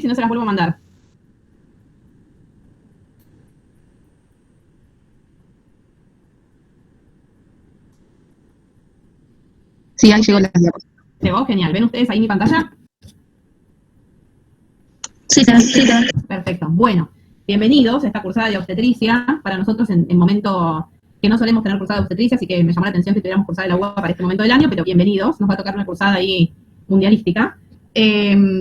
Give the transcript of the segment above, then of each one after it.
si no se las vuelvo a mandar. Sí, ahí llegó la diapositiva. ¿Llegó? Genial. ¿Ven ustedes ahí mi pantalla? Sí, Perfecto. Bueno, bienvenidos a esta cursada de obstetricia. Para nosotros, en momento que no solemos tener cursada de obstetricia, así que me llamó la atención que tuviéramos cursada de la UBA para este momento del año, pero bienvenidos. Nos va a tocar una cursada ahí mundialística.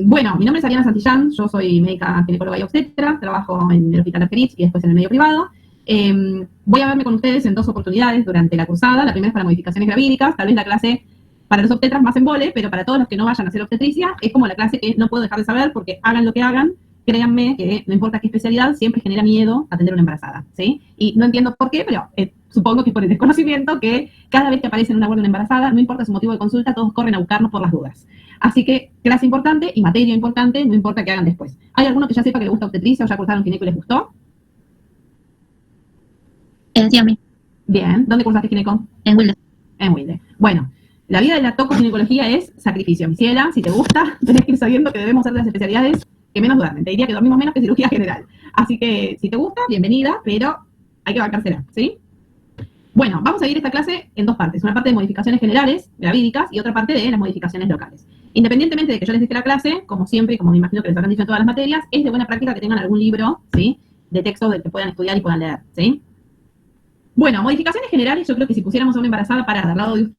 Bueno, mi nombre es Ariana Santillán, yo soy médica ginecóloga y obstetra, trabajo en el Hospital Argerich y después en el medio privado. Voy a verme con ustedes en 2 oportunidades durante la cursada. La primera es para modificaciones gravídicas, tal vez la clase para los obstetras más embole, pero para todos los que no vayan a hacer obstetricia, es como la clase que no puedo dejar de saber, porque hagan lo que hagan, créanme que no importa qué especialidad, siempre genera miedo atender a una embarazada, ¿sí? Y no entiendo por qué, pero supongo que es por el desconocimiento que cada vez que aparece en una guardia una embarazada, no importa su motivo de consulta, todos corren a buscarnos por las dudas. Así que clase importante y materia importante, no importa qué hagan después. ¿Hay alguno que ya sepa que le gusta obstetricia o ya cursaron gineco y les gustó? Sí, a mí. Bien. ¿Dónde cursaste gineco? En Wilde. En Wilde. Bueno, la vida de la tocoginecología es sacrificio. Mi ciela, si te gusta, tenés que ir sabiendo que debemos ser de las especialidades que menos duermen. Te diría que dormimos menos que cirugía general. Así que, si te gusta, bienvenida, pero hay que bancársela, ¿sí? Bueno, vamos a dividir esta clase en 2 partes. Una parte de modificaciones generales, gravídicas, y otra parte de las modificaciones locales. Independientemente de que yo les dije la clase, como siempre, y como me imagino que les habrán dicho en todas las materias, es de buena práctica que tengan algún libro, ¿sí?, de texto del que puedan estudiar y puedan leer, ¿sí? Bueno, modificaciones generales, yo creo que si pusiéramos a una embarazada parada al lado de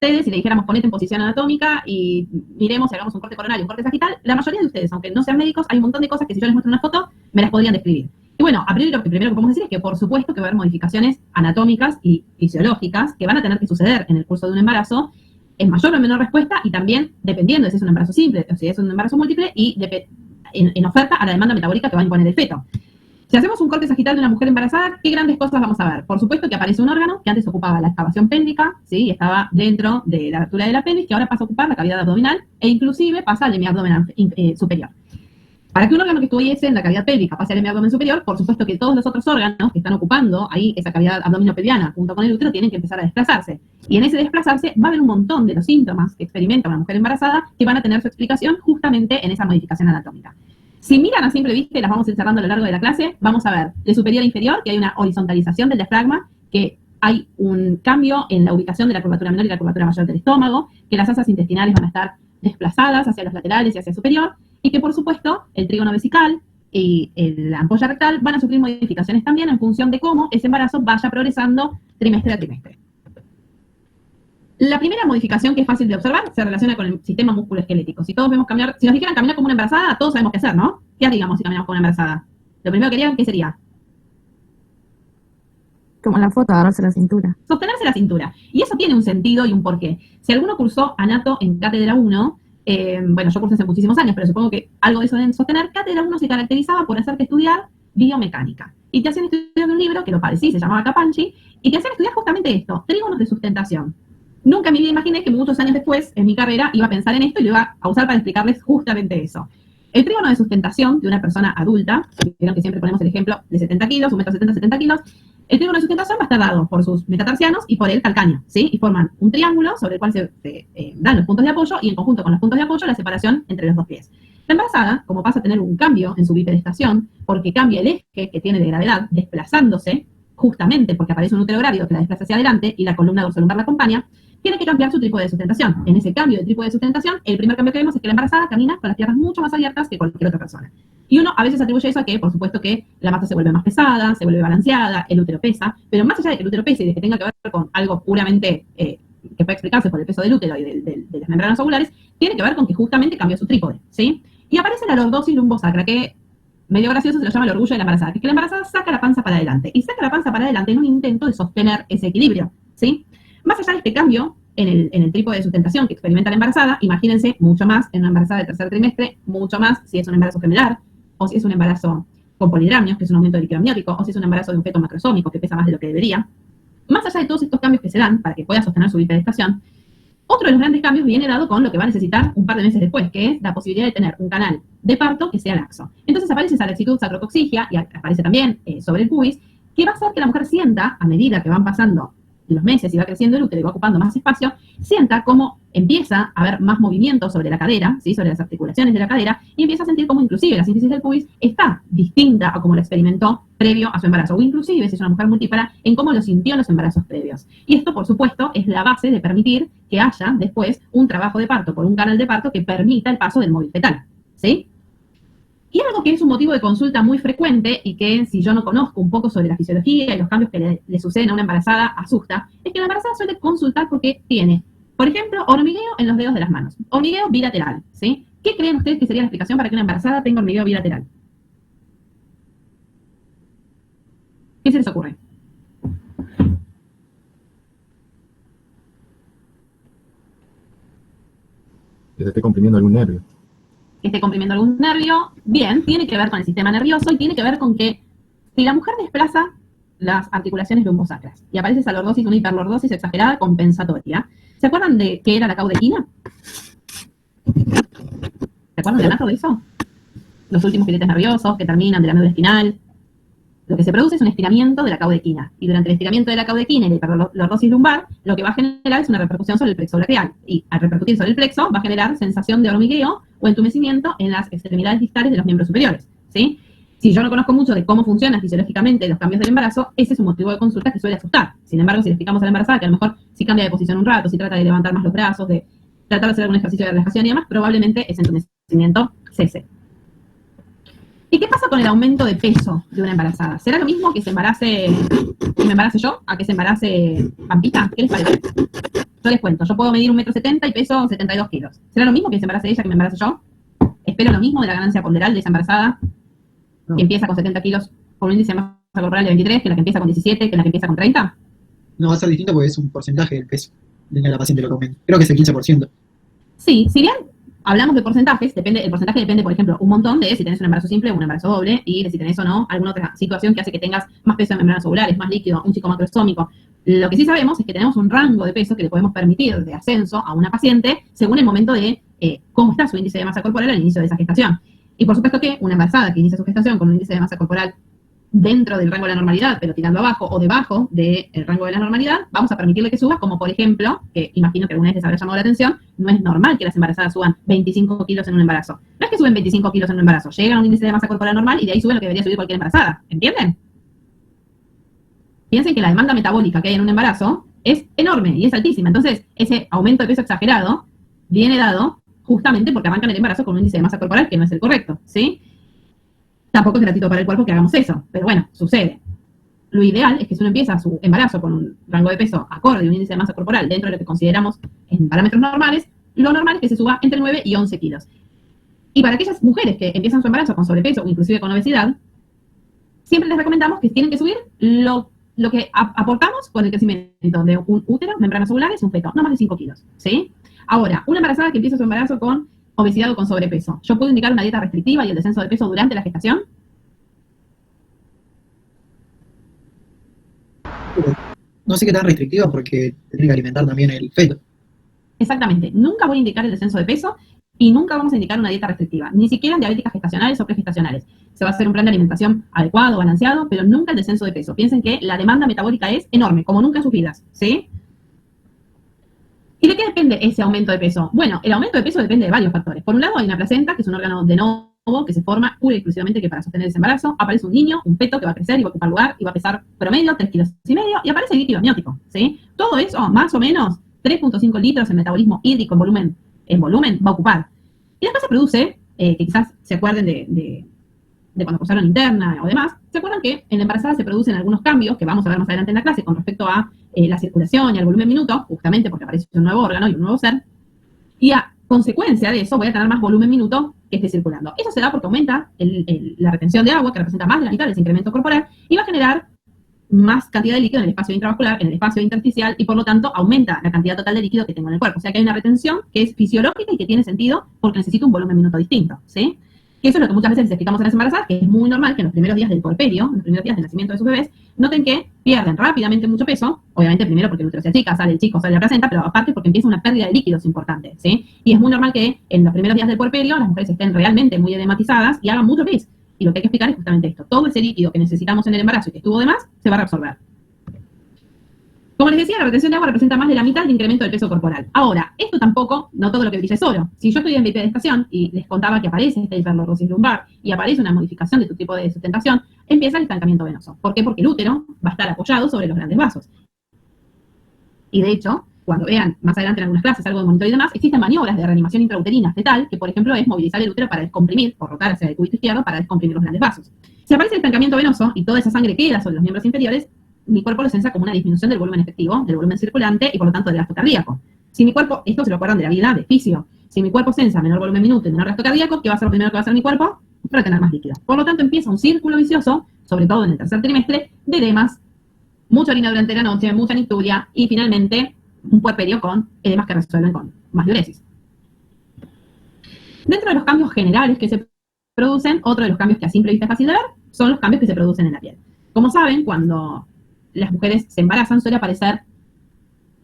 ustedes y le dijéramos ponete en posición anatómica y miremos y hagamos un corte coronario, un corte sagital, la mayoría de ustedes, aunque no sean médicos, hay un montón de cosas que si yo les muestro una foto, me las podrían describir. Y bueno, a priori lo primero que podemos decir es que por supuesto que va a haber modificaciones anatómicas y fisiológicas que van a tener que suceder en el curso de un embarazo en mayor o menor respuesta y también dependiendo de si es un embarazo simple o si es un embarazo múltiple y en oferta a la demanda metabólica que va a imponer el feto. Si hacemos un corte sagital de una mujer embarazada, ¿qué grandes cosas vamos a ver? Por supuesto que aparece un órgano que antes ocupaba la excavación pélvica, ¿sí?, y estaba dentro de la abertura de la pelvis, que ahora pasa a ocupar la cavidad abdominal e inclusive pasa al hemiabdomen superior. Para que un órgano que estuviese en la cavidad pélvica pase al hemiabdomen superior, por supuesto que todos los otros órganos que están ocupando ahí esa cavidad abdominopelviana junto con el útero tienen que empezar a desplazarse. Y en ese desplazarse va a haber un montón de los síntomas que experimenta una mujer embarazada que van a tener su explicación justamente en esa modificación anatómica. Si miran a simple vista y las vamos encerrando a lo largo de la clase, vamos a ver de superior a inferior que hay una horizontalización del diafragma, que hay un cambio en la ubicación de la curvatura menor y la curvatura mayor del estómago, que las asas intestinales van a estar desplazadas hacia los laterales y hacia el superior, y que por supuesto el trígono vesical y la ampolla rectal van a sufrir modificaciones también en función de cómo ese embarazo vaya progresando trimestre a trimestre. La primera modificación, que es fácil de observar, se relaciona con el sistema musculoesquelético. Si todos vemos caminar, si nos dijeran caminar como una embarazada, todos sabemos qué hacer, ¿no? ¿Qué haríamos si caminamos como una embarazada? Lo primero que harían, ¿qué sería? Como en la foto, agarrarse la cintura. Sostenerse la cintura. Y eso tiene un sentido y un porqué. Si alguno cursó anato en cátedra 1, bueno, yo cursé hace muchísimos años, pero supongo que algo de eso de sostener, cátedra 1 se caracterizaba por hacerte estudiar biomecánica. Y te hacían estudiar un libro, que lo padecí, se llamaba Capanchi, y te hacían estudiar justamente esto, trígonos de sustentación. Nunca en mi vida imaginé que muchos años después, en mi carrera, iba a pensar en esto y lo iba a usar para explicarles justamente eso. El trígono de sustentación de una persona adulta, vieron que siempre ponemos el ejemplo de 70 kilos, 1,70 m, 70 kilos, el trígono de sustentación va a estar dado por sus metatarsianos y por el calcáneo, ¿sí? Y forman un triángulo sobre el cual se dan los puntos de apoyo y en conjunto con los puntos de apoyo la separación entre los 2 pies. La embarazada, como pasa a tener un cambio en su bipedestación, porque cambia el eje que tiene de gravedad, desplazándose, justamente porque aparece un útero grávido que la desplaza hacia adelante y la columna dorsolumbar la acompaña, tiene que cambiar su trípode de sustentación. En ese cambio de trípode de sustentación, el primer cambio que vemos es que la embarazada camina con las piernas mucho más abiertas que cualquier otra persona. Y uno a veces atribuye eso a que, por supuesto, que la masa se vuelve más pesada, se vuelve balanceada, el útero pesa, pero más allá de que el útero pese y de que tenga que ver con algo puramente que puede explicarse por el peso del útero y de las membranas ovulares, tiene que ver con que justamente cambió su trípode, ¿sí? Y aparece la lordosis lumbosacra, que medio gracioso se lo llama el orgullo de la embarazada, que es que la embarazada saca la panza para adelante, y saca la panza para adelante en un intento de sostener ese equilibrio, ¿sí? Más allá de este cambio en el trípode de sustentación que experimenta la embarazada, imagínense mucho más en una embarazada de tercer trimestre, mucho más si es un embarazo gemelar, o si es un embarazo con polidramios, que es un aumento del líquido amniótico, o si es un embarazo de un feto macrosómico, que pesa más de lo que debería. Más allá de todos estos cambios que se dan para que pueda sostener su bipedestación, otro de los grandes cambios viene dado con lo que va a necesitar un par de meses después, que es la posibilidad de tener un canal de parto que sea laxo. Entonces aparece esa laxitud sacrocoxigia y aparece también sobre el pubis, que va a hacer que la mujer sienta, a medida que van pasando los meses y va creciendo el útero y va ocupando más espacio, sienta cómo empieza a haber más movimiento sobre la cadera, ¿sí? Sobre las articulaciones de la cadera, y empieza a sentir cómo inclusive la síntesis del pubis está distinta a como lo experimentó previo a su embarazo, o inclusive, si es una mujer multípara, en cómo lo sintió en los embarazos previos. Y esto, por supuesto, es la base de permitir que haya después un trabajo de parto por un canal de parto que permita el paso del móvil fetal, ¿sí? Y algo que es un motivo de consulta muy frecuente y que si yo no conozco un poco sobre la fisiología y los cambios que le suceden a una embarazada asusta, es que la embarazada suele consultar porque tiene, por ejemplo, hormigueo en los dedos de las manos, hormigueo bilateral, ¿sí? ¿Qué creen ustedes que sería la explicación para que una embarazada tenga hormigueo bilateral? ¿Qué se les ocurre? Que se esté comprimiendo algún nervio. Que esté comprimiendo algún nervio, bien, tiene que ver con el sistema nervioso y tiene que ver con que si la mujer desplaza las articulaciones lumbosacras y aparece esa lordosis, una hiperlordosis exagerada compensatoria, ¿se acuerdan de qué era la caudequina? ¿Se acuerdan de anato de eso? Los últimos filetes nerviosos que terminan de la médula espinal. Lo que se produce es un estiramiento de la caudequina. Y durante el estiramiento de la caudequina y la hiperlordosis lumbar, lo que va a generar es una repercusión sobre el plexo braquial. Y al repercutir sobre el plexo, va a generar sensación de hormigueo o entumecimiento en las extremidades distales de los miembros superiores, ¿sí? Si yo no conozco mucho de cómo funcionan fisiológicamente los cambios del embarazo, ese es un motivo de consulta que suele asustar. Sin embargo, si le explicamos a la embarazada que a lo mejor si cambia de posición un rato, si trata de levantar más los brazos, de tratar de hacer algún ejercicio de relajación y demás, probablemente ese entumecimiento cese. ¿Y qué pasa con el aumento de peso de una embarazada? ¿Será lo mismo que me embarace yo, a que se embarace Pampita? ¿Qué les parece? Yo les cuento, yo puedo medir 1,70 m y peso 72 kilos. ¿Será lo mismo que se embarace ella que me embarace yo? ¿Espero lo mismo de la ganancia ponderal de esa embarazada que empieza con 70 kilos con un índice de masa corporal de 23, que la que empieza con 17, que la que empieza con 30? No, va a ser distinto porque es un porcentaje del peso de la paciente lo que aumenta. Creo que es el 15%. Sí, si bien hablamos de porcentajes, el porcentaje depende, por ejemplo, un montón de si tenés un embarazo simple o un embarazo doble, y de si tenés o no alguna otra situación que hace que tengas más peso en membranas ovulares, más líquido, un chico macroestómico. Lo que sí sabemos es que tenemos un rango de peso que le podemos permitir de ascenso a una paciente según el momento de cómo está su índice de masa corporal al inicio de esa gestación. Y por supuesto que una embarazada que inicia su gestación con un índice de masa corporal dentro del rango de la normalidad, pero tirando abajo o debajo del rango de la normalidad, vamos a permitirle que suba, como por ejemplo, que imagino que alguna vez les habrá llamado la atención, no es normal que las embarazadas suban 25 kilos en un embarazo. No es que suben 25 kilos en un embarazo, llegan a un índice de masa corporal normal y de ahí suben lo que debería subir cualquier embarazada, ¿entienden? Piensen que la demanda metabólica que hay en un embarazo es enorme y es altísima, entonces ese aumento de peso exagerado viene dado justamente porque arrancan el embarazo con un índice de masa corporal que no es el correcto, ¿sí? Tampoco es gratuito para el cuerpo que hagamos eso, pero bueno, sucede. Lo ideal es que si uno empieza su embarazo con un rango de peso acorde y un índice de masa corporal dentro de lo que consideramos en parámetros normales, lo normal es que se suba entre 9 y 11 kilos. Y para aquellas mujeres que empiezan su embarazo con sobrepeso o inclusive con obesidad, siempre les recomendamos que tienen que subir lo que aportamos con el crecimiento de un útero, membranas ovulares y un feto, no más de 5 kilos, ¿sí? Ahora, una embarazada que empieza su embarazo con obesidad o con sobrepeso, ¿yo puedo indicar una dieta restrictiva y el descenso de peso durante la gestación? No sé qué tan restrictiva porque tiene que alimentar también el feto. Exactamente, nunca voy a indicar el descenso de peso y nunca vamos a indicar una dieta restrictiva, ni siquiera en diabéticas gestacionales o pregestacionales. Se va a hacer un plan de alimentación adecuado, balanceado, pero nunca el descenso de peso. Piensen que la demanda metabólica es enorme, como nunca en sus vidas, ¿sí? ¿Y de qué depende ese aumento de peso? Bueno, el aumento de peso depende de varios factores. Por un lado hay una placenta, que es un órgano de novo que se forma pura y exclusivamente que para sostener ese embarazo. Aparece un niño, un feto que va a crecer y va a ocupar lugar y va a pesar promedio 3,5 kilos y aparece el líquido amniótico, ¿sí? Todo eso, más o menos 3,5 litros en metabolismo hídrico en volumen va a ocupar. Y después se produce, que quizás se acuerden de cuando cursaron interna o demás, se acuerdan que en la embarazada se producen algunos cambios que vamos a ver más adelante en la clase con respecto a la circulación y al volumen minuto, justamente porque aparece un nuevo órgano y un nuevo ser, y a consecuencia de eso voy a tener más volumen minuto que esté circulando. Eso se da porque aumenta la retención de agua, que representa más de la mitad de ese incremento corporal, y va a generar más cantidad de líquido en el espacio intravascular, en el espacio intersticial, y por lo tanto aumenta la cantidad total de líquido que tengo en el cuerpo. O sea que hay una retención que es fisiológica y que tiene sentido porque necesito un volumen minuto distinto, ¿sí? Que eso es lo que muchas veces les explicamos a las embarazadas, que es muy normal que en los primeros días del puerperio, en los primeros días del nacimiento de sus bebés, noten que pierden rápidamente mucho peso, obviamente primero porque el útero se achica, sale el chico, sale la placenta, pero aparte porque empieza una pérdida de líquidos importante, ¿sí? Y es muy normal que en los primeros días del puerperio las mujeres estén realmente muy edematizadas y hagan mucho pis. Y lo que hay que explicar es justamente esto. Todo ese líquido que necesitamos en el embarazo y que estuvo de más, se va a reabsorber. Como les decía, la retención de agua representa más de la mitad del incremento del peso corporal. Ahora, esto tampoco, no todo lo que brilla es oro. Si yo estoy en bipedestación y les contaba que aparece esta hiperlordosis lumbar y aparece una modificación de tu tipo de sustentación, empieza el estancamiento venoso. ¿Por qué? Porque el útero va a estar apoyado sobre los grandes vasos. Y de hecho, cuando vean más adelante en algunas clases algo de monitoreo y demás, existen maniobras de reanimación intrauterina fetal, que por ejemplo es movilizar el útero para descomprimir, o rotar hacia el cúbito izquierdo para descomprimir los grandes vasos. Si aparece el estancamiento venoso y toda esa sangre queda sobre los miembros inferiores, mi cuerpo lo sensa como una disminución del volumen efectivo, del volumen circulante y por lo tanto del gasto cardíaco. Si mi cuerpo, esto se lo acuerdan de la vida de fisio, si mi cuerpo sensa menor volumen minuto y menor gasto cardíaco, ¿qué va a ser lo primero que va a hacer mi cuerpo? Retener más líquido. Por lo tanto empieza un círculo vicioso, sobre todo en el tercer trimestre, de edemas, mucha orina durante la noche, mucha nicturia y finalmente un puerperio con edemas que resuelven con más diuresis. Dentro de los cambios generales que se producen, otro de los cambios que a simple vista es fácil de ver, son los cambios que se producen en la piel. Como saben, cuando las mujeres se embarazan suele aparecer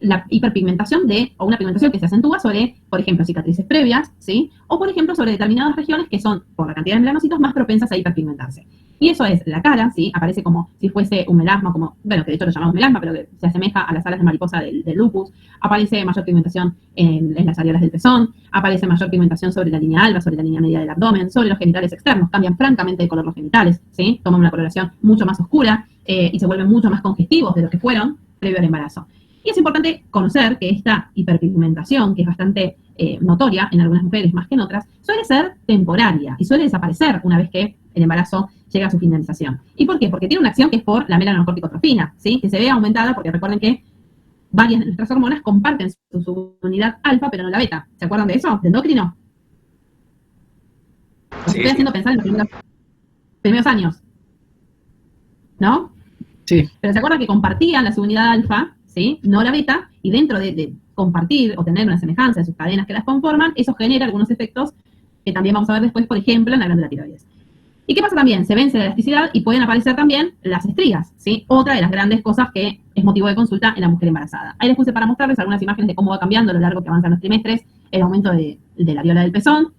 la hiperpigmentación o una pigmentación que se acentúa sobre, por ejemplo, cicatrices previas, ¿sí? O, por ejemplo, sobre determinadas regiones que son, por la cantidad de melanocitos, más propensas a hiperpigmentarse. Y eso es la cara, ¿sí? Aparece como si fuese un melasma, como, bueno, que de hecho lo llamamos melasma, pero que se asemeja a las alas de mariposa del lupus. Aparece mayor pigmentación en las areolas del pezón. Aparece mayor pigmentación sobre la línea alba, sobre la línea media del abdomen, sobre los genitales externos. Cambian francamente de color los genitales, ¿sí? Toman una coloración mucho más oscura y se vuelven mucho más congestivos de lo que fueron previo al embarazo. Y es importante conocer que esta hiperpigmentación, que es bastante notoria en algunas mujeres más que en otras, suele ser temporaria y suele desaparecer una vez que el embarazo llega a su finalización. ¿Y por qué? Porque tiene una acción que es por la melanocorticotrofina, ¿sí? Que se ve aumentada porque recuerden que varias de nuestras hormonas comparten su subunidad alfa, pero no la beta. ¿Se acuerdan de eso? ¿De endocrino? Los estoy haciendo pensar en los primeros años, ¿no? Sí. Pero ¿se acuerdan que compartían la subunidad alfa, ¿sí? No la beta, y dentro de compartir o tener una semejanza en sus cadenas que las conforman, eso genera algunos efectos que también vamos a ver después, por ejemplo, en la glándula tiroides. ¿Y qué pasa también? Se vence la elasticidad y pueden aparecer también las estrías, ¿sí? Otra de las grandes cosas que es motivo de consulta en la mujer embarazada. Ahí les puse para mostrarles algunas imágenes de cómo va cambiando a lo largo que avanzan los trimestres el aumento de la areola del pezón.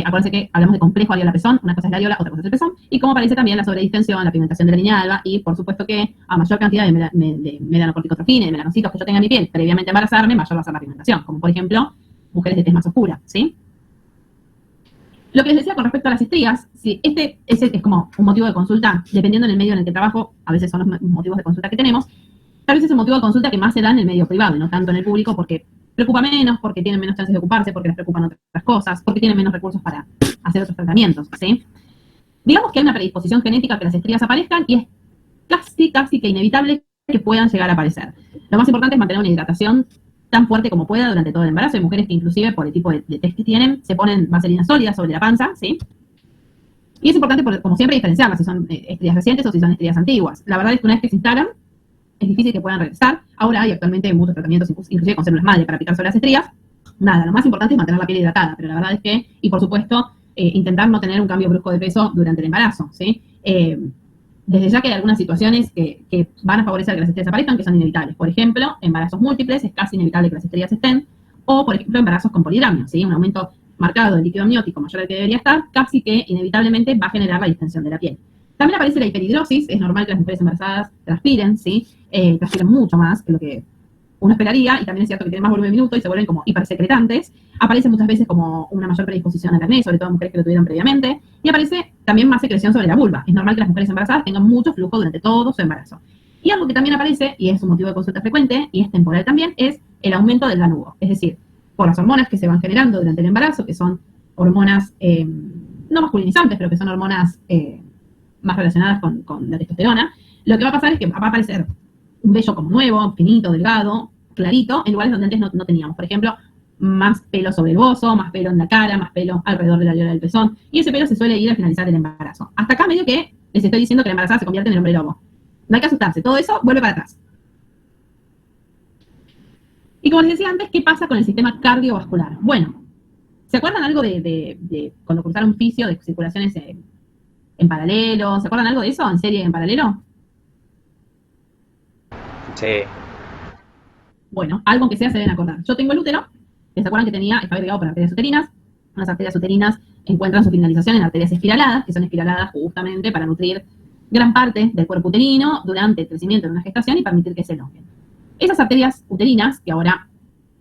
Acuérdense que hablamos de complejo areola-pezón, una cosa es la areola, otra cosa es el pezón, y cómo aparece también la sobredistensión, la pigmentación de la línea alba, y por supuesto que a mayor cantidad de melanocorticotrofina y de melanocitos que yo tenga en mi piel previamente a embarazarme, mayor va a ser la pigmentación, como por ejemplo, mujeres de tez más oscura, ¿sí? Lo que les decía con respecto a las estrías, sí, ese es como un motivo de consulta, dependiendo del medio en el que trabajo, a veces son los motivos de consulta que tenemos, tal vez es el motivo de consulta que más se da en el medio privado, y no tanto en el público, porque preocupa menos, porque tienen menos chances de ocuparse, porque les preocupan otras cosas, porque tienen menos recursos para hacer otros tratamientos, ¿sí? Digamos que hay una predisposición genética a que las estrías aparezcan y es casi que inevitable que puedan llegar a aparecer. Lo más importante es mantener una hidratación tan fuerte como pueda durante todo el embarazo. Hay mujeres que inclusive por el tipo de test que tienen, se ponen vaselina sólida sobre la panza, ¿sí? Y es importante, como siempre, diferenciarlas si son estrías recientes o si son estrías antiguas. La verdad es que una vez que se instalan, es difícil que puedan regresar. Ahora hay actualmente muchos tratamientos, inclusive con células madre para aplicar sobre las estrías. Nada, lo más importante es mantener la piel hidratada, pero la verdad es que, y por supuesto, intentar no tener un cambio brusco de peso durante el embarazo, ¿sí? Desde ya que hay algunas situaciones que van a favorecer que las estrías aparezcan, que son inevitables. Por ejemplo, embarazos múltiples, es casi inevitable que las estrías estén, o por ejemplo, embarazos con polidramio, ¿sí? Un aumento marcado del líquido amniótico mayor al que debería estar, casi que inevitablemente va a generar la distensión de la piel. También aparece la hiperhidrosis, es normal que las mujeres embarazadas transpiren, ¿sí? Transpiran mucho más que lo que uno esperaría, y también es cierto que tienen más volumen de minuto y se vuelven como hipersecretantes. Aparece muchas veces como una mayor predisposición al acné, sobre todo en mujeres que lo tuvieron previamente, y aparece también más secreción sobre la vulva. Es normal que las mujeres embarazadas tengan mucho flujo durante todo su embarazo. Y algo que también aparece, y es un motivo de consulta frecuente, y es temporal también, es el aumento del lanugo. Es decir, por las hormonas que se van generando durante el embarazo, que son hormonas no masculinizantes, pero que son hormonas más relacionadas con la testosterona, lo que va a pasar es que va a aparecer un vello como nuevo, finito, delgado, clarito, en lugares donde antes no teníamos. Por ejemplo, más pelo sobre el bozo, más pelo en la cara, más pelo alrededor de la areola del pezón, y ese pelo se suele ir al finalizar el embarazo. Hasta acá medio que les estoy diciendo que la embarazada se convierte en el hombre lobo. No hay que asustarse, todo eso vuelve para atrás. Y como les decía antes, ¿qué pasa con el sistema cardiovascular? Bueno, ¿se acuerdan algo de cuando cursaron fisio de circulaciones en paralelo? ¿Se acuerdan algo de eso? ¿En serie en paralelo? Sí. Bueno, algo que sea se deben acordar. Yo tengo el útero, ¿se acuerdan que estaba irrigado por arterias uterinas? Las arterias uterinas encuentran su finalización en arterias espiraladas, que son espiraladas justamente para nutrir gran parte del cuerpo uterino durante el crecimiento de una gestación y permitir que se elonguen. Esas arterias uterinas, que ahora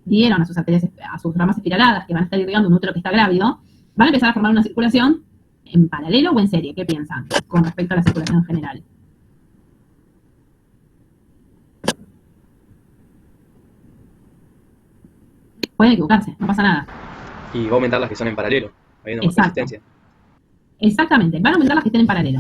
dieron a sus arterias, a sus ramas espiraladas, que van a estar irrigando un útero que está grávido, van a empezar a formar una circulación en paralelo o en serie. ¿Qué piensan con respecto a la circulación general? Pueden equivocarse, no pasa nada. Y va a aumentar las que son en paralelo, habiendo más Exacto. resistencia. Exactamente, van a aumentar las que estén en paralelo.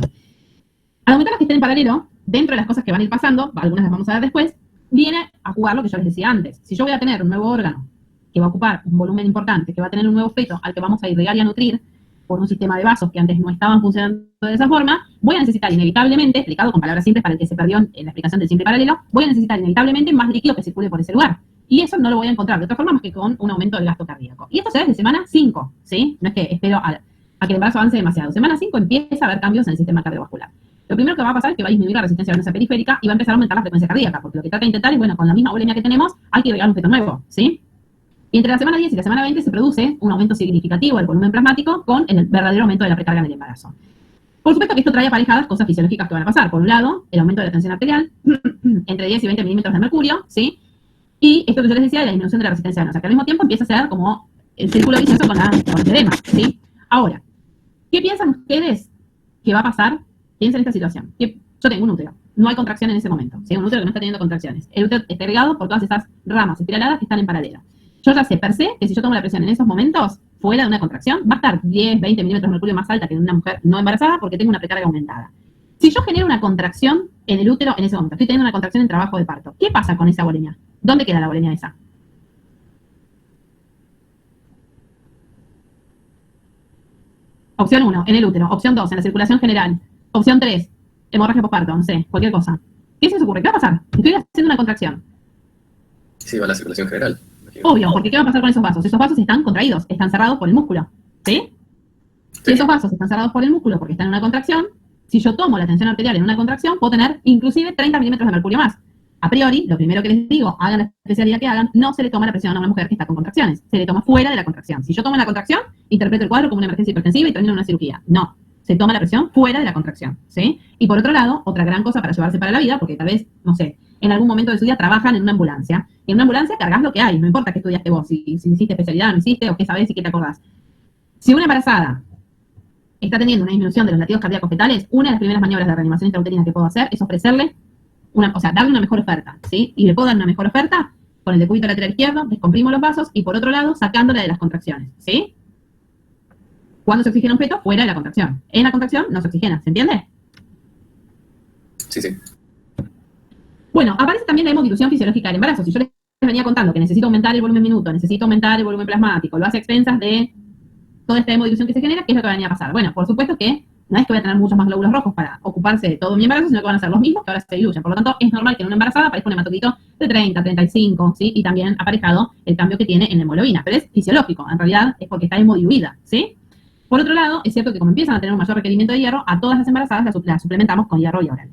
Al aumentar las que estén en paralelo, dentro de las cosas que van a ir pasando, algunas las vamos a ver después, viene a jugar lo que yo les decía antes. Si yo voy a tener un nuevo órgano que va a ocupar un volumen importante, que va a tener un nuevo feto al que vamos a irrigar y a nutrir por un sistema de vasos que antes no estaban funcionando de esa forma, voy a necesitar inevitablemente, explicado con palabras simples para el que se perdió en la explicación del simple paralelo, voy a necesitar inevitablemente más líquido que circule por ese lugar. Y eso no lo voy a encontrar de otra forma más que con un aumento del gasto cardíaco. Y esto se da desde semana 5, ¿sí? No es que espero a que el embarazo avance demasiado. Semana 5 empieza a haber cambios en el sistema cardiovascular. Lo primero que va a pasar es que va a disminuir la resistencia venosa periférica y va a empezar a aumentar la frecuencia cardíaca, porque lo que trata de intentar es, bueno, con la misma volemia que tenemos, hay que irrigar un feto nuevo, ¿sí? Y entre la semana 10 y la semana 20 se produce un aumento significativo del volumen plasmático con el verdadero aumento de la precarga en el embarazo. Por supuesto que esto trae aparejadas cosas fisiológicas que van a pasar. Por un lado, el aumento de la tensión arterial, entre 10 y 20 milímetros de mercurio, ¿sí? Y esto que yo les decía de la disminución de la resistencia venosa, que al mismo tiempo empieza a ser como el círculo vicioso con el edema, ¿sí? Ahora, ¿qué piensan ustedes que va a pasar? Piensen en esta situación. Yo tengo un útero, no hay contracción en ese momento, ¿sí? Un útero que no está teniendo contracciones. El útero está irrigado por todas esas ramas espiraladas que están en paralelo. Yo ya sé per se que si yo tomo la presión en esos momentos, fuera de una contracción, va a estar 10, 20 milímetros de mercurio más alta que en una mujer no embarazada porque tengo una precarga aumentada. Si yo genero una contracción en el útero en ese momento, estoy teniendo una contracción en trabajo de parto, ¿qué pasa con esa volemia? ¿Dónde queda la volemia esa? Opción 1, en el útero. Opción 2, en la circulación general. Opción 3, hemorragia posparto, no sé, cualquier cosa. ¿Qué se les ocurre? ¿Qué va a pasar? Estoy haciendo una contracción. Sí, va a la circulación general. Obvio, porque ¿qué va a pasar con esos vasos? Esos vasos están contraídos, están cerrados por el músculo, ¿sí? Si esos vasos están cerrados por el músculo porque están en una contracción, si yo tomo la tensión arterial en una contracción, puedo tener inclusive 30 milímetros de mercurio más. A priori, lo primero que les digo, hagan la especialidad que hagan, no se le toma la presión a una mujer que está con contracciones, se le toma fuera de la contracción. Si yo tomo la contracción, interpreto el cuadro como una emergencia hipertensiva y termino en una cirugía. No, se toma la presión fuera de la contracción, ¿sí? Y por otro lado, otra gran cosa para llevarse para la vida, porque tal vez, no sé, en algún momento de su vida trabajan en una ambulancia. Y en una ambulancia cargas lo que hay, no importa qué estudiaste vos, si hiciste especialidad, no hiciste, o qué sabés y qué te acordás. Si una embarazada está teniendo una disminución de los latidos cardíacos fetales, una de las primeras maniobras de reanimación intrauterina que puedo hacer es ofrecerle darle una mejor oferta, ¿sí? Y le puedo dar una mejor oferta con el decúbito lateral izquierdo, descomprimo los vasos y por otro lado sacándola de las contracciones, ¿sí? ¿Cuándo se oxigena un feto? Fuera de la contracción. En la contracción no se oxigena, ¿se entiende? Sí, sí. Bueno, aparece también la hemodilución fisiológica del embarazo. Si yo les venía contando que necesito aumentar el volumen minuto, necesito aumentar el volumen plasmático, lo hace a expensas de toda esta hemodilución que se genera, ¿qué es lo que va a venir a pasar? Bueno, por supuesto que no es que voy a tener muchos más glóbulos rojos para ocuparse de todo mi embarazo, sino que van a ser los mismos que ahora se diluyen. Por lo tanto, es normal que en una embarazada aparezca un hematocrit de 30, 35, ¿sí? Y también aparejado el cambio que tiene en la hemoglobina. Pero es fisiológico, en realidad es porque está hemodiluida, ¿sí? Por otro lado, es cierto que como empiezan a tener un mayor requerimiento de hierro, a todas las embarazadas las suplementamos con hierro y oral.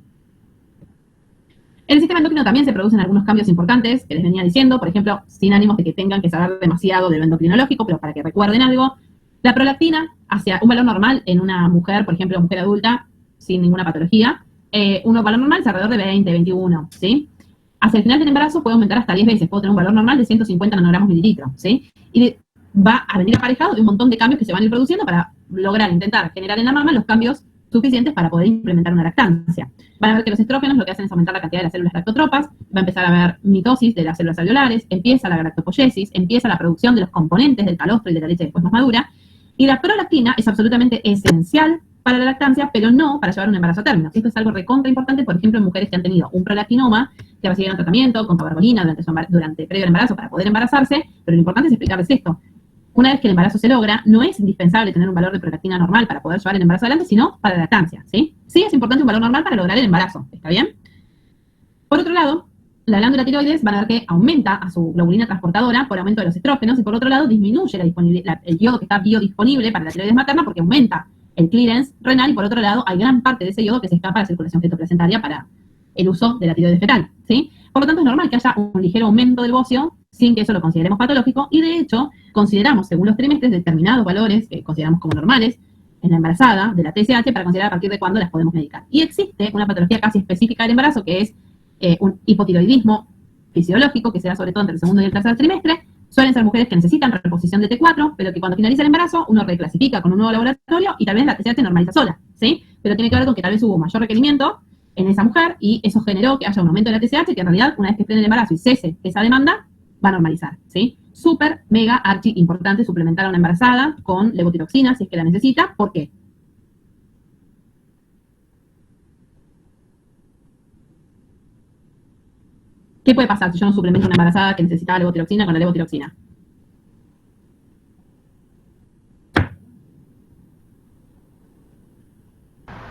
En el sistema endocrino también se producen algunos cambios importantes que les venía diciendo, por ejemplo, sin ánimos de que tengan que saber demasiado de lo endocrinológico, pero para que recuerden algo, la prolactina hacia un valor normal en una mujer, por ejemplo, mujer adulta, sin ninguna patología, un valor normal es alrededor de 20, 21, ¿sí? Hacia el final del embarazo puede aumentar hasta 10 veces, puedo tener un valor normal de 150 nanogramos mililitro, ¿sí? Y va a venir aparejado de un montón de cambios que se van a ir produciendo para lograr, intentar generar en la mama los cambios suficientes para poder implementar una lactancia. Van a ver que los estrógenos lo que hacen es aumentar la cantidad de las células lactotropas, va a empezar a haber mitosis de las células alveolares, empieza la galactopoiesis, empieza la producción de los componentes del calostro y de la leche después más madura, y la prolactina es absolutamente esencial para la lactancia, pero no para llevar un embarazo a término. Esto es algo recontra importante, por ejemplo, en mujeres que han tenido un prolactinoma, que recibieron tratamiento con cabergolina durante previo al embarazo para poder embarazarse, pero lo importante es explicarles esto. Una vez que el embarazo se logra, no es indispensable tener un valor de prolactina normal para poder llevar el embarazo adelante, sino para la lactancia, ¿sí? Sí es importante un valor normal para lograr el embarazo, ¿está bien? Por otro lado, la glándula tiroides van a ver que aumenta a su globulina transportadora por aumento de los estrógenos y por otro lado disminuye el yodo que está biodisponible para la tiroides materna porque aumenta el clearance renal y por otro lado hay gran parte de ese yodo que se escapa a la circulación fetoplacentaria para el uso de la tiroides fetal, ¿sí? Por lo tanto es normal que haya un ligero aumento del bocio sin que eso lo consideremos patológico y de hecho consideramos según los trimestres determinados valores que consideramos como normales en la embarazada de la TSH para considerar a partir de cuándo las podemos medicar. Y existe una patología casi específica del embarazo que es un hipotiroidismo fisiológico, que se da sobre todo entre el segundo y el tercer trimestre. Suelen ser mujeres que necesitan reposición de T4, pero que cuando finaliza el embarazo uno reclasifica con un nuevo laboratorio y tal vez la TSH normaliza sola, ¿sí? Pero tiene que ver con que tal vez hubo mayor requerimiento en esa mujer y eso generó que haya un aumento de la TSH que en realidad una vez que frene el embarazo y cese esa demanda, va a normalizar, ¿sí? Súper, mega, archi importante suplementar a una embarazada con levotiroxina si es que la necesita. ¿Por qué? ¿Qué puede pasar si yo no suplemento a una embarazada que necesitaba levotiroxina con la levotiroxina?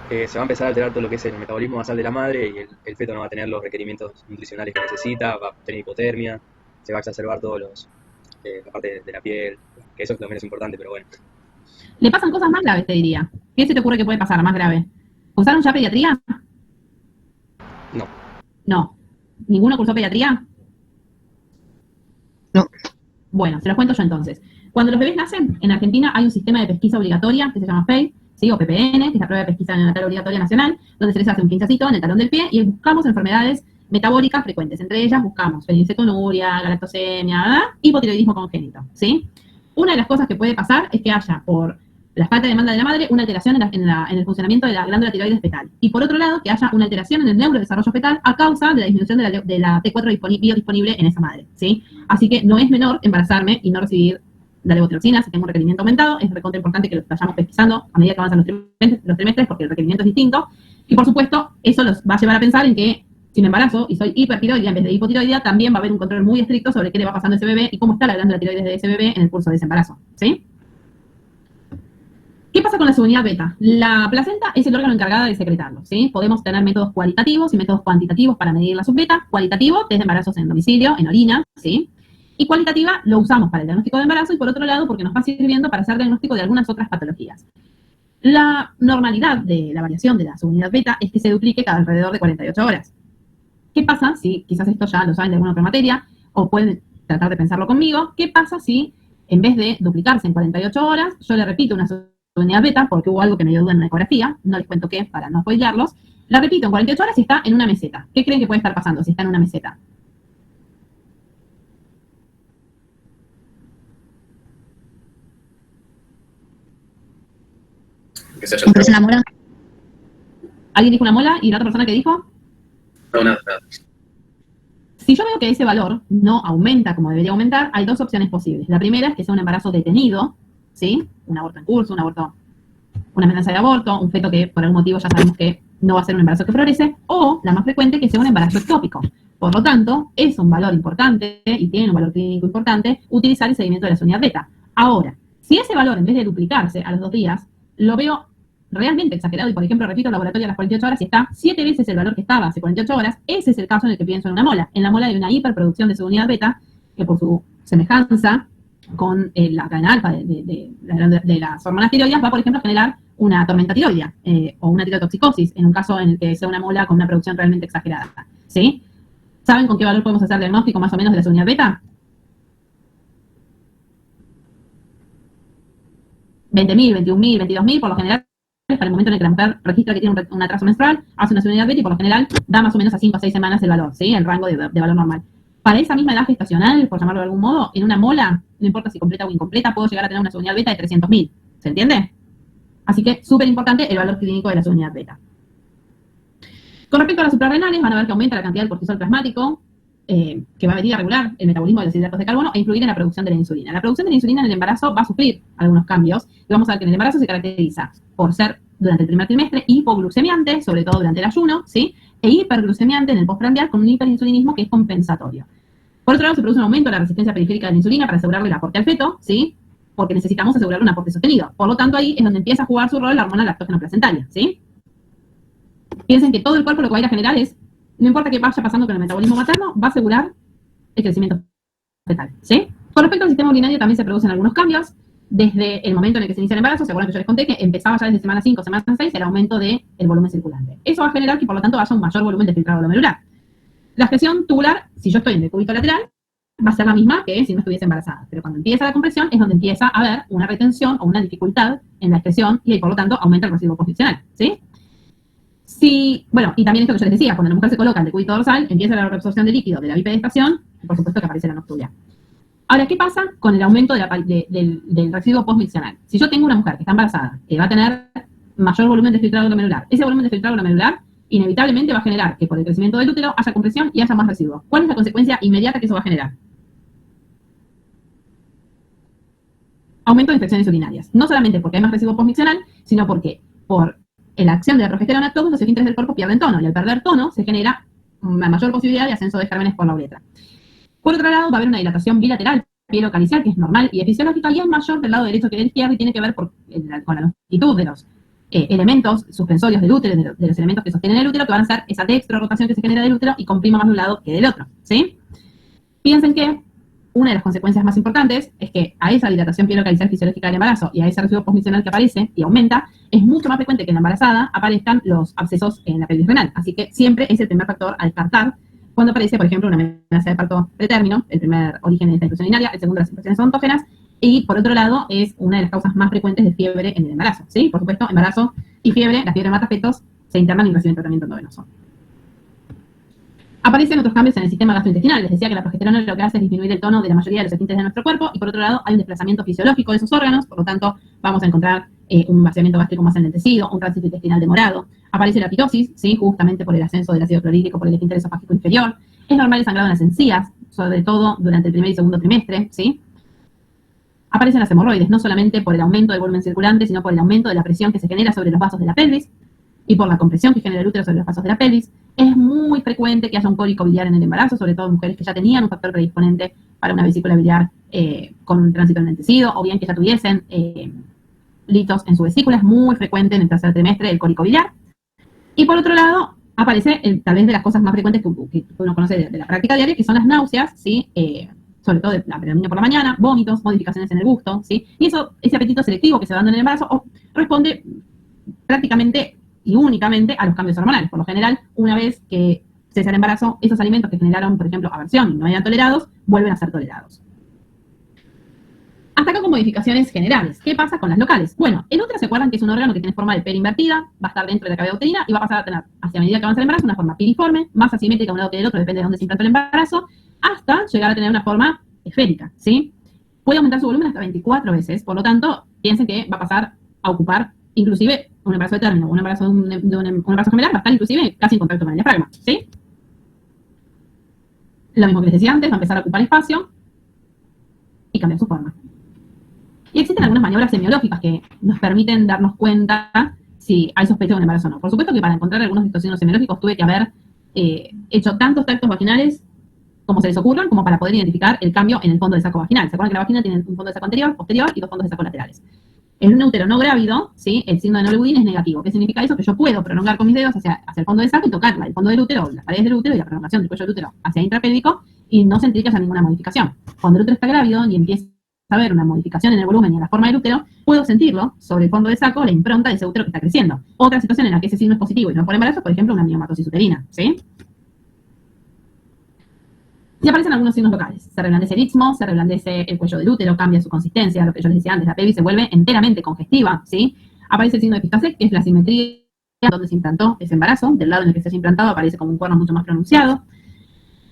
Se va a empezar a alterar todo lo que es el metabolismo basal de la madre y el feto no va a tener los requerimientos nutricionales que necesita, va a tener hipotermia, se va a exacerbar todos la parte de la piel, que eso es lo menos importante, pero bueno. Le pasan cosas más graves, te diría. ¿Qué se te ocurre que puede pasar más grave? ¿Cursaron ya pediatría? No. No. ¿Ninguno cursó pediatría? No. Bueno, se los cuento yo entonces. Cuando los bebés nacen, en Argentina hay un sistema de pesquisa obligatoria que se llama FEI, ¿sí? O PPN, que es la prueba de pesquisa neonatal obligatoria nacional, donde se les hace un pinchacito en el talón del pie y buscamos enfermedades metabólicas frecuentes. Entre ellas buscamos fenilcetonuria, galactosemia, ¿verdad? Hipotiroidismo congénito, ¿sí? Una de las cosas que puede pasar es que haya, por la falta de demanda de la madre, una alteración en el funcionamiento de la glándula tiroides fetal. Y por otro lado, que haya una alteración en el neurodesarrollo fetal a causa de la disminución de la T4 biodisponible en esa madre, ¿sí? Así que no es menor embarazarme y no recibir la levotiroxina si tengo un requerimiento aumentado. Es recontra importante que lo vayamos pesquisando a medida que avanzan los trimestres porque el requerimiento es distinto. Y por supuesto, eso los va a llevar a pensar en que si me embarazo y soy hipertiroidea en vez de hipotiroidea, también va a haber un control muy estricto sobre qué le va pasando a ese bebé y cómo está la glándula tiroides de ese bebé en el curso de ese embarazo, ¿sí? ¿Qué pasa con la subunidad beta? La placenta es el órgano encargado de secretarlo, ¿sí? Podemos tener métodos cualitativos y métodos cuantitativos para medir la subbeta. Cualitativo, desde embarazos en domicilio, en orina, ¿sí? Y cualitativa lo usamos para el diagnóstico de embarazo y por otro lado porque nos va sirviendo para hacer diagnóstico de algunas otras patologías. La normalidad de la variación de la subunidad beta es que se duplique cada alrededor de 48 horas. ¿Qué pasa si, quizás esto ya lo saben de alguna otra materia, o pueden tratar de pensarlo conmigo, qué pasa si en vez de duplicarse en 48 horas, yo le repito una subunidad beta, porque hubo algo que me dio duda en una ecografía, no les cuento qué para no spoilearlos, la repito en 48 horas y está en una meseta? ¿Qué creen que puede estar pasando si está en una meseta? Que se haya ¿Aparece una mola? ¿Alguien dijo una mola y la otra persona que dijo? No, nada. Si yo veo que ese valor no aumenta como debería aumentar, hay dos opciones posibles. La primera es que sea un embarazo detenido, ¿sí? Un aborto en curso, una amenaza de aborto, un feto que por algún motivo ya sabemos que no va a ser un embarazo que florece, o la más frecuente, que sea un embarazo ectópico. Por lo tanto, es un valor importante y tiene un valor clínico importante utilizar el seguimiento de la subunidad beta. Ahora, si ese valor en vez de duplicarse a los 2 días, lo veo realmente exagerado y, por ejemplo, repito el laboratorio a las 48 horas y está 7 veces el valor que estaba hace 48 horas, ese es el caso en el que pienso en una mola. En la mola hay una hiperproducción de subunidad beta que por su semejanza con la cadena alfa de las hormonas tiroides va, por ejemplo, a generar una tormenta tiroidea o una tirotoxicosis en un caso en el que sea una mola con una producción realmente exagerada, ¿sí? ¿Saben con qué valor podemos hacer diagnóstico más o menos de la subunidad beta? 20.000, 21.000, 22.000 por lo general, para el momento en el que la mujer registra que tiene un atraso menstrual, hace una subunidad beta y por lo general da más o menos a 5 o 6 semanas el valor, ¿sí? El rango de valor normal. Para esa misma edad gestacional, por llamarlo de algún modo, en una mola, no importa si completa o incompleta, puedo llegar a tener una subunidad beta de 300.000. ¿Se entiende? Así que súper importante el valor clínico de la subunidad beta. Con respecto a las suprarrenales, van a ver que aumenta la cantidad del cortisol plasmático, que va a venir a regular el metabolismo de los hidratos de carbono e influir en la producción de la insulina. La producción de la insulina en el embarazo va a sufrir algunos cambios y vamos a ver que en el embarazo se caracteriza por ser durante el primer trimestre hipoglucemiante, sobre todo durante el ayuno, ¿sí? E hiperglucemiante en el postprandial con un hiperinsulinismo que es compensatorio. Por otro lado, se produce un aumento de la resistencia periférica de la insulina para asegurarle el aporte al feto, ¿sí? Porque necesitamos asegurarle un aporte sostenido. Por lo tanto, ahí es donde empieza a jugar su rol la hormona lactógeno placentaria, ¿sí? Piensen que todo el cuerpo lo que va a ir a generar es, no importa qué vaya pasando con el metabolismo materno, va a asegurar el crecimiento fetal, ¿sí? Con respecto al sistema urinario también se producen algunos cambios. Desde el momento en el que se inicia el embarazo, ¿se acuerdan que yo les conté que empezaba ya desde semana 5, semana 6, el aumento del volumen circulante? Eso va a generar que, por lo tanto, haya un mayor volumen de filtrado glomerular. La excreción tubular, si yo estoy en el cúbito lateral, va a ser la misma que si no estuviese embarazada. Pero cuando empieza la compresión es donde empieza a haber una retención o una dificultad en la excreción y por lo tanto aumenta el residuo posicional, ¿sí? Sí, bueno, y también esto que yo les decía, cuando la mujer se coloca el decúbito dorsal, empieza la reabsorción de líquido de la bipedestación, y por supuesto que aparece la nocturia. Ahora, ¿qué pasa con el aumento del residuo postmiccional? Si yo tengo una mujer que está embarazada, que va a tener mayor volumen de filtrado glomerular, ese volumen de filtrado glomerular inevitablemente va a generar que por el crecimiento del útero haya compresión y haya más residuo. ¿Cuál es la consecuencia inmediata que eso va a generar? Aumento de infecciones urinarias. No solamente porque hay más residuo postmiccional, sino porque por la acción de la progesterona, todos los esfínteres del cuerpo pierden tono, y al perder tono se genera una mayor posibilidad de ascenso de gérmenes por la uretra. Por otro lado, va a haber una dilatación bilateral pielocalicial, que es normal y es fisiológica, y es mayor del lado derecho que del izquierdo, y tiene que ver con la longitud de los elementos suspensorios del útero, de los elementos que sostienen el útero, que van a ser esa dextrorotación que se genera del útero y comprima más de un lado que del otro, ¿sí? Piensen que una de las consecuencias más importantes es que a esa dilatación pielocalicial fisiológica del embarazo y a ese residuo postmiccional que aparece y aumenta, es mucho más frecuente que en la embarazada aparezcan los abscesos en la pelvis renal. Así que siempre es el primer factor a descartar cuando aparece, por ejemplo, una amenaza de parto pretérmino, el primer origen de esta infección urinaria, el segundo las infecciones odontógenas, y por otro lado es una de las causas más frecuentes de fiebre en el embarazo, ¿sí? Por supuesto, embarazo y fiebre, la fiebre mata fetos, se internan y reciben tratamiento endovenoso. Aparecen otros cambios en el sistema gastrointestinal. Les decía que la progesterona lo que hace es disminuir el tono de la mayoría de los esfínteres de nuestro cuerpo, y por otro lado hay un desplazamiento fisiológico de esos órganos, por lo tanto vamos a encontrar un vaciamiento gástrico más enlentecido, un tránsito intestinal demorado. Aparece la pitosis, ¿sí? Justamente por el ascenso del ácido clorhídrico por el esfínter esofágico inferior. Es normal el sangrado en las encías, sobre todo durante el primer y segundo trimestre, ¿sí? Aparecen las hemorroides, no solamente por el aumento del volumen circulante, sino por el aumento de la presión que se genera sobre los vasos de la pelvis, y por la compresión que genera el útero sobre los vasos de la pelvis. Es muy frecuente que haya un cólico biliar en el embarazo, sobre todo en mujeres que ya tenían un factor predisponente para una vesícula biliar con un tránsito enlentecido, o bien que ya tuviesen litos en su vesícula. Es muy frecuente en el tercer trimestre el cólico biliar. Y por otro lado, aparece tal vez de las cosas más frecuentes que uno conoce de la práctica diaria, que son las náuseas, ¿sí? Sobre todo de la predominio por la mañana, vómitos, modificaciones en el gusto, ¿sí? Y ese apetito selectivo que se va dando en el embarazo responde prácticamente y únicamente a los cambios hormonales. Por lo general, una vez que cesa el embarazo, esos alimentos que generaron, por ejemplo, aversión y no eran tolerados, vuelven a ser tolerados. Hasta acá con modificaciones generales. ¿Qué pasa con las locales? Bueno, el útero, ¿se acuerdan que es un órgano que tiene forma de pera invertida? Va a estar dentro de la cavidad uterina y va a pasar a tener, hacia medida que avanza el embarazo, una forma piriforme, más asimétrica de un lado que del otro, depende de dónde se implantó el embarazo, hasta llegar a tener una forma esférica, ¿sí? Puede aumentar su volumen hasta 24 veces, por lo tanto, piensen que va a pasar a ocupar inclusive un embarazo de término, un embarazo un embarazo gemelar, va a estar inclusive casi en contacto con el diafragma, ¿sí? Lo mismo que les decía antes, va a empezar a ocupar espacio y cambiar su forma. Y existen algunas maniobras semiológicas que nos permiten darnos cuenta si hay sospecha de un embarazo o no. Por supuesto que para encontrar algunos de estos signos semiológicos tuve que haber hecho tantos tactos vaginales como se les ocurran, como para poder identificar el cambio en el fondo del saco vaginal. ¿Se acuerdan que la vagina tiene un fondo de saco anterior, posterior y dos fondos de saco laterales? En un útero no grávido, ¿sí? El signo de Noble Budin es negativo. ¿Qué significa eso? Que yo puedo prolongar con mis dedos hacia el fondo del saco y tocar el fondo del útero, las paredes del útero y la prolongación del cuello del útero hacia intrapélvico y no sentir que haya ninguna modificación. Cuando el útero está grávido y empieza a haber una modificación en el volumen y en la forma del útero, puedo sentirlo sobre el fondo del saco, la impronta de ese útero que está creciendo. Otra situación en la que ese signo es positivo y no por embarazo, por ejemplo, una miomatosis uterina, ¿sí? Y aparecen algunos signos locales. Se reblandece el istmo, se reblandece el cuello del útero, cambia su consistencia, lo que yo les decía antes, la pelvis se vuelve enteramente congestiva, ¿sí? Aparece el signo de Pistacek, que es la simetría donde se implantó ese embarazo, del lado en el que se haya implantado aparece como un cuerno mucho más pronunciado.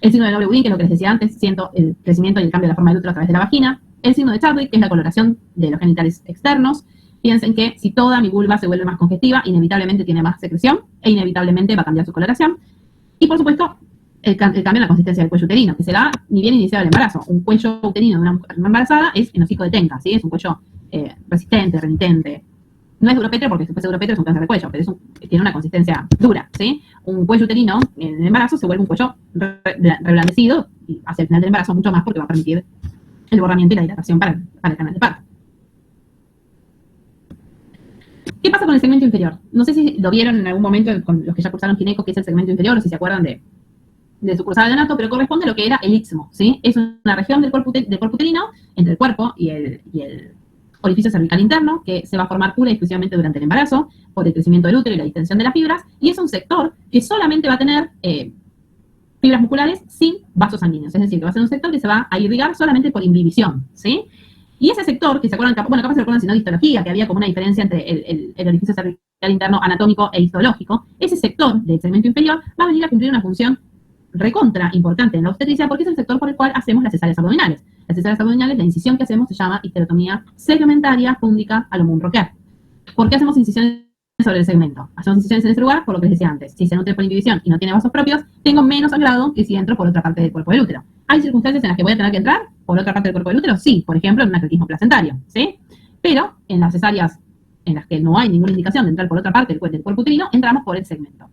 El signo de Noble Budin, que es lo que les decía antes, siento el crecimiento y el cambio de la forma del útero a través de la vagina. El signo de Chadwick, que es la coloración de los genitales externos. Piensen que si toda mi vulva se vuelve más congestiva, inevitablemente tiene más secreción e inevitablemente va a cambiar su coloración. Y por supuesto, el cambio en la consistencia del cuello uterino, que se da ni bien iniciado el embarazo. Un cuello uterino de una mujer no embarazada es en hocico de tenca, ¿sí? Es un cuello resistente, renitente. No es duropétreo porque si fuese duropétreo es un cáncer de cuello, pero tiene una consistencia dura, ¿sí? Un cuello uterino en el embarazo se vuelve un cuello reblandecido y hacia el final del embarazo mucho más porque va a permitir el borramiento y la dilatación para el canal de parto. ¿Qué pasa con el segmento inferior? No sé si lo vieron en algún momento con los que ya cursaron gineco, que es el segmento inferior, o si se acuerdan de su cursada de neonato, pero corresponde a lo que era el istmo, ¿sí? Es una región del cuerpo uterino entre el cuerpo y el orificio cervical interno, que se va a formar pura y exclusivamente durante el embarazo, por el crecimiento del útero y la distensión de las fibras, y es un sector que solamente va a tener fibras musculares sin vasos sanguíneos, es decir, que va a ser un sector que se va a irrigar solamente por imbibición, ¿sí? Y ese sector, que se acuerdan, bueno, capaz se recuerdan si no de histología, que había como una diferencia entre el orificio cervical interno anatómico e histológico, ese sector del segmento inferior va a venir a cumplir una función recontra importante en la obstetricia porque es el sector por el cual hacemos las cesáreas abdominales. Las cesáreas abdominales, la incisión que hacemos se llama histerectomía segmentaria fúndica a lo Moon-Rocker. ¿Por qué hacemos incisiones sobre el segmento? Hacemos incisiones en ese lugar por lo que les decía antes. Si se nutre por indivisión y no tiene vasos propios, tengo menos sangrado que si entro por otra parte del cuerpo del útero. ¿Hay circunstancias en las que voy a tener que entrar por otra parte del cuerpo del útero? Sí, por ejemplo, en un acretismo placentario, ¿sí? Pero en las cesáreas en las que no hay ninguna indicación de entrar por otra parte del cuerpo uterino, entramos por el segmento.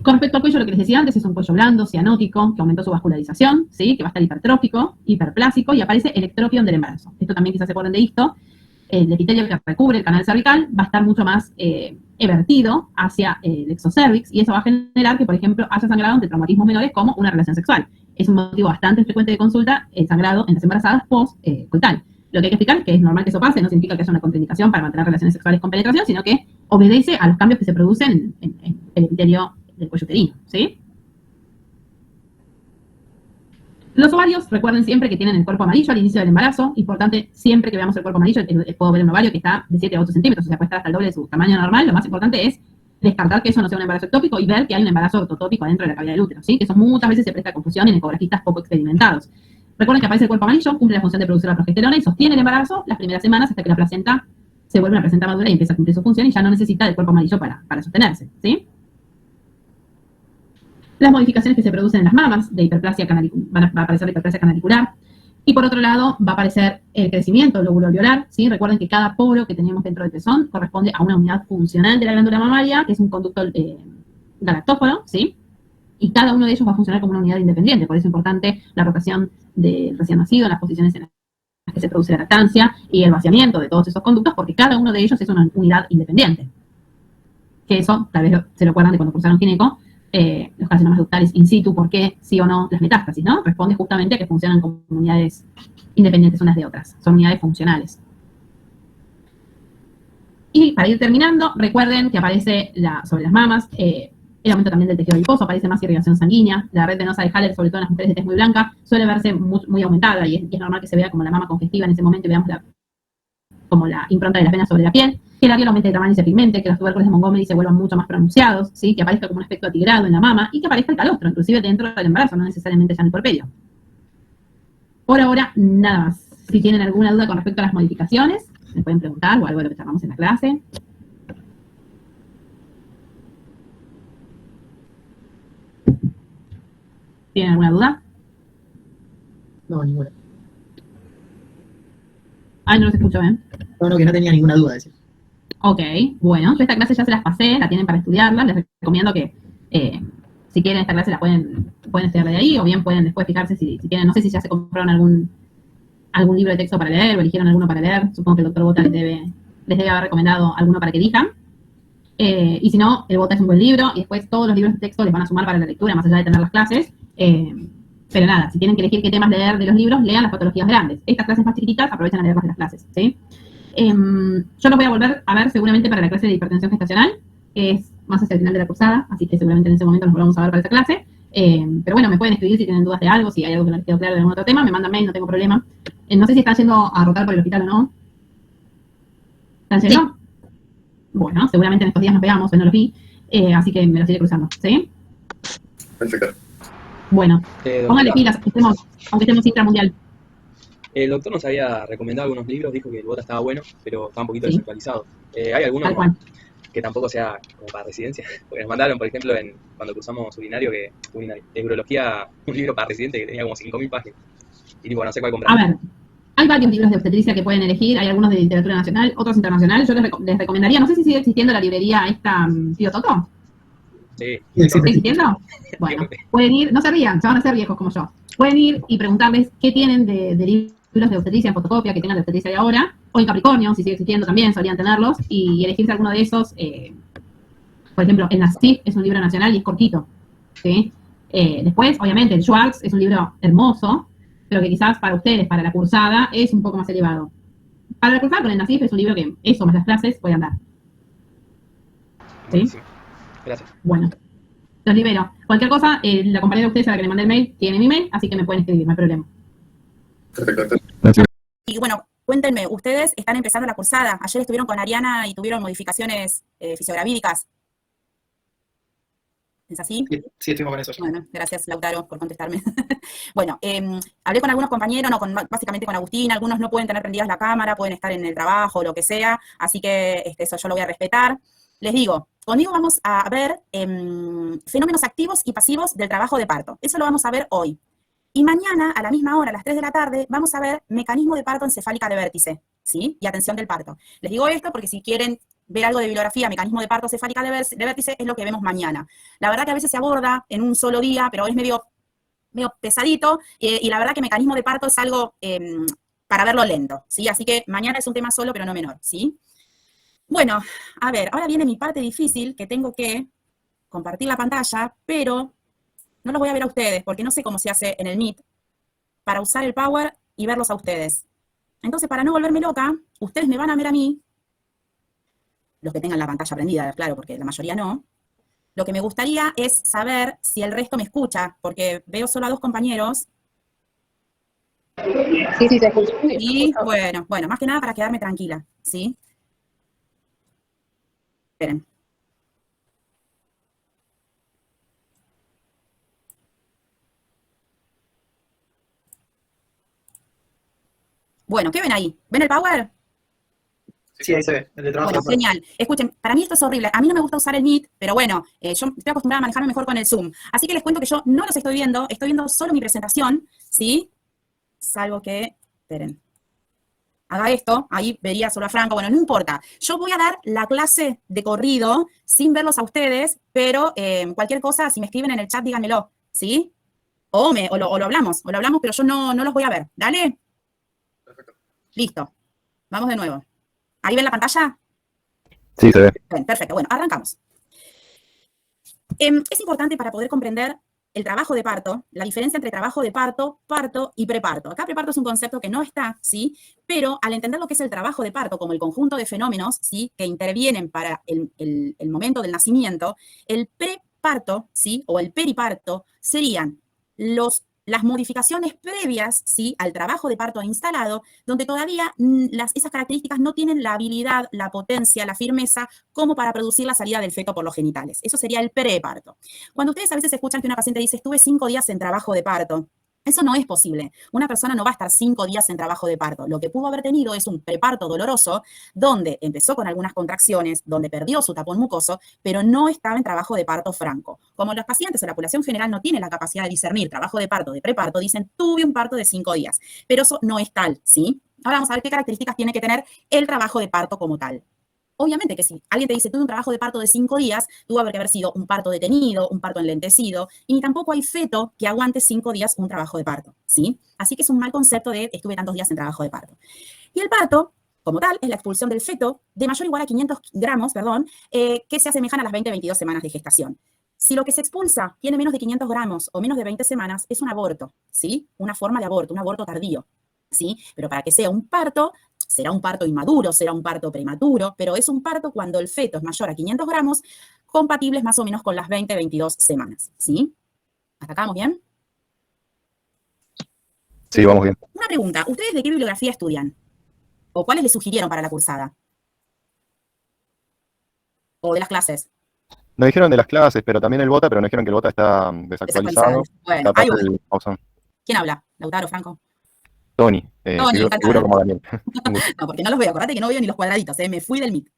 Con respecto al cuello, lo que les decía antes es un cuello blando, cianótico, que aumentó su vascularización, ¿sí? Que va a estar hipertrófico, hiperplásico y aparece el ectropion del embarazo. Esto también quizás se acuerden de esto. El epitelio que recubre el canal cervical va a estar mucho más evertido hacia el exocervix y eso va a generar que, por ejemplo, haya sangrado ante traumatismos menores como una relación sexual. Es un motivo bastante frecuente de consulta el sangrado en las embarazadas post-coital. Lo que hay que explicar es que es normal que eso pase, no significa que haya una contraindicación para mantener relaciones sexuales con penetración, sino que obedece a los cambios que se producen en el epitelio del cuello uterino, ¿sí? Los ovarios, recuerden siempre que tienen el cuerpo amarillo al inicio del embarazo. Importante, siempre que veamos el cuerpo amarillo, puedo ver un ovario que está de 7 a 8 centímetros, o sea, puede estar hasta el doble de su tamaño normal. Lo más importante es descartar que eso no sea un embarazo ectópico y ver que hay un embarazo ortotópico adentro de la cavidad del útero, ¿sí? Que eso muchas veces se presta confusión en ecografistas poco experimentados. Recuerden que aparece el cuerpo amarillo, cumple la función de producir la progesterona y sostiene el embarazo las primeras semanas hasta que la placenta se vuelve una placenta madura y empieza a cumplir su función y ya no necesita del cuerpo amarillo para sostenerse, ¿sí? Las modificaciones que se producen en las mamas de hiperplasia va a aparecer la hiperplasia canalicular. Y por otro lado, va a aparecer el crecimiento del lóbulo alveolar, ¿sí? Recuerden que cada poro que tenemos dentro del pezón corresponde a una unidad funcional de la glándula mamaria, que es un conducto galactóforo, ¿sí? Y cada uno de ellos va a funcionar como una unidad independiente. Por eso es importante la rotación del recién nacido en las posiciones en las que se produce la lactancia y el vaciamiento de todos esos conductos, porque cada uno de ellos es una unidad independiente. Que eso, tal vez se lo acuerdan de cuando cursaron gineco, los carcinomas ductales in situ, por qué sí o no las metástasis, ¿no? Responde justamente a que funcionan como unidades independientes unas de otras, son unidades funcionales. Y para ir terminando, recuerden que aparece sobre las mamas, el aumento también del tejido adiposo, aparece más irrigación sanguínea, la red venosa de Haller, sobre todo en las mujeres de tez muy blanca, suele verse muy aumentada y es normal que se vea como la mama congestiva en ese momento y veamos como la impronta de las venas sobre la piel, que el labio aumente de tamaño y se pigmente, que los tubérculos de Montgomery se vuelvan mucho más pronunciados, ¿sí? Que aparezca como un aspecto atigrado en la mama y que aparezca el calostro, inclusive dentro del embarazo, no necesariamente ya en el puerperio. Por ahora, nada más. Si tienen alguna duda con respecto a las modificaciones, me pueden preguntar o algo de lo que charlamos en la clase. ¿Tienen alguna duda? No, ninguna. Ay, no los escucho bien. No, que no tenía ninguna duda de eso. Ok, bueno, yo esta clase ya se las pasé, la tienen para estudiarla, les recomiendo que si quieren esta clase la pueden estudiar de ahí, o bien pueden después fijarse si quieren, no sé si ya se compraron algún libro de texto para leer, o eligieron alguno para leer, supongo que el doctor Bota les debe haber recomendado alguno para que elijan. Y si no, el Bota es un buen libro, y después todos los libros de texto les van a sumar para la lectura, más allá de tener las clases. Pero nada, si tienen que elegir qué temas leer de los libros, lean las patologías grandes. Estas clases más chiquititas, aprovechen a leerlas de las clases, ¿sí? Yo lo voy a volver a ver seguramente para la clase de hipertensión gestacional, que es más hacia el final de la cursada, así que seguramente en ese momento nos volvamos a ver para esa clase. Pero bueno, me pueden escribir si tienen dudas de algo, si hay algo que no les quedó claro de algún otro tema, me mandan mail, no tengo problema. No sé si están yendo a rotar por el hospital o no. ¿Están yendo? Sí. Bueno, seguramente en estos días nos veamos, hoy no los vi, así que me los iré cruzando, ¿sí? Perfecto. Bueno, pónganle pilas, aunque estemos intramundial. El doctor nos había recomendado algunos libros, dijo que el Bota estaba bueno, pero estaba un poquito desactualizado. ¿Hay alguno que tampoco sea como para residencia? Porque nos mandaron, por ejemplo, cuando cursamos urinario, de urología, un libro para residente que tenía como 5.000 páginas. Y tipo, no sé cuál comprar. A ver, hay varios libros de obstetricia que pueden elegir, hay algunos de literatura nacional, otros internacionales. Yo les recomendaría, no sé si sigue existiendo la librería esta, Tío Toto. Sí. ¿Está existiendo? Bueno, pueden ir, no se rían, ya van a ser viejos como yo. Pueden ir y preguntarles qué tienen de libros de obstetricia en fotocopia, que tengan de obstetricia de ahora, o en Capricornio, si sigue existiendo también, solían tenerlos, y elegirse alguno de esos. Por ejemplo, el NACIF es un libro nacional y es cortito, ¿sí? Después, obviamente, el Schwartz es un libro hermoso, pero que quizás para ustedes, para la cursada, es un poco más elevado. Para la cursada, con el NACIF es un libro que, eso más las clases, pueden dar. ¿Sí? Sí. Gracias. Bueno, los libero. Cualquier cosa, la compañera de ustedes a la que le mandé el mail tiene mi mail, así que me pueden escribir, no hay problema. Perfecto. Gracias. Y bueno, Cuéntenme, ¿ustedes están empezando la cursada? Ayer estuvieron con Ariana y tuvieron modificaciones fisiogravídicas. ¿Es así? Sí, estuvimos con eso ya. Bueno, gracias, Lautaro, por contestarme. Bueno, hablé con algunos compañeros, no, básicamente con Agustín, algunos no pueden tener prendidas la cámara, pueden estar en el trabajo, lo que sea, así que eso yo lo voy a respetar. Les digo, conmigo vamos a ver fenómenos activos y pasivos del trabajo de parto. Eso lo vamos a ver hoy. Y mañana, a la misma hora, a las 3 de la tarde, vamos a ver mecanismo de parto encefálica de vértice, ¿sí? Y atención del parto. Les digo esto porque si quieren ver algo de bibliografía, mecanismo de parto cefálica de vértice, es lo que vemos mañana. La verdad que a veces se aborda en un solo día, pero es medio pesadito, y la verdad que mecanismo de parto es algo para verlo lento, ¿sí? Así que mañana es un tema solo, pero no menor, ¿sí? Bueno, a ver, ahora viene mi parte difícil, que tengo que compartir la pantalla, pero no los voy a ver a ustedes, porque no sé cómo se hace en el Meet, para usar el Power y verlos a ustedes. Entonces, para no volverme loca, ustedes me van a ver a mí, los que tengan la pantalla prendida, claro, porque la mayoría no. Lo que me gustaría es saber si el resto me escucha, porque veo solo a 2 compañeros. Sí, sí, se escucha. Y bueno, más que nada para quedarme tranquila, ¿sí? Esperen. Bueno, ¿qué ven ahí? ¿Ven el Power? Sí, ahí se ve, el de trabajo. Bueno, genial. Escuchen, para mí esto es horrible. A mí no me gusta usar el Meet, pero bueno, yo estoy acostumbrada a manejarme mejor con el Zoom. Así que les cuento que yo no los estoy viendo solo mi presentación, ¿sí? Salvo que, esperen, haga esto, ahí vería solo a Franco, bueno, no importa. Yo voy a dar la clase de corrido sin verlos a ustedes, pero cualquier cosa, si me escriben en el chat, díganmelo, ¿sí? O lo hablamos, pero yo no los voy a ver. ¿Dale? Perfecto. Listo. Vamos de nuevo. ¿Ahí ven la pantalla? Sí, se ve. Bien, perfecto. Bueno, arrancamos. Es importante para poder comprender el trabajo de parto, la diferencia entre trabajo de parto, parto y preparto. Acá preparto es un concepto que no está, ¿sí? Pero al entender lo que es el trabajo de parto como el conjunto de fenómenos, ¿sí? Que intervienen para el momento del nacimiento, el preparto, ¿sí? O el periparto serían las modificaciones previas, ¿sí? Al trabajo de parto instalado, donde todavía esas características no tienen la habilidad, la potencia, la firmeza, como para producir la salida del feto por los genitales. Eso sería el preparto. Cuando ustedes a veces escuchan que una paciente dice, estuve 5 días en trabajo de parto, eso no es posible. Una persona no va a estar 5 días en trabajo de parto. Lo que pudo haber tenido es un preparto doloroso, donde empezó con algunas contracciones, donde perdió su tapón mucoso, pero no estaba en trabajo de parto franco. Como los pacientes o la población general no tiene la capacidad de discernir trabajo de parto de preparto, dicen, tuve un parto de 5 días. Pero eso no es tal, ¿sí? Ahora vamos a ver qué características tiene que tener el trabajo de parto como tal. Obviamente que si alguien te dice, tuve un trabajo de parto de 5 días, tuvo que haber sido un parto detenido, un parto enlentecido, y ni tampoco hay feto que aguante 5 días un trabajo de parto, ¿sí? Así que es un mal concepto de estuve tantos días en trabajo de parto. Y el parto, como tal, es la expulsión del feto de mayor o igual a 500 gramos, que se asemejan a las 20-22 semanas de gestación. Si lo que se expulsa tiene menos de 500 gramos o menos de 20 semanas, es un aborto, ¿sí? Una forma de aborto, un aborto tardío, ¿sí? Pero para que sea un parto, será un parto inmaduro, será un parto prematuro, pero es un parto cuando el feto es mayor a 500 gramos, compatibles más o menos con las 20-22 semanas, ¿sí? ¿Hasta acá vamos bien? Sí, vamos bien. Una pregunta, ¿ustedes de qué bibliografía estudian? ¿O cuáles les sugirieron para la cursada? ¿O de las clases? Nos dijeron de las clases, pero también el BOTA, pero nos dijeron que el BOTA está desactualizado. Bueno, Está ahí parte voy. del Pausón. ¿Quién habla? ¿Lautaro, Franco? Tony, Tony, seguro encantada. como Daniel. No, porque no los veo, acordate que no veo ni los cuadraditos, me fui del Meet.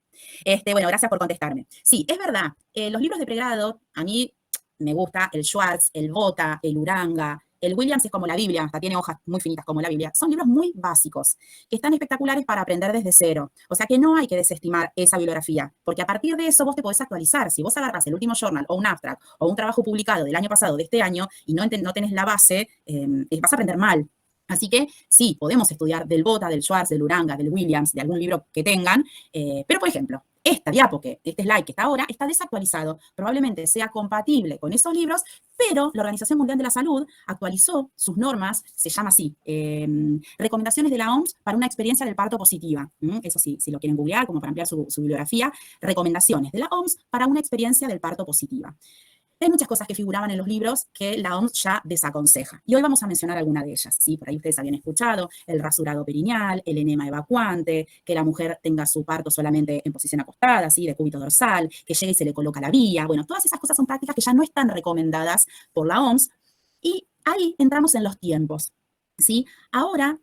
Bueno, gracias por contestarme. Sí, es verdad, los libros de pregrado, a mí me gusta el Schwartz, el Bota, el Uranga, el Williams es como la Biblia, hasta tiene hojas muy finitas como la Biblia. Son libros muy básicos, que están espectaculares para aprender desde cero. O sea que no hay que desestimar esa bibliografía, porque a partir de eso vos te podés actualizar. Si vos agarrás el último journal o un abstract o un trabajo publicado del año pasado, de este año, y no tenés la base, vas a aprender mal. Así que sí, podemos estudiar del Bota, del Schwartz, del Uranga, del Williams, de algún libro que tengan, pero por ejemplo, este slide que está ahora, está desactualizado. Probablemente sea compatible con esos libros, pero la Organización Mundial de la Salud actualizó sus normas, se llama así, recomendaciones de la OMS para una experiencia del parto positiva. Eso sí, si lo quieren googlear, como para ampliar su bibliografía, recomendaciones de la OMS para una experiencia del parto positiva. Hay muchas cosas que figuraban en los libros que la OMS ya desaconseja. Y hoy vamos a mencionar alguna de ellas, ¿sí? Por ahí ustedes habían escuchado el rasurado perineal, el enema evacuante, que la mujer tenga su parto solamente en posición acostada, ¿sí? De cúbito dorsal, que llegue y se le coloca la vía. Bueno, todas esas cosas son prácticas que ya no están recomendadas por la OMS. Y ahí entramos en los tiempos, ¿sí? Ahora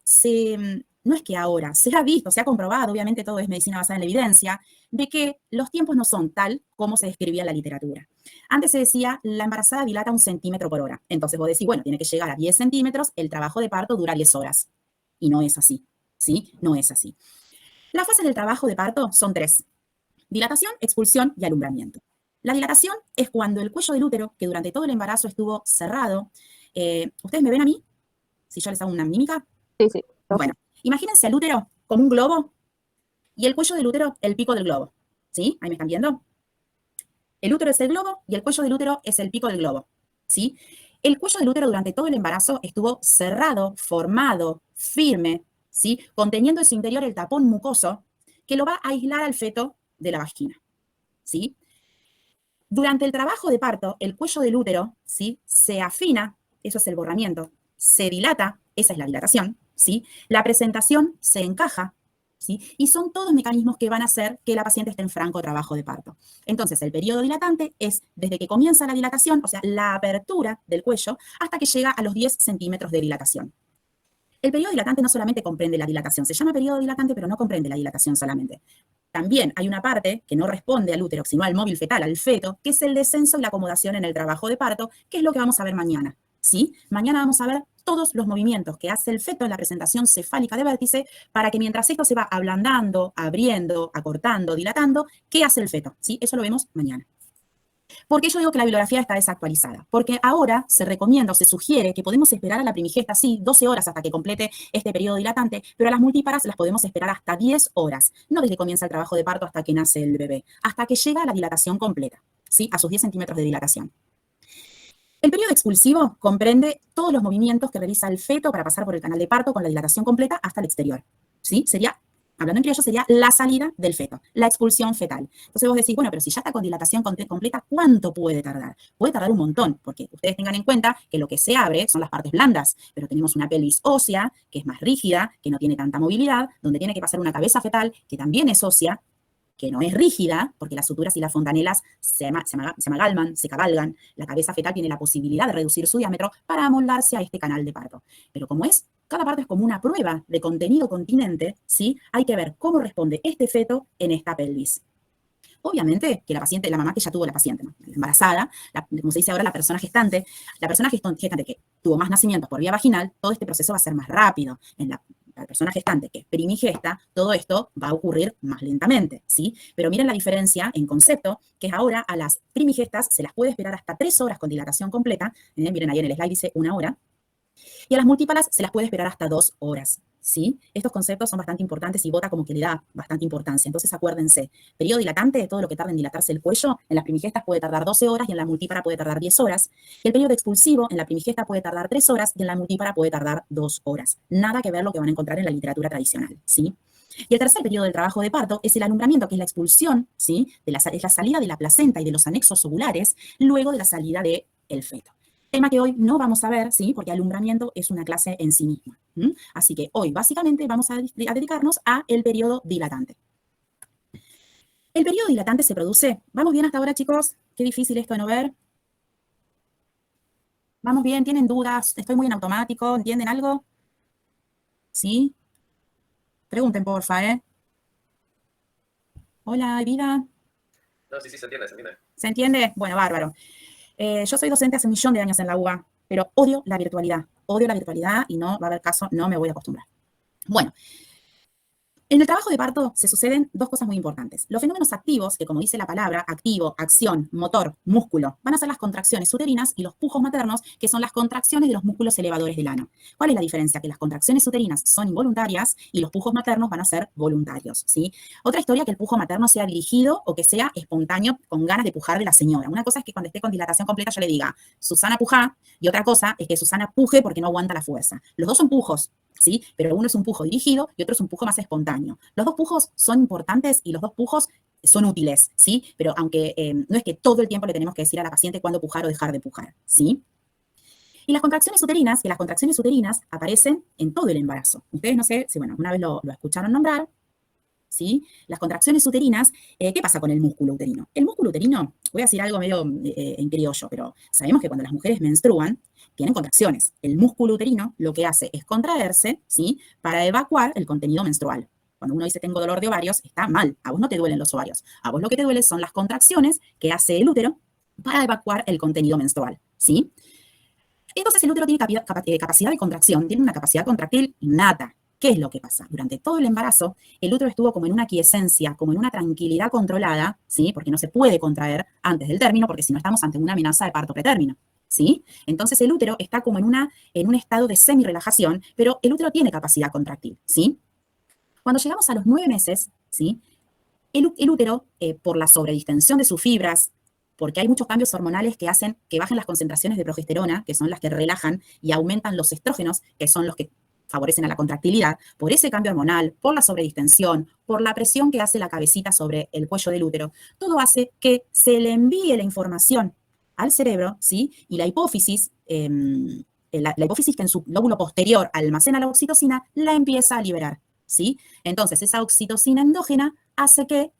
no es que ahora, se ha visto, se ha comprobado, obviamente todo es medicina basada en la evidencia, de que los tiempos no son tal como se describía en la literatura. Antes se decía, la embarazada dilata 1 centímetro por hora. Entonces vos decís, bueno, tiene que llegar a 10 centímetros, el trabajo de parto dura 10 horas. Y no es así, ¿sí? No es así. Las fases del trabajo de parto son 3. Dilatación, expulsión y alumbramiento. La dilatación es cuando el cuello del útero, que durante todo el embarazo estuvo cerrado, ¿ustedes me ven a mí? Si yo les hago una mímica. Sí. Bueno, imagínense el útero como un globo y el cuello del útero el pico del globo. ¿Sí? ¿Ahí me están viendo? El útero es el globo y el cuello del útero es el pico del globo. ¿Sí? El cuello del útero durante todo el embarazo estuvo cerrado, formado, firme, ¿sí? Conteniendo en su interior el tapón mucoso que lo va a aislar al feto de la vagina. ¿Sí? Durante el trabajo de parto, el cuello del útero, ¿sí? Se afina, eso es el borramiento, se dilata, esa es la dilatación, ¿sí? La presentación se encaja, ¿sí? Y son todos mecanismos que van a hacer que la paciente esté en franco trabajo de parto. Entonces, el periodo dilatante es desde que comienza la dilatación, o sea, la apertura del cuello, hasta que llega a los 10 centímetros de dilatación. El periodo dilatante no solamente comprende la dilatación, se llama periodo dilatante, pero no comprende la dilatación solamente. También hay una parte que no responde al útero, sino al móvil fetal, al feto, que es el descenso y la acomodación en el trabajo de parto, que es lo que vamos a ver mañana, ¿sí? Mañana vamos a ver todos los movimientos que hace el feto en la presentación cefálica de vértice para que mientras esto se va ablandando, abriendo, acortando, dilatando, ¿qué hace el feto? ¿Sí? Eso lo vemos mañana. ¿Por qué yo digo que la bibliografía está desactualizada? Porque ahora se recomienda o se sugiere que podemos esperar a la primigesta, sí, 12 horas hasta que complete este periodo dilatante, pero a las multíparas las podemos esperar hasta 10 horas, no desde que comienza el trabajo de parto hasta que nace el bebé, hasta que llega a la dilatación completa, ¿sí? A sus 10 centímetros de dilatación. El periodo expulsivo comprende todos los movimientos que realiza el feto para pasar por el canal de parto con la dilatación completa hasta el exterior, ¿sí? Sería, hablando en criollo, sería la salida del feto, la expulsión fetal. Entonces vos decís, bueno, pero si ya está con dilatación completa, ¿cuánto puede tardar? Puede tardar un montón, porque ustedes tengan en cuenta que lo que se abre son las partes blandas, pero tenemos una pelvis ósea, que es más rígida, que no tiene tanta movilidad, donde tiene que pasar una cabeza fetal, que también es ósea, que no es rígida, porque las suturas y las fontanelas se amalgaman, se cabalgan. La cabeza fetal tiene la posibilidad de reducir su diámetro para amoldarse a este canal de parto. Pero como es, cada parte es como una prueba de contenido continente, ¿sí? Hay que ver cómo responde este feto en esta pelvis. Obviamente que la paciente, la mamá que ya tuvo la paciente, ¿no? La embarazada, como se dice ahora, la persona gestante que tuvo más nacimientos por vía vaginal, todo este proceso va a ser más rápido. En la persona gestante que es primigesta, todo esto va a ocurrir más lentamente, ¿sí? Pero miren la diferencia en concepto, que es ahora a las primigestas se las puede esperar hasta 3 horas con dilatación completa, miren ahí en el slide dice 1 hora, y a las múltiplas se las puede esperar hasta 2 horas, ¿sí? Estos conceptos son bastante importantes y Bota como que le da bastante importancia. Entonces acuérdense, periodo dilatante, todo lo que tarda en dilatarse el cuello, en las primigestas puede tardar 12 horas y en la multípara puede tardar 10 horas. Y el periodo expulsivo en la primigesta puede tardar 3 horas y en la multípara puede tardar 2 horas. Nada que ver lo que van a encontrar en la literatura tradicional, ¿sí? Y el tercer periodo del trabajo de parto es el alumbramiento, que es la expulsión, ¿sí? Es la salida de la placenta y de los anexos ovulares luego de la salida del feto. Tema que hoy no vamos a ver, ¿sí? Porque alumbramiento es una clase en sí misma. Así que hoy básicamente vamos a dedicarnos al periodo dilatante. El periodo dilatante se produce, ¿vamos bien hasta ahora, chicos? Qué difícil esto de no ver. ¿Vamos bien? ¿Tienen dudas? ¿Estoy muy en automático? ¿Entienden algo? ¿Sí? Pregunten, porfa, ¿eh? Hola, vida. No, sí, se entiende, se entiende. ¿Se entiende? Bueno, bárbaro. Yo soy docente hace 1.000.000 de años en la UBA, pero odio la virtualidad y no va a haber caso, no me voy a acostumbrar. Bueno, en el trabajo de parto se suceden 2 cosas muy importantes. Los fenómenos activos, que como dice la palabra, activo, acción, motor, músculo, van a ser las contracciones uterinas y los pujos maternos, que son las contracciones de los músculos elevadores del ano. ¿Cuál es la diferencia? Que las contracciones uterinas son involuntarias y los pujos maternos van a ser voluntarios, ¿sí? Otra historia, que el pujo materno sea dirigido o que sea espontáneo, con ganas de pujar de la señora. Una cosa es que cuando esté con dilatación completa yo le diga, Susana, pujá, y otra cosa es que Susana puje porque no aguanta la fuerza. Los dos son pujos, ¿sí? Pero uno es un pujo dirigido y otro es un pujo más espontáneo. Los 2 pujos son importantes y los 2 pujos son útiles, ¿sí? Pero aunque no es que todo el tiempo le tenemos que decir a la paciente cuándo pujar o dejar de pujar, ¿sí? Y las contracciones uterinas, que las contracciones uterinas aparecen en todo el embarazo. Ustedes no sé si, bueno, una vez lo escucharon nombrar, ¿sí? Las contracciones uterinas, ¿qué pasa con el músculo uterino? El músculo uterino, voy a decir algo medio en criollo, pero sabemos que cuando las mujeres menstruan, tienen contracciones. El músculo uterino lo que hace es contraerse, ¿sí? Para evacuar el contenido menstrual. Cuando uno dice tengo dolor de ovarios, está mal. A vos no te duelen los ovarios. A vos lo que te duele son las contracciones que hace el útero para evacuar el contenido menstrual, ¿sí? Entonces el útero tiene capacidad de contracción, tiene una capacidad contractil innata. ¿Qué es lo que pasa? Durante todo el embarazo, el útero estuvo como en una quiescencia, como en una tranquilidad controlada, ¿sí? Porque no se puede contraer antes del término, porque si no estamos ante una amenaza de parto pretérmino, ¿sí? Entonces el útero está como en un estado de semi-relajación, pero el útero tiene capacidad contractil, ¿sí? Cuando llegamos a los 9 meses, ¿sí? El útero, por la sobredistensión de sus fibras, porque hay muchos cambios hormonales que hacen que bajen las concentraciones de progesterona, que son las que relajan, y aumentan los estrógenos, que son los que favorecen a la contractilidad, por ese cambio hormonal, por la sobredistensión, por la presión que hace la cabecita sobre el cuello del útero, todo hace que se le envíe la información al cerebro, ¿sí? Y la hipófisis, la hipófisis que en su lóbulo posterior almacena la oxitocina, la empieza a liberar, ¿sí? Entonces, esa oxitocina endógena hace que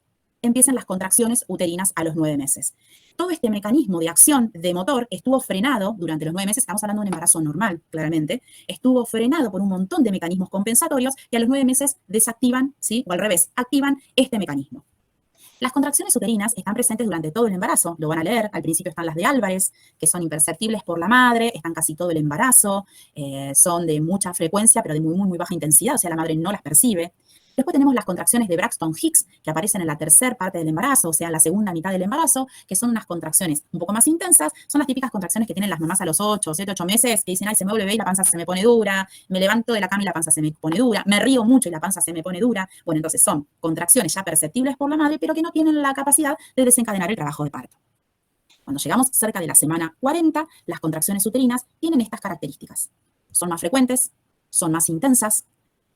empiecen las contracciones uterinas a los 9 meses. Todo este mecanismo de acción de motor estuvo frenado durante los 9 meses, estamos hablando de un embarazo normal, claramente, estuvo frenado por un montón de mecanismos compensatorios y a los 9 meses desactivan, ¿sí? O al revés, activan este mecanismo. Las contracciones uterinas están presentes durante todo el embarazo, lo van a leer, al principio están las de Álvarez, que son imperceptibles por la madre, están casi todo el embarazo, son de mucha frecuencia, pero de muy, muy, muy baja intensidad, o sea, la madre no las percibe. Después tenemos las contracciones de Braxton-Hicks, que aparecen en la tercera parte del embarazo, o sea, en la segunda mitad del embarazo, que son unas contracciones un poco más intensas, son las típicas contracciones que tienen las mamás a los 8, 7, 8 meses, que dicen, ay, se me vuelve bebé y la panza se me pone dura, me levanto de la cama y la panza se me pone dura, me río mucho y la panza se me pone dura. Bueno, entonces son contracciones ya perceptibles por la madre, pero que no tienen la capacidad de desencadenar el trabajo de parto. Cuando llegamos cerca de la semana 40, las contracciones uterinas tienen estas características. Son más frecuentes, son más intensas,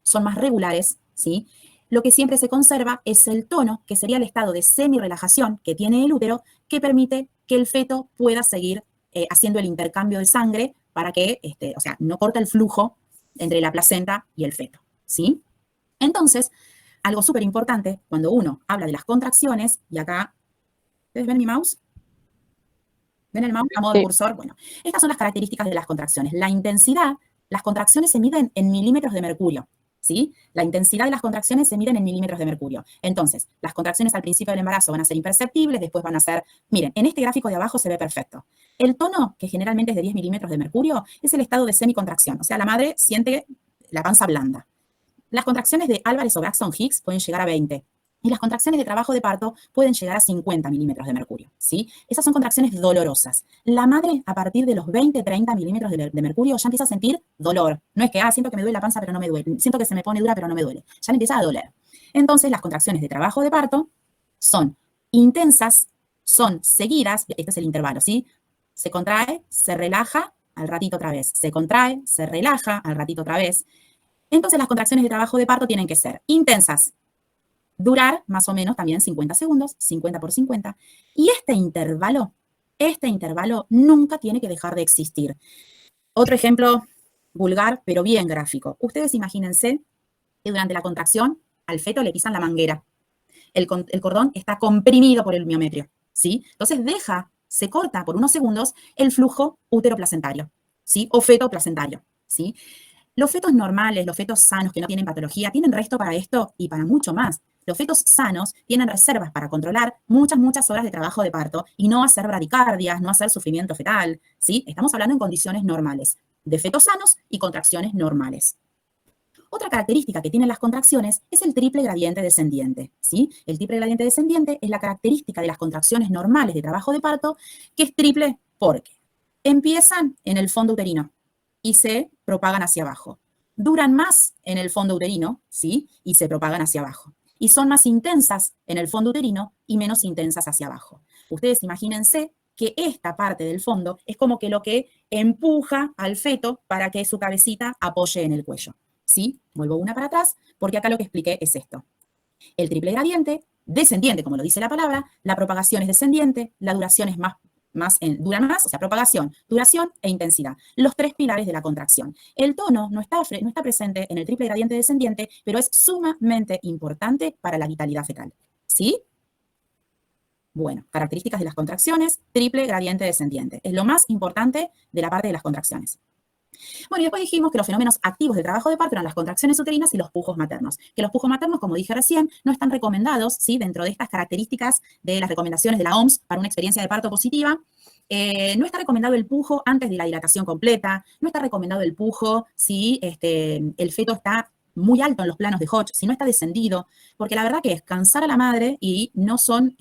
son más regulares, ¿sí? Lo que siempre se conserva es el tono, que sería el estado de semi-relajación que tiene el útero, que permite que el feto pueda seguir haciendo el intercambio de sangre para que, o sea, no corta el flujo entre la placenta y el feto, ¿sí? Entonces, algo súper importante, cuando uno habla de las contracciones, y acá, ¿ustedes ven mi mouse? ¿Ven el mouse a modo de cursor? Bueno, estas son las características de las contracciones. La intensidad, las contracciones se miden en milímetros de mercurio, ¿sí? La intensidad de las contracciones se miden en milímetros de mercurio. Entonces, las contracciones al principio del embarazo van a ser imperceptibles, después van a ser, miren, en este gráfico de abajo se ve perfecto. El tono, que generalmente es de 10 milímetros de mercurio, es el estado de semicontracción, o sea, la madre siente la panza blanda. Las contracciones de Álvarez o Braxton-Hicks pueden llegar a 20. Y las contracciones de trabajo de parto pueden llegar a 50 milímetros de mercurio, ¿sí? Esas son contracciones dolorosas. La madre, a partir de los 20, 30 milímetros de mercurio, ya empieza a sentir dolor. No es que, siento que me duele la panza, pero no me duele. Siento que se me pone dura, pero no me duele. Ya le empieza a doler. Entonces, las contracciones de trabajo de parto son intensas, son seguidas, este es el intervalo, ¿sí? Se contrae, se relaja, al ratito otra vez. Se contrae, se relaja, al ratito otra vez. Entonces, las contracciones de trabajo de parto tienen que ser intensas, durar más o menos también 50 segundos, 50 por 50. Y este intervalo nunca tiene que dejar de existir. Otro ejemplo vulgar, pero bien gráfico. Ustedes imagínense que durante la contracción al feto le pisan la manguera. El cordón está comprimido por el miometrio, ¿sí? Entonces se corta por unos segundos el flujo útero-placentario, ¿sí? O feto-placentario, ¿sí? Los fetos normales, los fetos sanos que no tienen patología, tienen resto para esto y para mucho más. Los fetos sanos tienen reservas para controlar muchas, muchas horas de trabajo de parto y no hacer bradicardias, no hacer sufrimiento fetal, ¿sí? Estamos hablando en condiciones normales, de fetos sanos y contracciones normales. Otra característica que tienen las contracciones es el triple gradiente descendiente, ¿sí? El triple gradiente descendiente es la característica de las contracciones normales de trabajo de parto, que es triple porque empiezan en el fondo uterino y se propagan hacia abajo. Duran más en el fondo uterino, ¿sí? Y se propagan hacia abajo. Y son más intensas en el fondo uterino y menos intensas hacia abajo. Ustedes imagínense que esta parte del fondo es como que lo que empuja al feto para que su cabecita apoye en el cuello, ¿sí? Vuelvo una para atrás porque acá lo que expliqué es esto. El triple gradiente descendiente, como lo dice la palabra, la propagación es descendiente, la duración es dura más, o sea, propagación, duración e intensidad. Los 3 pilares de la contracción. El tono no está presente en el triple gradiente descendiente, pero es sumamente importante para la vitalidad fetal. ¿Sí? Bueno, características de las contracciones, triple gradiente descendiente. Es lo más importante de la parte de las contracciones. Bueno, y después dijimos que los fenómenos activos del trabajo de parto eran las contracciones uterinas y los pujos maternos. Que los pujos maternos, como dije recién, no están recomendados, ¿sí? Dentro de estas características de las recomendaciones de la OMS para una experiencia de parto positiva. No está recomendado el pujo antes de la dilatación completa. No está recomendado el pujo si el feto está muy alto en los planos de Hodge, si no está descendido, porque la verdad que es cansar a la madre y no son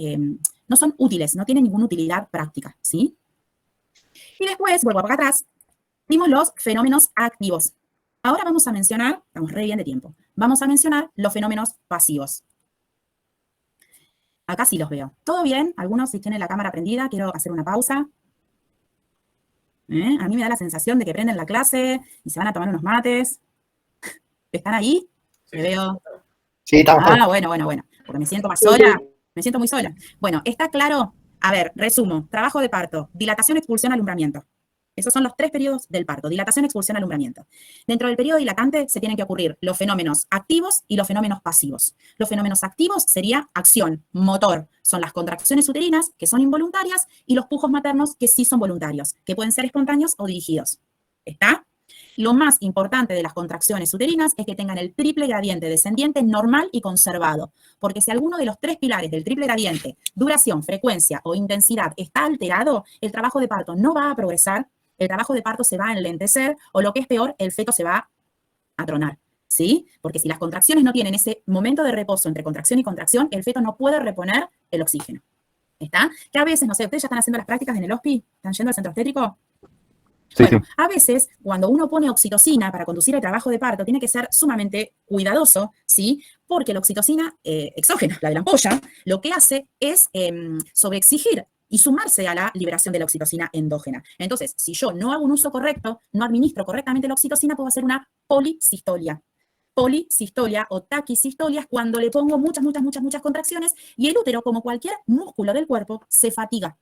útiles, no tienen ninguna utilidad práctica, ¿sí? Y después, vuelvo acá atrás, vimos los fenómenos activos. Ahora vamos a mencionar, estamos re bien de tiempo, vamos a mencionar los fenómenos pasivos. Acá sí los veo. ¿Todo bien? Algunos, si tienen la cámara prendida, quiero hacer una pausa. A mí me da la sensación de que prenden la clase y se van a tomar unos mates. ¿Están ahí? Sí. Me veo. Sí, estamos. Bueno, porque me siento más sola. Me siento muy sola. Bueno, ¿está claro? A ver, resumo. Trabajo de parto, dilatación, expulsión, alumbramiento. Esos son los 3 periodos del parto, dilatación, expulsión, alumbramiento. Dentro del periodo dilatante se tienen que ocurrir los fenómenos activos y los fenómenos pasivos. Los fenómenos activos sería acción, motor, son las contracciones uterinas, que son involuntarias, y los pujos maternos, que sí son voluntarios, que pueden ser espontáneos o dirigidos. ¿Está? Lo más importante de las contracciones uterinas es que tengan el triple gradiente descendiente normal y conservado, porque si alguno de los 3 pilares del triple gradiente, duración, frecuencia o intensidad, está alterado, el trabajo de parto no va a progresar, el trabajo de parto se va a enlentecer, o lo que es peor, el feto se va a tronar, ¿sí? Porque si las contracciones no tienen ese momento de reposo entre contracción y contracción, el feto no puede reponer el oxígeno. ¿Está? Que a veces, no sé, ustedes ya están haciendo las prácticas en el hospi, ¿están yendo al centro obstétrico? Sí, Bueno, sí. a veces, cuando uno pone oxitocina para conducir el trabajo de parto, tiene que ser sumamente cuidadoso, ¿sí? Porque la oxitocina exógena, la de la ampolla, lo que hace es sobreexigir y sumarse a la liberación de la oxitocina endógena. Entonces, si yo no hago un uso correcto, no administro correctamente la oxitocina, puedo hacer una policistolia. Policistolia o taquicistolia es cuando le pongo muchas contracciones y el útero, como cualquier músculo del cuerpo, se fatiga,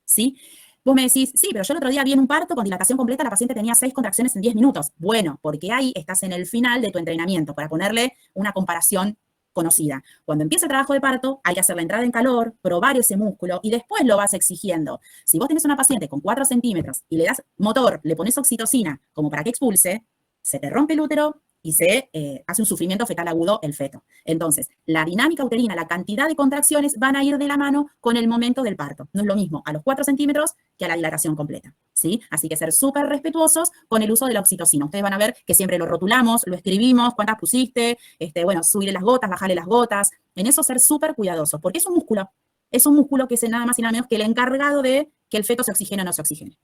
¿sí? Vos me decís, sí, pero yo el otro día vi en un parto con dilatación completa, la paciente tenía 6 contracciones en 10 minutos. Bueno, porque ahí estás en el final de tu entrenamiento, para ponerle una comparación conocida. Cuando empieza el trabajo de parto, hay que hacer la entrada en calor, probar ese músculo y después lo vas exigiendo. Si vos tenés una paciente con 4 centímetros y le das motor, le pones oxitocina como para que expulse, se te rompe el útero y se hace un sufrimiento fetal agudo el feto. Entonces, la dinámica uterina, la cantidad de contracciones van a ir de la mano con el momento del parto. No es lo mismo a los 4 centímetros que a la dilatación completa, ¿sí? Así que ser súper respetuosos con el uso de la oxitocina. Ustedes van a ver que siempre lo rotulamos, lo escribimos, cuántas pusiste, bueno, subirle las gotas, bajarle las gotas. En eso ser súper cuidadosos, porque es un músculo que es nada más y nada menos que el encargado de que el feto se oxigene o no se oxigene.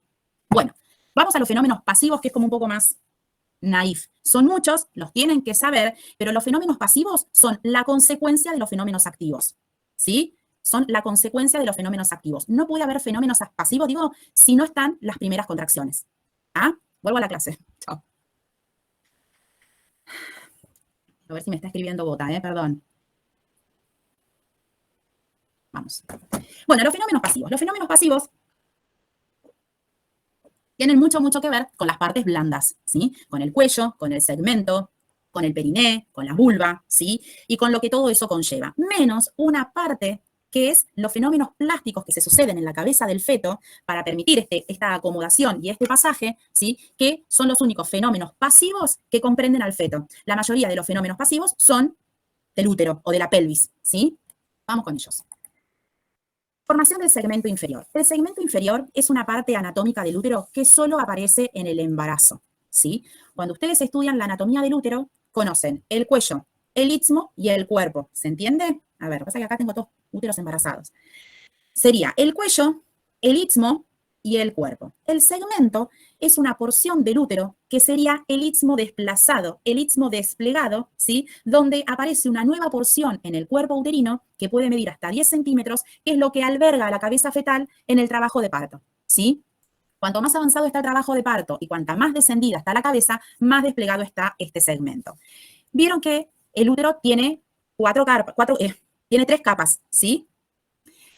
Bueno, vamos a los fenómenos pasivos, que es como un poco más naif. Son muchos, los tienen que saber, pero los fenómenos pasivos son la consecuencia de los fenómenos activos, ¿sí? Son la consecuencia de los fenómenos activos. No puede haber fenómenos pasivos, digo, si no están las primeras contracciones. ¿Ah? Vuelvo a la clase. Chao. A ver si me está escribiendo Bota, perdón. Vamos. Bueno, los fenómenos pasivos. Los fenómenos pasivos tienen mucho que ver con las partes blandas, ¿sí? Con el cuello, con el segmento, con el periné, con la vulva, ¿sí? Y con lo que todo eso conlleva. Menos una parte que es los fenómenos plásticos que se suceden en la cabeza del feto para permitir esta acomodación y este pasaje, ¿sí? Que son los únicos fenómenos pasivos que comprenden al feto. La mayoría de los fenómenos pasivos son del útero o de la pelvis, ¿sí? Vamos con ellos. Formación del segmento inferior. El segmento inferior es una parte anatómica del útero que solo aparece en el embarazo, ¿sí? Cuando ustedes estudian la anatomía del útero, conocen el cuello, el istmo y el cuerpo. ¿Se entiende? A ver, pasa que acá tengo 2 úteros embarazados. Sería el cuello, el istmo y el cuerpo. El segmento es una porción del útero que sería el istmo desplazado, el istmo desplegado, ¿sí? Donde aparece una nueva porción en el cuerpo uterino que puede medir hasta 10 centímetros, que es lo que alberga a la cabeza fetal en el trabajo de parto, ¿sí? Cuanto más avanzado está el trabajo de parto y cuanta más descendida está la cabeza, más desplegado está este segmento. Vieron que el útero tiene 4 Tiene 3 capas, ¿sí?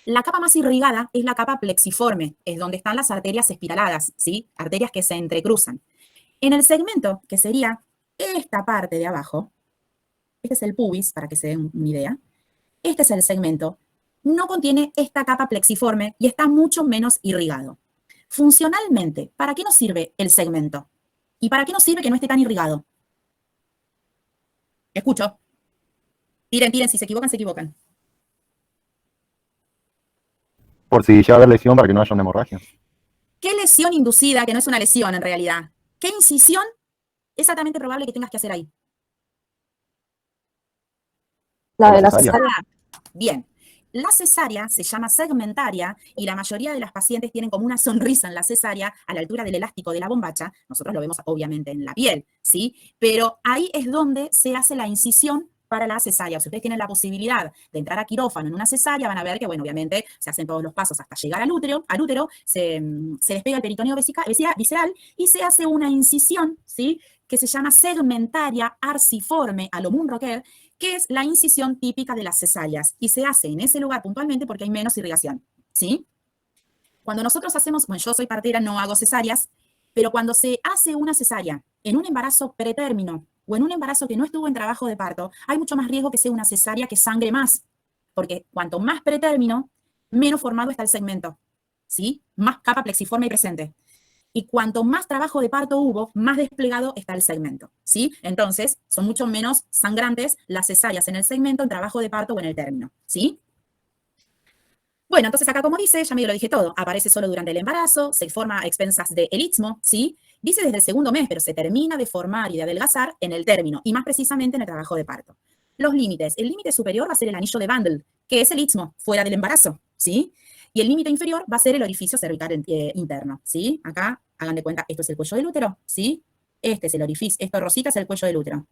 La capa más irrigada es la capa plexiforme, es donde están las arterias espiraladas, ¿sí? Arterias que se entrecruzan. En el segmento, que sería esta parte de abajo, este es el pubis, para que se den una idea, este es el segmento, no contiene esta capa plexiforme y está mucho menos irrigado. Funcionalmente, ¿para qué nos sirve el segmento? ¿Y para qué nos sirve que no esté tan irrigado? Escucho. Tiren, si se equivocan, se equivocan. Por si ya va a haber lesión para que no haya una hemorragia. ¿Qué lesión inducida, que no es una lesión en realidad? ¿Qué incisión es altamente probable que tengas que hacer ahí? La de la cesárea. cesárea. Bien. La cesárea se llama segmentaria y la mayoría de las pacientes tienen como una sonrisa en la cesárea a la altura del elástico de la bombacha. Nosotros lo vemos obviamente en la piel, ¿sí? Pero ahí es donde se hace la incisión para la cesárea. Si ustedes tienen la posibilidad de entrar a quirófano en una cesárea, van a ver que, bueno, obviamente se hacen todos los pasos hasta llegar al útero, se despega el peritoneo visceral y se hace una incisión, ¿sí? Que se llama segmentaria arciforme a lo Munrocker, que es la incisión típica de las cesáreas, y se hace en ese lugar puntualmente porque hay menos irrigación, ¿sí? Cuando nosotros hacemos, bueno, yo soy partera, no hago cesáreas, pero cuando se hace una cesárea en un embarazo pretérmino o en un embarazo que no estuvo en trabajo de parto, hay mucho más riesgo que sea una cesárea que sangre más, porque cuanto más pretérmino, menos formado está el segmento, ¿sí? Más capa plexiforme y presente. Y cuanto más trabajo de parto hubo, más desplegado está el segmento, ¿sí? Entonces, son mucho menos sangrantes las cesáreas en el segmento, en trabajo de parto o en el término, ¿sí? Bueno, entonces acá como dice, ya medio lo dije todo, aparece solo durante el embarazo, se forma a expensas del istmo, ¿sí? Dice desde el segundo mes, pero se termina de formar y de adelgazar en el término, y más precisamente en el trabajo de parto. Los límites. El límite superior va a ser el anillo de Bandel, que es el istmo, fuera del embarazo, ¿sí? Y el límite inferior va a ser el orificio cervical interno, ¿sí? Acá, hagan de cuenta, esto es el cuello del útero, ¿sí? Este es el orificio, esto rosita es el cuello del útero.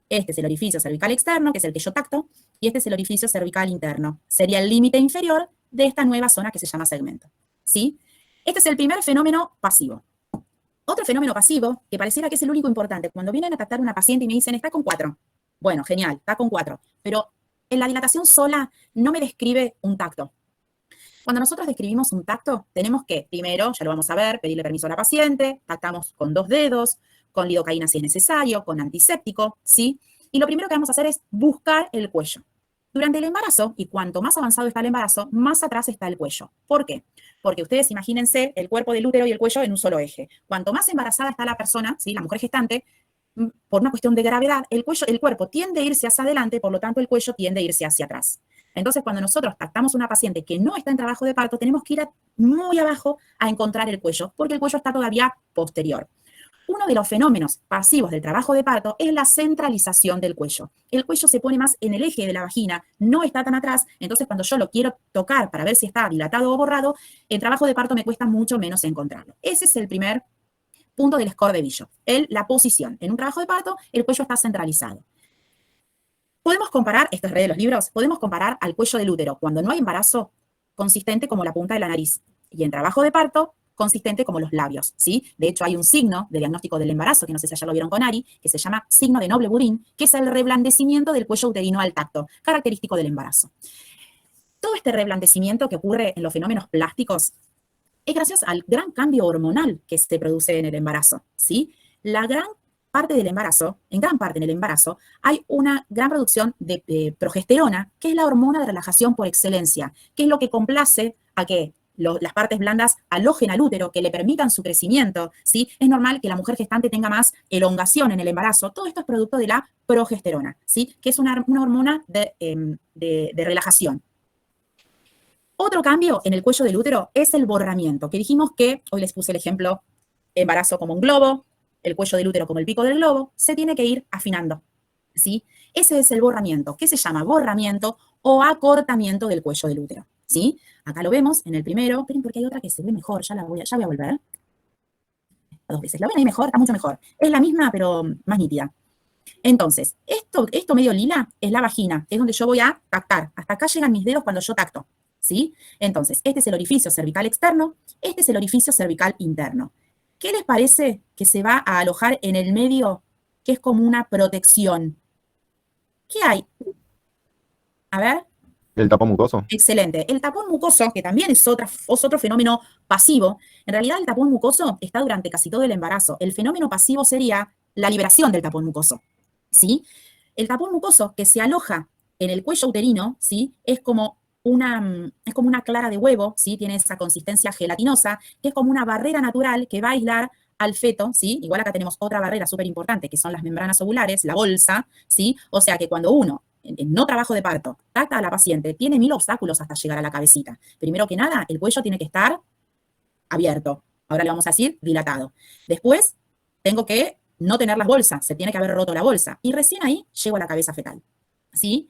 Este es el orificio cervical externo, que es el que yo tacto, y este es el orificio cervical interno. Sería el límite inferior de esta nueva zona que se llama segmento, ¿sí? Este es el primer fenómeno pasivo. Otro fenómeno pasivo, que pareciera que es el único importante, cuando vienen a tratar a una paciente y me dicen, está con 4. Bueno, genial, está con 4, pero en la dilatación sola no me describe un tacto. Cuando nosotros describimos un tacto, tenemos que, primero, ya lo vamos a ver, pedirle permiso a la paciente, tactamos con 2 dedos, con lidocaína si es necesario, con antiséptico, ¿sí? Y lo primero que vamos a hacer es buscar el cuello. Durante el embarazo, y cuanto más avanzado está el embarazo, más atrás está el cuello. ¿Por qué? Porque ustedes imagínense el cuerpo del útero y el cuello en un solo eje. Cuanto más embarazada está la persona, ¿sí? La mujer gestante, por una cuestión de gravedad, el cuerpo tiende a irse hacia adelante, por lo tanto el cuello tiende a irse hacia atrás. Entonces, cuando nosotros tratamos a una paciente que no está en trabajo de parto, tenemos que ir muy abajo a encontrar el cuello, porque el cuello está todavía posterior. Uno de los fenómenos pasivos del trabajo de parto es la centralización del cuello. El cuello se pone más en el eje de la vagina, no está tan atrás, entonces cuando yo lo quiero tocar para ver si está dilatado o borrado, el trabajo de parto me cuesta mucho menos encontrarlo. Ese es el primer punto del score de Bishop, la posición. En un trabajo de parto, el cuello está centralizado. Podemos comparar, esto es re de los libros, podemos comparar al cuello del útero cuando no hay embarazo consistente como la punta de la nariz y en trabajo de parto consistente como los labios, ¿sí? De hecho, hay un signo de diagnóstico del embarazo, que no sé si ya lo vieron con Ari, que se llama signo de Noble-Burin, que es el reblandecimiento del cuello uterino al tacto, característico del embarazo. Todo este reblandecimiento que ocurre en los fenómenos plásticos es gracias al gran cambio hormonal que se produce en el embarazo, ¿sí? La gran parte del embarazo, en gran parte en el embarazo, hay una gran producción de progesterona, que es la hormona de relajación por excelencia, que es lo que complace a que las partes blandas alojen al útero, que le permitan su crecimiento, ¿sí? Es normal que la mujer gestante tenga más elongación en el embarazo. Todo esto es producto de la progesterona, ¿sí? Que es una hormona de relajación. Otro cambio en el cuello del útero es el borramiento, que dijimos que, hoy les puse el ejemplo, embarazo como un globo, el cuello del útero como el pico del globo, se tiene que ir afinando, ¿sí? Ese es el borramiento, que se llama borramiento o acortamiento del cuello del útero, ¿sí? Acá lo vemos en el primero, esperen porque hay otra que se ve mejor, ya voy a volver. 2 veces, ¿la ven ahí mejor? Está mucho mejor. Es la misma, pero más nítida. Entonces, esto medio lila es la vagina, es donde yo voy a tactar. Hasta acá llegan mis dedos cuando yo tacto, ¿sí? Entonces, este es el orificio cervical externo, este es el orificio cervical interno. ¿Qué les parece que se va a alojar en el medio, que es como una protección? ¿Qué hay? A ver, ¿El tapón mucoso? Excelente. El tapón mucoso, que también es otro fenómeno pasivo, en realidad el tapón mucoso está durante casi todo el embarazo. El fenómeno pasivo sería la liberación del tapón mucoso, ¿sí? El tapón mucoso que se aloja en el cuello uterino, ¿sí? Es como una clara de huevo, ¿sí? Tiene esa consistencia gelatinosa, que es como una barrera natural que va a aislar al feto, ¿sí? Igual acá tenemos otra barrera súper importante, que son las membranas ovulares, la bolsa, ¿sí? O sea que cuando uno, en no trabajo de parto, trata a la paciente, tiene 1000 obstáculos hasta llegar a la cabecita. Primero que nada, el cuello tiene que estar abierto. Ahora le vamos a decir dilatado. Después, tengo que no tener las bolsas, se tiene que haber roto la bolsa. Y recién ahí llego a la cabeza fetal, ¿sí?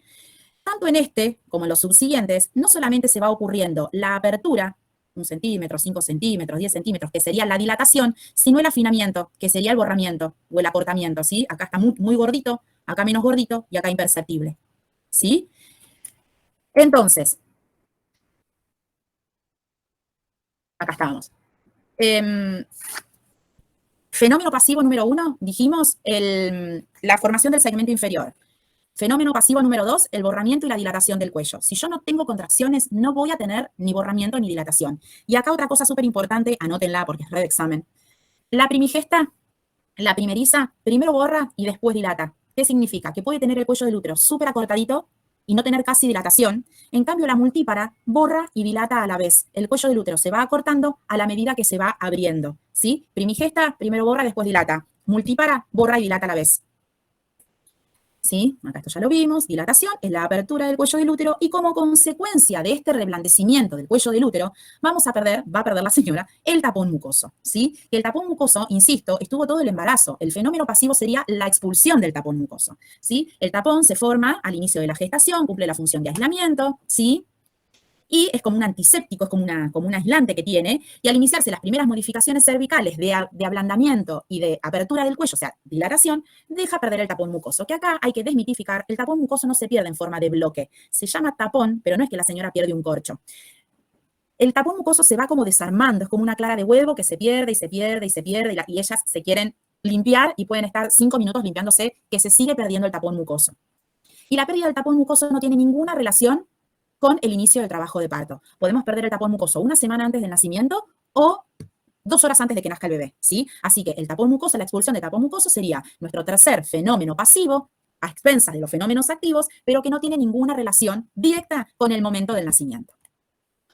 Tanto en este como en los subsiguientes, no solamente se va ocurriendo la apertura, 1 centímetro, 5 centímetros, 10 centímetros, que sería la dilatación, sino el afinamiento, que sería el borramiento o el acortamiento, ¿sí? Acá está muy, muy gordito, acá menos gordito y acá imperceptible, ¿sí? Entonces, acá estábamos. Fenómeno pasivo número 1, dijimos, la formación del segmento inferior. Fenómeno pasivo número 2, el borramiento y la dilatación del cuello. Si yo no tengo contracciones, no voy a tener ni borramiento ni dilatación. Y acá otra cosa súper importante, anótenla porque es red examen. La primigesta, la primeriza, primero borra y después dilata. ¿Qué significa? Que puede tener el cuello del útero súper acortadito y no tener casi dilatación. En cambio, la multípara borra y dilata a la vez. El cuello del útero se va acortando a la medida que se va abriendo, ¿sí? Primigesta, primero borra, después dilata. Multípara, borra y dilata a la vez. ¿Sí? Acá esto ya lo vimos, dilatación es la apertura del cuello del útero y como consecuencia de este reblandecimiento del cuello del útero, va a perder la señora el tapón mucoso, ¿sí? El tapón mucoso, insisto, estuvo todo el embarazo. El fenómeno pasivo sería la expulsión del tapón mucoso, ¿sí? El tapón se forma al inicio de la gestación, cumple la función de aislamiento, ¿sí? Y es como un antiséptico, es como un aislante que tiene, y al iniciarse las primeras modificaciones cervicales de ablandamiento y de apertura del cuello, o sea, dilatación, deja perder el tapón mucoso, que acá hay que desmitificar, el tapón mucoso no se pierde en forma de bloque, se llama tapón, pero no es que la señora pierde un corcho. El tapón mucoso se va como desarmando, es como una clara de huevo que se pierde y se pierde y se pierde, y ellas se quieren limpiar y pueden estar 5 minutos limpiándose, que se sigue perdiendo el tapón mucoso. Y la pérdida del tapón mucoso no tiene ninguna relación con el inicio del trabajo de parto. Podemos perder el tapón mucoso 1 semana antes del nacimiento o 2 horas antes de que nazca el bebé, ¿sí? Así que el tapón mucoso, la expulsión de tapón mucoso sería nuestro tercer fenómeno pasivo, a expensas de los fenómenos activos, pero que no tiene ninguna relación directa con el momento del nacimiento.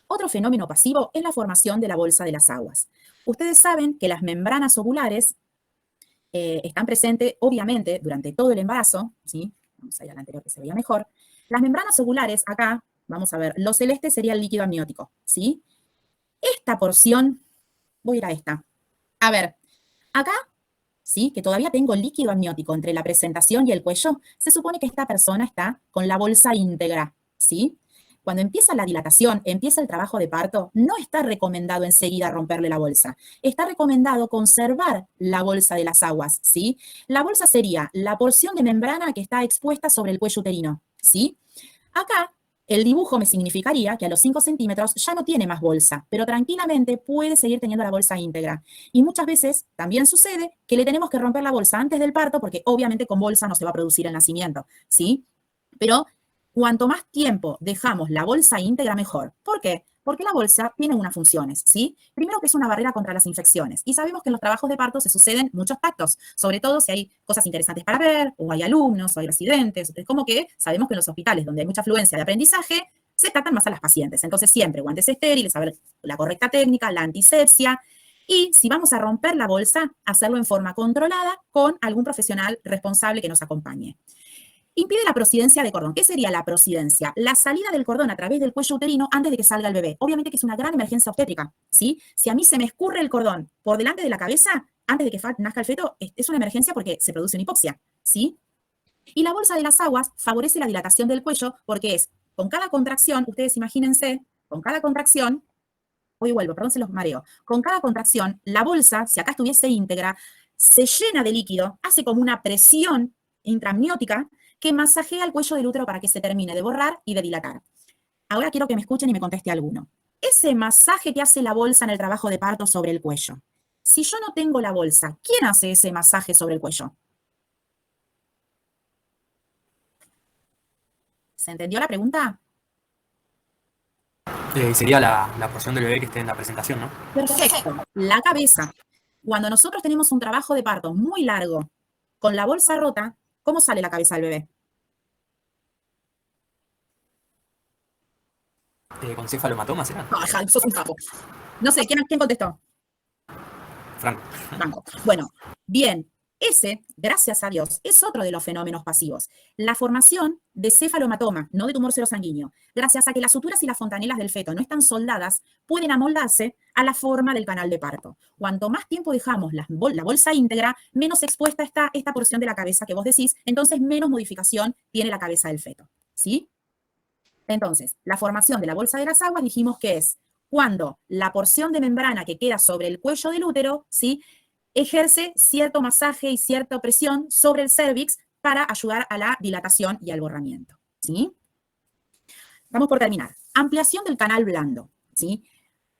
Otro fenómeno pasivo es la formación de la bolsa de las aguas. Ustedes saben que las membranas ovulares están presentes, obviamente, durante todo el embarazo, ¿sí? Vamos a ir al anterior que se veía mejor. Las membranas ovulares, acá, vamos a ver, lo celeste sería el líquido amniótico, ¿sí? Esta porción, voy a ir a esta. A ver, acá, ¿sí? Que todavía tengo líquido amniótico entre la presentación y el cuello, se supone que esta persona está con la bolsa íntegra, ¿sí? Cuando empieza la dilatación, empieza el trabajo de parto, no está recomendado enseguida romperle la bolsa. Está recomendado conservar la bolsa de las aguas, ¿sí? La bolsa sería la porción de membrana que está expuesta sobre el cuello uterino, ¿sí? Acá, el dibujo me significaría que a los 5 centímetros ya no tiene más bolsa, pero tranquilamente puede seguir teniendo la bolsa íntegra. Y muchas veces también sucede que le tenemos que romper la bolsa antes del parto, porque obviamente con bolsa no se va a producir el nacimiento, ¿sí? Pero cuanto más tiempo dejamos la bolsa íntegra, mejor. ¿Por qué? Porque la bolsa tiene unas funciones, ¿sí? Primero que es una barrera contra las infecciones. Y sabemos que en los trabajos de parto se suceden muchos tactos, sobre todo si hay cosas interesantes para ver, o hay alumnos, o hay residentes. Es como que sabemos que en los hospitales donde hay mucha afluencia de aprendizaje, se tratan más a las pacientes. Entonces siempre guantes estériles, saber la correcta técnica, la antisepsia. Y si vamos a romper la bolsa, hacerlo en forma controlada con algún profesional responsable que nos acompañe. Impide la prosidencia de cordón. ¿Qué sería la prosidencia? La salida del cordón a través del cuello uterino antes de que salga el bebé. Obviamente que es una gran emergencia obstétrica, ¿sí? Si a mí se me escurre el cordón por delante de la cabeza, antes de que nazca el feto, es una emergencia porque se produce una hipoxia, ¿sí? Y la bolsa de las aguas favorece la dilatación del cuello porque es, con cada contracción, ustedes imagínense, con cada contracción, hoy vuelvo, perdón, se los mareo, con cada contracción, la bolsa, si acá estuviese íntegra, se llena de líquido, hace como una presión intraamniótica que masajea el cuello del útero para que se termine de borrar y de dilatar. Ahora quiero que me escuchen y me conteste alguno. Ese masaje que hace la bolsa en el trabajo de parto sobre el cuello. Si yo no tengo la bolsa, ¿quién hace ese masaje sobre el cuello? ¿Se entendió la pregunta? Sería la porción del bebé que esté en la presentación, ¿no? Perfecto. La cabeza. Cuando nosotros tenemos un trabajo de parto muy largo, con la bolsa rota, ¿cómo sale la cabeza del bebé? ¿Con cefalomatoma será? Ajá, sos un capo. No sé, ¿quién contestó? Franco. Franco. Bueno, bien. Ese, gracias a Dios, es otro de los fenómenos pasivos. La formación de cefalomatoma, no de tumor serosanguíneo, gracias a que las suturas y las fontanelas del feto no están soldadas, pueden amoldarse a la forma del canal de parto. Cuanto más tiempo dejamos la bolsa íntegra, menos expuesta está esta porción de la cabeza que vos decís, entonces menos modificación tiene la cabeza del feto. ¿Sí? Entonces, la formación de la bolsa de las aguas dijimos que es cuando la porción de membrana que queda sobre el cuello del útero, ¿sí?, ejerce cierto masaje y cierta presión sobre el cérvix para ayudar a la dilatación y al borramiento, ¿sí? Vamos por terminar. Ampliación del canal blando, ¿sí?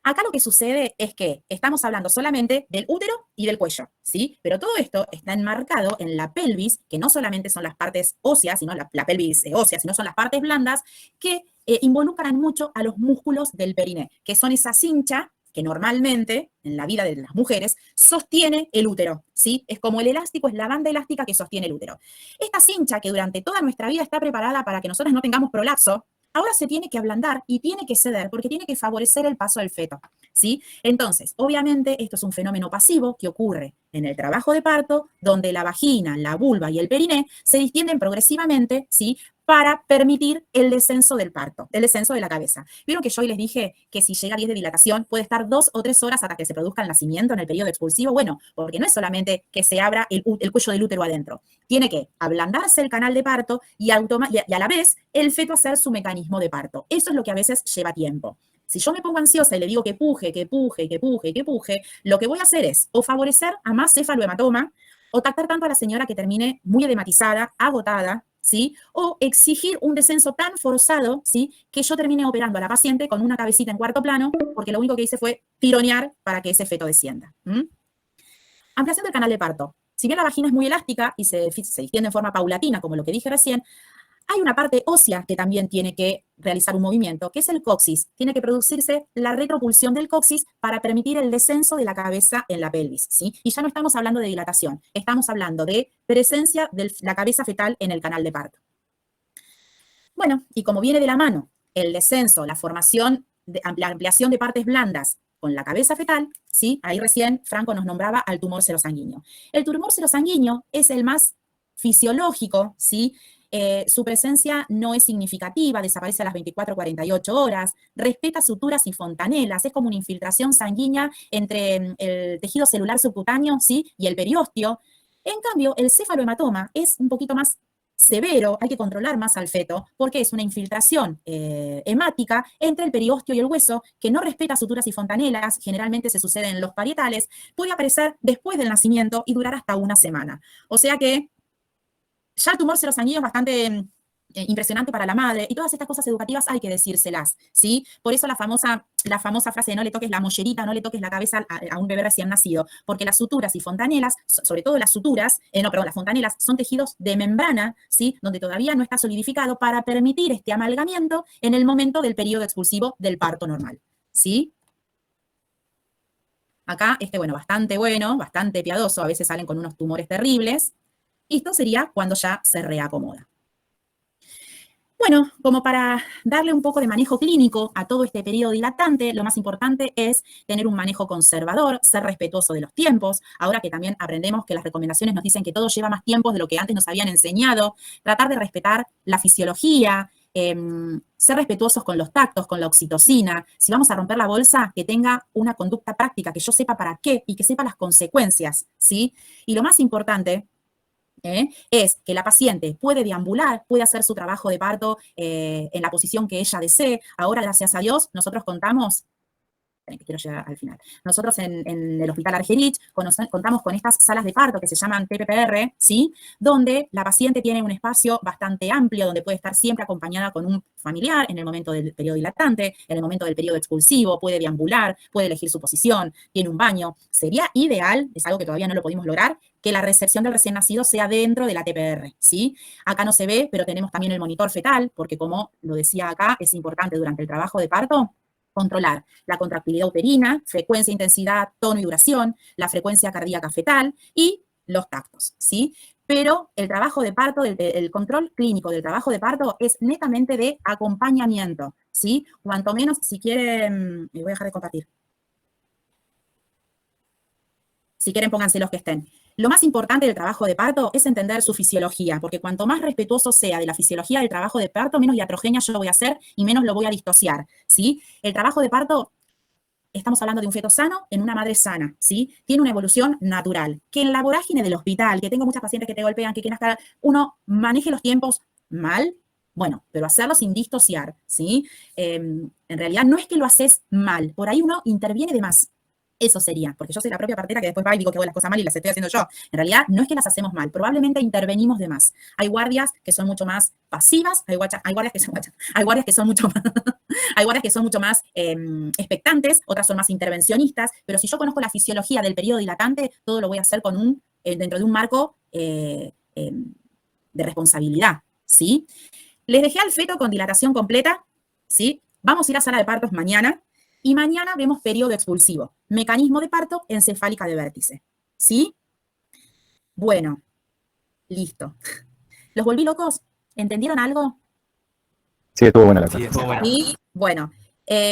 Acá lo que sucede es que estamos hablando solamente del útero y del cuello, ¿sí? Pero todo esto está enmarcado en la pelvis, que no solamente son las partes óseas, sino la pelvis ósea, sino son las partes blandas que involucran mucho a los músculos del periné, que son esa cincha que normalmente, en la vida de las mujeres, sostiene el útero, ¿sí? Es como el elástico, es la banda elástica que sostiene el útero. Esta cincha que durante toda nuestra vida está preparada para que nosotros no tengamos prolapso, ahora se tiene que ablandar y tiene que ceder porque tiene que favorecer el paso del feto, ¿sí? Entonces, obviamente, esto es un fenómeno pasivo que ocurre en el trabajo de parto, donde la vagina, la vulva y el periné se distienden progresivamente, ¿sí?, para permitir el descenso del parto, el descenso de la cabeza. ¿Vieron que yo hoy les dije que si llega a 10 de dilatación puede estar 2 o 3 horas hasta que se produzca el nacimiento en el periodo expulsivo? Bueno, porque no es solamente que se abra el cuello del útero adentro, tiene que ablandarse el canal de parto y a la vez el feto hacer su mecanismo de parto. Eso es lo que a veces lleva tiempo. Si yo me pongo ansiosa y le digo que puje, lo que voy a hacer es o favorecer a más cefalohematoma o tratar tanto a la señora que termine muy edematizada, agotada, ¿sí? O exigir un descenso tan forzado, ¿sí?, que yo termine operando a la paciente con una cabecita en cuarto plano porque lo único que hice fue tironear para que ese feto descienda. Ampliación del canal de parto. Si bien la vagina es muy elástica y se distiende en forma paulatina, como lo que dije recién, hay una parte ósea que también tiene que realizar un movimiento, que es el coxis. Tiene que producirse la retropulsión del coxis para permitir el descenso de la cabeza en la pelvis, ¿sí? Y ya no estamos hablando de dilatación, estamos hablando de presencia de la cabeza fetal en el canal de parto. Bueno, y como viene de la mano el descenso, la formación, la ampliación de partes blandas con la cabeza fetal, ¿sí? Ahí recién Franco nos nombraba al tumor serosanguíneo. El tumor serosanguíneo es el más fisiológico, ¿sí? Su presencia no es significativa, desaparece a las 24-48 horas, respeta suturas y fontanelas, es como una infiltración sanguínea entre el tejido celular subcutáneo, ¿sí?, y el periósteo. En cambio, el cefalohematoma es un poquito más severo, hay que controlar más al feto, porque es una infiltración hemática entre el periósteo y el hueso, que no respeta suturas y fontanelas, generalmente se sucede en los parietales, puede aparecer después del nacimiento y durar hasta una semana. O sea que ya el tumor serosanguíneo es bastante impresionante para la madre, y todas estas cosas educativas hay que decírselas, ¿sí? Por eso la famosa frase de no le toques la mollerita, no le toques la cabeza a un bebé recién nacido, porque las suturas y fontanelas, sobre todo las suturas, las fontanelas son tejidos de membrana, ¿sí?, donde todavía no está solidificado para permitir este amalgamiento en el momento del periodo expulsivo del parto normal, ¿sí? Acá, bastante piadoso, a veces salen con unos tumores terribles, y esto sería cuando ya se reacomoda. Bueno, como para darle un poco de manejo clínico a todo este periodo dilatante, lo más importante es tener un manejo conservador, ser respetuoso de los tiempos, ahora que también aprendemos que las recomendaciones nos dicen que todo lleva más tiempo de lo que antes nos habían enseñado, tratar de respetar la fisiología, ser respetuosos con los tactos, con la oxitocina. Si vamos a romper la bolsa, que tenga una conducta práctica, que yo sepa para qué y que sepa las consecuencias, ¿sí? Y lo más importante es que la paciente puede deambular, puede hacer su trabajo de parto en la posición que ella desee. Ahora, gracias a Dios, nosotros contamos, que quiero llegar al final, nosotros en el Hospital Argerich contamos con estas salas de parto que se llaman TPPR, ¿sí?, donde la paciente tiene un espacio bastante amplio, donde puede estar siempre acompañada con un familiar en el momento del periodo dilatante, en el momento del periodo expulsivo, puede deambular, puede elegir su posición, tiene un baño. Sería ideal, es algo que todavía no lo pudimos lograr, que la recepción del recién nacido sea dentro de la TPR, ¿sí? Acá no se ve, pero tenemos también el monitor fetal, porque como lo decía acá, es importante durante el trabajo de parto controlar la contractilidad uterina, frecuencia, intensidad, tono y duración, la frecuencia cardíaca fetal y los tactos, ¿sí? Pero el trabajo de parto, el control clínico del trabajo de parto es netamente de acompañamiento, ¿sí? Cuanto menos, si quieren, voy a dejar de compartir. Si quieren, pónganse los que estén. Lo más importante del trabajo de parto es entender su fisiología, porque cuanto más respetuoso sea de la fisiología del trabajo de parto, menos iatrogenia yo voy a hacer y menos lo voy a distociar, ¿sí? El trabajo de parto, estamos hablando de un feto sano en una madre sana, ¿sí? Tiene una evolución natural. Que en la vorágine del hospital, que tengo muchas pacientes que te golpean, que quieren estar, uno maneje los tiempos mal, bueno, pero hacerlo sin distociar, ¿sí? En realidad no es que lo haces mal, por ahí uno interviene de más. Eso sería, porque yo soy la propia partera que después va y digo que hago las cosas mal y las estoy haciendo yo. En realidad, no es que las hacemos mal, probablemente intervenimos de más. Hay guardias que son mucho más pasivas, hay guardias que son mucho más, hay guardias que son mucho más expectantes, otras son más intervencionistas, pero si yo conozco la fisiología del periodo dilatante, todo lo voy a hacer con dentro de un marco de responsabilidad, ¿sí? Les dejé al feto con dilatación completa, ¿sí? Vamos a ir a sala de partos mañana. Y mañana vemos periodo expulsivo, mecanismo de parto encefálica de vértice, ¿sí? Bueno, listo. ¿Los volví locos? ¿Entendieron algo? Sí, estuvo buena la Sí, clase. estuvo bueno. Y bueno,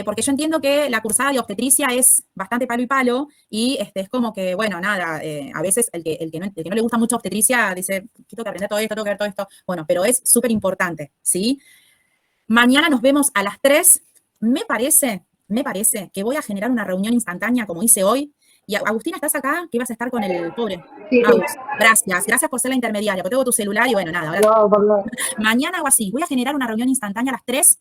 porque yo entiendo que la cursada de obstetricia es bastante palo y palo y es como que, bueno, nada, a veces el que no le gusta mucho obstetricia dice, tengo que aprender todo esto, tengo que ver todo esto. Bueno, pero es súper importante, ¿sí? Mañana nos vemos a las 3. Me parece que voy a generar una reunión instantánea como hice hoy. Y Agustina, ¿estás acá? Que ibas a estar con el pobre. Sí, Agus, gracias por ser la intermediaria, porque tengo tu celular y bueno, nada. Ahora, no, por favor. mañana o así, voy a generar una reunión instantánea a las 3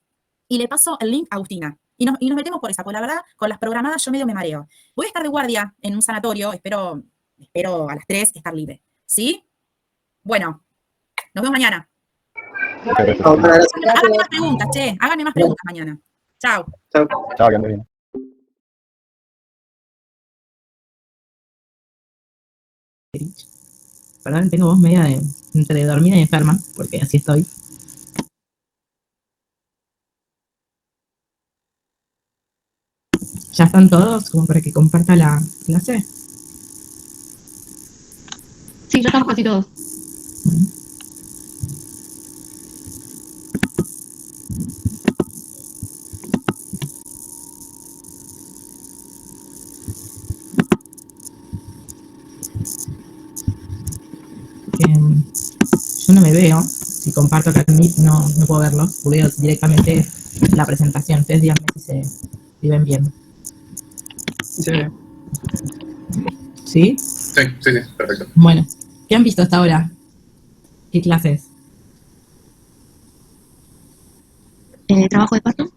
y le paso el link a Agustina. Y nos metemos por esa, porque la verdad, con las programadas yo medio me mareo. Voy a estar de guardia en un sanatorio, espero a las 3 estar libre. ¿Sí? Bueno, nos vemos mañana. Muchas gracias. Háganme más preguntas, che. Háganme más preguntas mañana. Chao. Chao. Chao, que andes bien. Perdón, tengo voz media entre dormida y enferma, porque así estoy. ¿Ya están todos como para que comparta la clase? Sí, ya estamos casi todos. Bueno. Yo no me veo, si comparto acá el Meet no puedo verlo, veo directamente la presentación. Ustedes díganme si ven bien. Sí. ¿Sí? Sí, perfecto. Bueno, ¿qué han visto hasta ahora? ¿Qué clases? Trabajo de parto.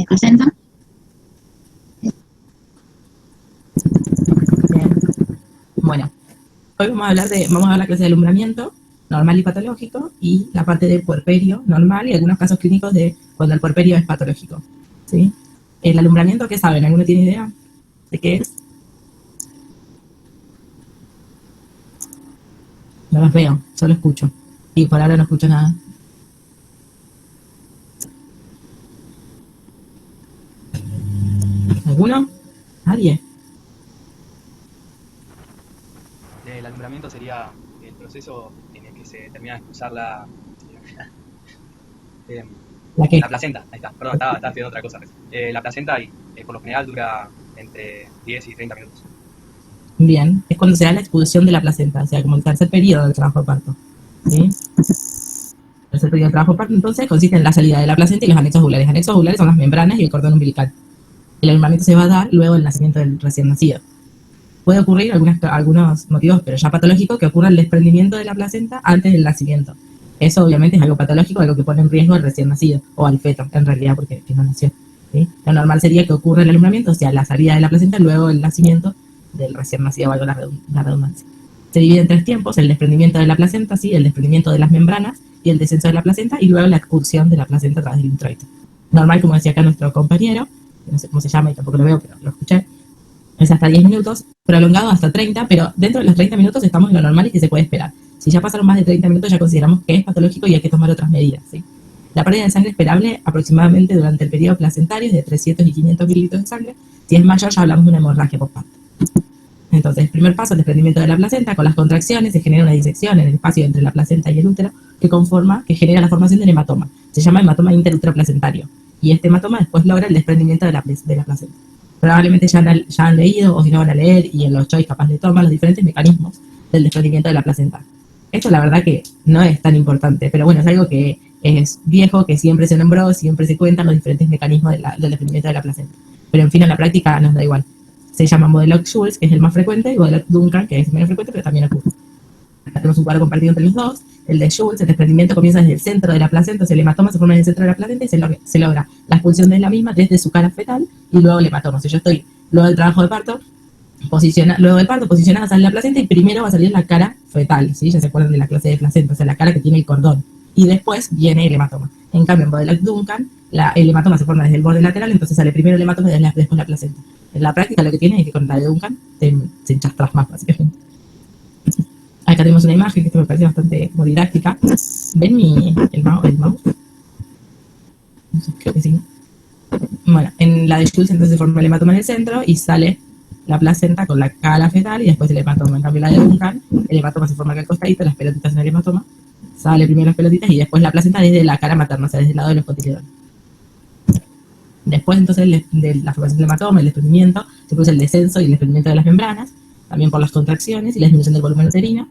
Placenta. Bien. Bueno, hoy vamos a ver la clase de alumbramiento normal y patológico y la parte de puerperio normal y algunos casos clínicos de cuando el puerperio es patológico, ¿sí? El alumbramiento, ¿qué saben? ¿Alguno tiene idea de qué es? No los veo, solo escucho. Y por ahora no escucho nada. ¿Alguno? ¿Nadie? El alumbramiento sería el proceso en el que se termina de expulsar ¿La qué? la placenta. Ahí está, perdón, estaba haciendo otra cosa. La placenta y por lo general dura entre 10 y 30 minutos. Bien, es cuando se da la expulsión de la placenta, o sea, como el tercer periodo del trabajo de parto, ¿sí? El tercer periodo del trabajo de parto, entonces, consiste en la salida de la placenta y los anexos ovulares. Los anexos ovulares son las membranas y el cordón umbilical. El alumbramiento se va a dar luego del nacimiento del recién nacido. Puede ocurrir algunos motivos, pero ya patológicos, que ocurra el desprendimiento de la placenta antes del nacimiento. Eso obviamente es algo patológico, algo que pone en riesgo al recién nacido, o al feto, en realidad, porque no nació, ¿sí? Lo normal sería que ocurra el alumbramiento, o sea, la salida de la placenta luego del nacimiento del recién nacido, valga la redundancia. Se divide en 3 tiempos: el desprendimiento de la placenta, ¿sí? El desprendimiento de las membranas y el descenso de la placenta, y luego la expulsión de la placenta a través del introito. Normal, como decía acá nuestro compañero, que no sé cómo se llama y tampoco lo veo, pero lo escuché, es hasta 10 minutos, prolongado hasta 30, pero dentro de los 30 minutos estamos en lo normal y que se puede esperar. Si ya pasaron más de 30 minutos ya consideramos que es patológico y hay que tomar otras medidas, ¿sí? La pérdida de sangre esperable aproximadamente durante el periodo placentario es de 300 y 500 mililitros de sangre. Si es mayor, ya hablamos de una hemorragia postparto. Entonces, el primer paso es el desprendimiento de la placenta. Con las contracciones se genera una disección en el espacio entre la placenta y el útero que genera la formación de un hematoma. Se llama hematoma interuteroplacentario. Y este hematoma después logra el desprendimiento de la placenta. Probablemente ya han leído, o si no van a leer, y en los choice capaz le toman los diferentes mecanismos del desprendimiento de la placenta. Esto la verdad que no es tan importante, pero bueno, es algo que es viejo, que siempre se nombró, siempre se cuentan los diferentes mecanismos del desprendimiento de la placenta. Pero en fin, en la práctica nos da igual. Se llama modelo Schultz, que es el más frecuente, y modelo Duncan, que es menos frecuente, pero también ocurre. Acá tenemos un cuadro compartido entre los dos. El de Schultz, el desprendimiento comienza desde el centro de la placenta, o sea, el hematoma se forma en el centro de la placenta y se logra la expulsión de la misma desde su cara fetal y luego el hematoma. Si yo estoy luego del trabajo de parto, luego del parto, posicionada sale la placenta y primero va a salir la cara fetal, ¿sí? Ya se acuerdan de la clase de placenta, o sea, la cara que tiene el cordón. Y después viene el hematoma. En cambio, en modelo Duncan, el hematoma se forma desde el borde lateral, entonces sale primero el hematoma y después la placenta. En la práctica lo que tiene es que con la de Duncan te enchastras más, básicamente. Acá tenemos una imagen que esto me parece bastante como didáctica. ¿Ven el mouse? No sé, creo que sí. Bueno, en la de Schultz entonces se forma el hematoma en el centro y sale la placenta con la cara fetal y después el hematoma. En cambio la de Duncan, el hematoma se forma acá al costadito, las pelotitas en el hematoma, sale primero las pelotitas y después la placenta desde la cara materna, o sea, desde el lado de los cotiledones. Después entonces de la formación del hematoma, el desprendimiento, se produce el descenso y el desprendimiento de las membranas, también por las contracciones y la disminución del volumen uterino.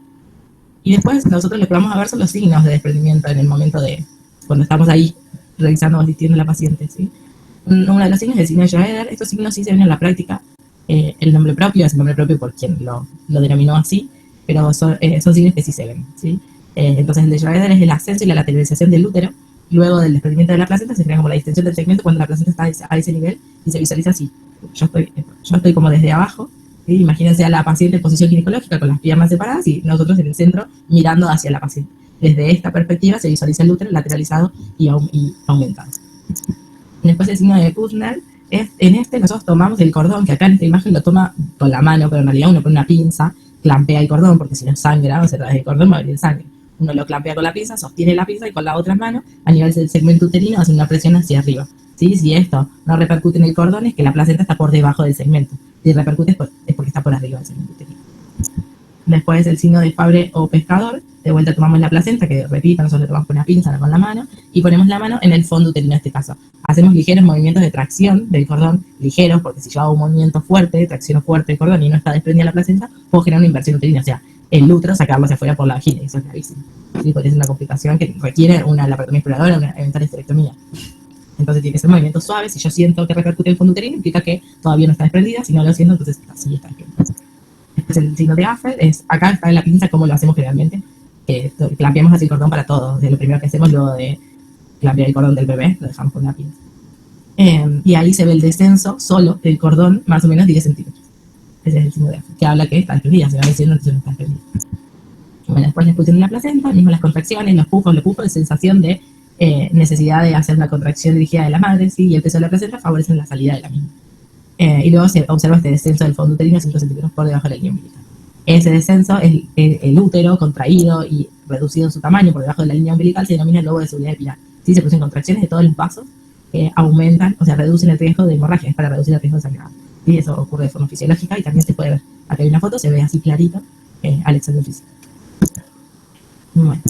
Y después nosotros lo que vamos a ver son los signos de desprendimiento en el momento de, cuando estamos ahí revisando o asistiendo a la paciente, ¿sí? Uno de los signos es el signo de Schrader. Estos signos sí se ven en la práctica. El nombre propio es el nombre propio por quien lo denominó así, pero son signos que sí se ven, ¿sí? Entonces el de Schrader es el ascenso y la lateralización del útero. Luego del desprendimiento de la placenta se crea como la distensión del segmento cuando la placenta está a ese nivel y se visualiza así. Yo estoy como desde abajo, ¿sí? Imagínense a la paciente en posición ginecológica con las piernas separadas y nosotros en el centro mirando hacia la paciente. Desde esta perspectiva se visualiza el útero lateralizado y aumentado. Después el signo de Kuttner, en este nosotros tomamos el cordón, que acá en esta imagen lo toma con la mano, pero en realidad uno pone una pinza, clampea el cordón, porque si no sangra, o sea, a través del cordón va a abrir sangre. Uno lo clampea con la pinza, sostiene la pinza y con la otra mano, a nivel del segmento uterino, hace una presión hacia arriba. ¿Sí? Si esto no repercute en el cordón, es que la placenta está por debajo del segmento. Si repercute es porque está por arriba del segmento uterino. Después el signo de Fabre o pescador, de vuelta tomamos la placenta, que repito, nosotros le tomamos con una pinza, no con la mano, y ponemos la mano en el fondo uterino en este caso. Hacemos ligeros movimientos de tracción del cordón, ligeros, porque si yo hago un movimiento fuerte, tracciono fuerte el cordón y no está desprendida la placenta, puedo generar una inversión uterina, o sea, el útero sacarlo hacia afuera por la vagina, y eso es gravísimo. ¿Sí? Porque es una complicación que requiere una laparotomía exploradora, una eventual esterectomía. Entonces tiene que ser movimientos suaves. Si yo siento que repercute en el fondo uterino, implica que todavía no está desprendida. Si no lo siento, entonces así está bien. Después el signo de Affer es, acá está en la pinza como lo hacemos generalmente, que clampeamos así el cordón para todo. De lo primero que hacemos luego de clampear el cordón del bebé, lo dejamos con una pinza. Y ahí se ve el descenso solo del cordón, más o menos 10 centímetros. Ese es el signo de Affer, que habla que está desprendida, se va diciendo que no está desprendida. Bueno, después la expulsión de la placenta, mismo las contracciones, los pufos, de sensación de necesidad de hacer una contracción dirigida de la madre, ¿sí? Y el peso de la placenta favorecen la salida de la misma. Y luego se observa este descenso del fondo uterino 5 centímetros por debajo de la línea umbilical. Ese descenso, el útero contraído y reducido en su tamaño por debajo de la línea umbilical, se denomina el lobo de seguridad epinar. ¿Sí? Se producen contracciones de todos los vasos que aumentan, o sea, reducen el riesgo de hemorragia, es para reducir el riesgo de sangrado. Y eso ocurre de forma fisiológica y también se puede ver. Acá hay una foto, se ve así clarito al examen físico. Bueno,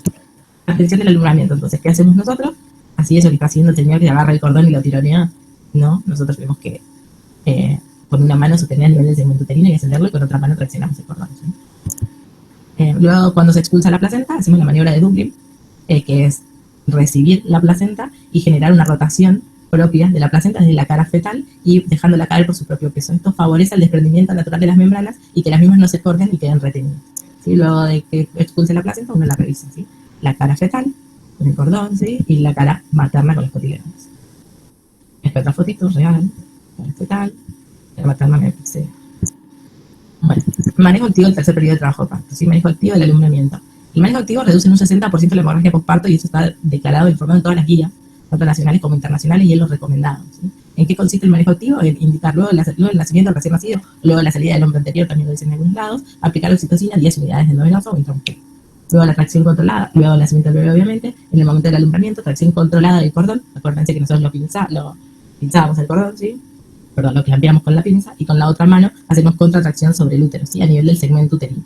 atención del alumbramiento. Entonces, ¿qué hacemos nosotros? Así eso que está haciendo el señor que agarra el cordón y lo tironea. No, nosotros tenemos que con una mano sostener el nivel del segmento uterino y ascenderlo y con otra mano traccionamos el cordón, ¿sí? Luego, cuando se expulsa la placenta, hacemos la maniobra de Dublin, que es recibir la placenta y generar una rotación propia de la placenta desde la cara fetal y dejándola caer por su propio peso. Esto favorece el desprendimiento natural de las membranas y que las mismas no se corten y queden retenidas. ¿Sí? Luego de que expulse la placenta, uno la revisa, ¿sí? La cara fetal con el cordón, ¿sí? Y la cara materna con los cotiledones. Esta otra fotito real, cara fetal, la materna me pixela. Bueno, manejo activo del tercer periodo de trabajo de parto, ¿sí? Manejo activo del alumbramiento. El manejo activo reduce en un 60% la hemorragia postparto y eso está declarado e informado en todas las guías, tanto nacionales como internacionales, y en los recomendados, ¿sí? ¿En qué consiste el manejo activo? En indicar luego el nacimiento del recién nacido, luego la salida del hombre anterior, también lo dicen en algunos lados, aplicar oxitocina 10 unidades endovenoso o intramuscular. luego la tracción controlada, luego el nacimiento del bebé, obviamente, en el momento del alumbramiento, tracción controlada del cordón, acuérdense que nosotros lo pinzábamos el cordón, ¿sí? Perdón, lo clampeamos con la pinza, y con la otra mano hacemos contratracción sobre el útero, ¿sí? A nivel del segmento uterino.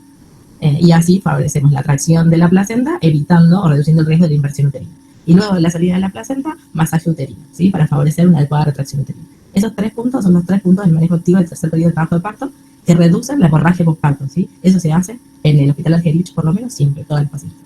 Y así favorecemos la tracción de la placenta, evitando o reduciendo el riesgo de la inversión uterina. Y luego de la salida de la placenta, masaje uterino, ¿sí? Para favorecer una adecuada retracción uterina. Esos 3 puntos son los 3 puntos del manejo activo del tercer periodo de trabajo de parto que reducen la hemorragia postparto, ¿sí? Eso se hace en el hospital Argerich, por lo menos, siempre, todas las pacientes.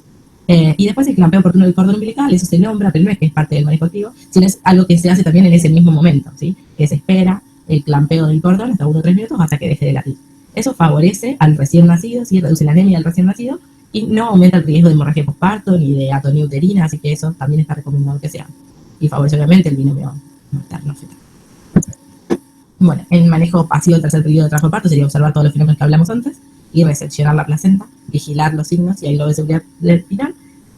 Y después el clampeo oportuno del cordón umbilical, eso se nombra, pero no es que es parte del manejo activo, sino es algo que se hace también en ese mismo momento, ¿sí? Que se espera el clampeo del cordón hasta 1 o 3 minutos hasta que deje de latir. Eso favorece al recién nacido, ¿sí? Reduce la anemia del recién nacido y no aumenta el riesgo de hemorragia postparto ni de atonía uterina, así que eso también está recomendado que se haga. Y favorece obviamente el binomio materno-fetal. Bueno, el manejo pasivo del tercer periodo de trabajo de parto sería observar todos los fenómenos que hablamos antes y reseccionar la placenta, vigilar los signos y ahí lo de seguridad espiral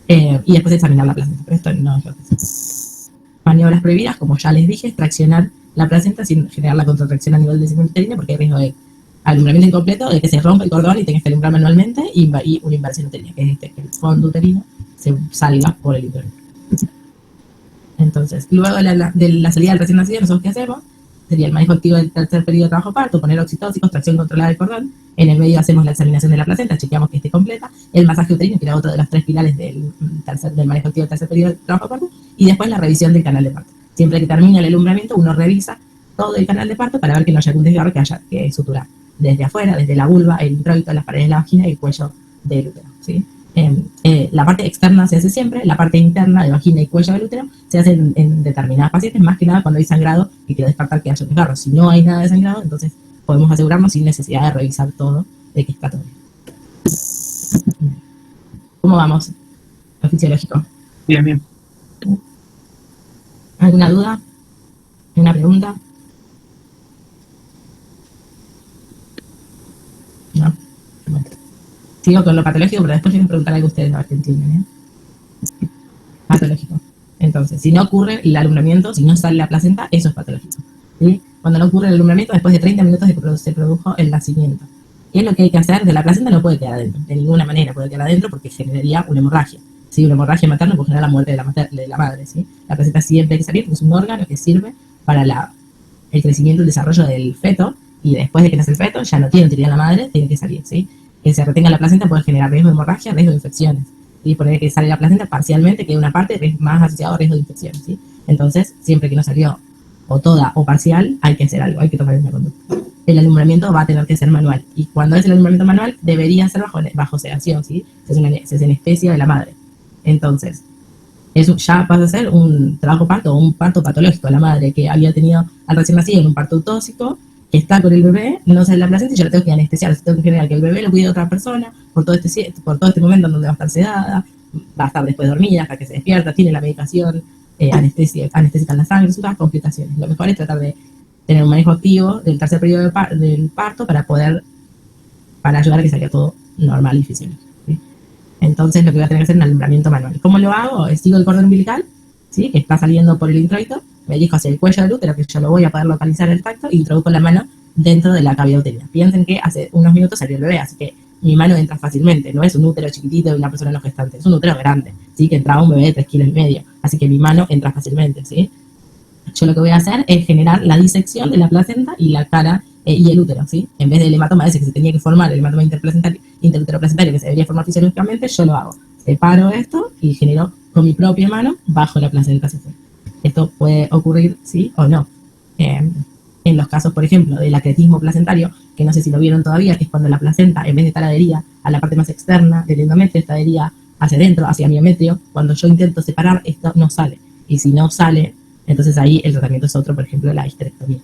y después examinar la placenta, pero esto no es lo que es. Maniobras prohibidas, como ya les dije, es traccionar la placenta sin generar la contracción a nivel del segmento uterino porque hay riesgo de alumbramiento incompleto, de que se rompa el cordón y tengas que alumbrar manualmente y una inversión uterina, que es que el fondo uterino se salga por el útero. Entonces, luego de la salida del recién nacido, nosotros ¿qué hacemos? Sería el manejo activo del tercer periodo de trabajo parto, poner oxitóxicos, tracción controlada del cordón. En el medio hacemos la examinación de la placenta, chequeamos que esté completa. El masaje uterino, que era otro de los 3 pilares del manejo activo del tercer periodo de trabajo parto. Y después la revisión del canal de parto. Siempre que termina el alumbramiento, uno revisa todo el canal de parto para ver que no haya algún desgarro que haya que suturar. Desde afuera, desde la vulva, el introito, las paredes de la vagina y el cuello del útero, ¿sí? La parte externa se hace siempre, la parte interna de vagina y cuello del útero se hace en determinadas pacientes, más que nada cuando hay sangrado y quiero descartar que haya un desgarro. Si no hay nada de sangrado, entonces podemos asegurarnos sin necesidad de revisar todo de que está todo bien. ¿Cómo vamos? Lo fisiológico. Bien, bien. ¿Alguna duda? ¿Alguna pregunta? No. Bueno. Sigo con lo patológico, pero después les voy a preguntar algo a ustedes a ver qué entienden, ¿eh? Patológico. Entonces, si no ocurre el alumbramiento, si no sale la placenta, eso es patológico, ¿sí? Cuando no ocurre el alumbramiento, después de 30 minutos se produjo el nacimiento. ¿Qué es lo que hay que hacer? De la placenta no puede quedar adentro, de ninguna manera puede quedar adentro porque generaría una hemorragia. ¿Sí? Una hemorragia materna puede generar la muerte de la madre, ¿sí? La placenta siempre hay que salir porque es un órgano que sirve para el crecimiento y el desarrollo del feto, y después de que nace el feto, ya no tiene utilidad la madre, tiene que salir, ¿sí? Que se retenga la placenta puede generar riesgo de hemorragia, riesgo de infecciones. Y por el que sale la placenta parcialmente, que una parte es más asociado a riesgo de infecciones, ¿sí? Entonces, siempre que no salió o toda o parcial, hay que hacer algo, hay que tomar una conducta. El alumbramiento va a tener que ser manual. Y cuando es el alumbramiento manual, debería ser bajo sedación, ¿sí? Se hace anestesia de la madre. Entonces, eso ya pasa a ser un trabajo parto o un parto patológico. La madre que había tenido al recién nacido en un parto tóxico, que está con el bebé, no sale la placenta y yo la tengo que anestesiar. Tengo que generar que el bebé lo cuide otra persona por todo este momento en donde va a estar sedada, va a estar después dormida hasta que se despierta, tiene la medicación anestésica en la sangre, son todas complicaciones. Lo mejor es tratar de tener un manejo activo del tercer periodo del parto para ayudar a que salga todo normal y fisiológico, ¿sí? Entonces lo que voy a tener que hacer es un alumbramiento manual. ¿Cómo lo hago? Sigo el cordón umbilical, ¿sí? Que está saliendo por el introito, me dirijo hacia el cuello del útero, que yo lo voy a poder localizar el tacto, y introduzco la mano dentro de la cavidad uterina. Piensen que hace unos minutos salió el bebé, así que mi mano entra fácilmente. No es un útero chiquitito de una persona no gestante, es un útero grande, ¿sí? Que entraba un bebé de 3,5 kilos, así que mi mano entra fácilmente, ¿sí? Yo lo que voy a hacer es generar la disección de la placenta y la cara y el útero, ¿sí? En vez del hematoma ese que se tenía que formar, el hematoma interuteroplacentario que se debería formar fisiológicamente, yo lo hago. Separo esto y genero con mi propia mano bajo la placenta. Esto puede ocurrir, sí o no. En los casos, por ejemplo, del acretismo placentario, que no sé si lo vieron todavía, que es cuando la placenta, en vez de estar adherida a la parte más externa del endometrio, está adherida hacia adentro, hacia miometrio. Cuando yo intento separar, esto no sale. Y si no sale, entonces ahí el tratamiento es otro, por ejemplo, la histerectomía.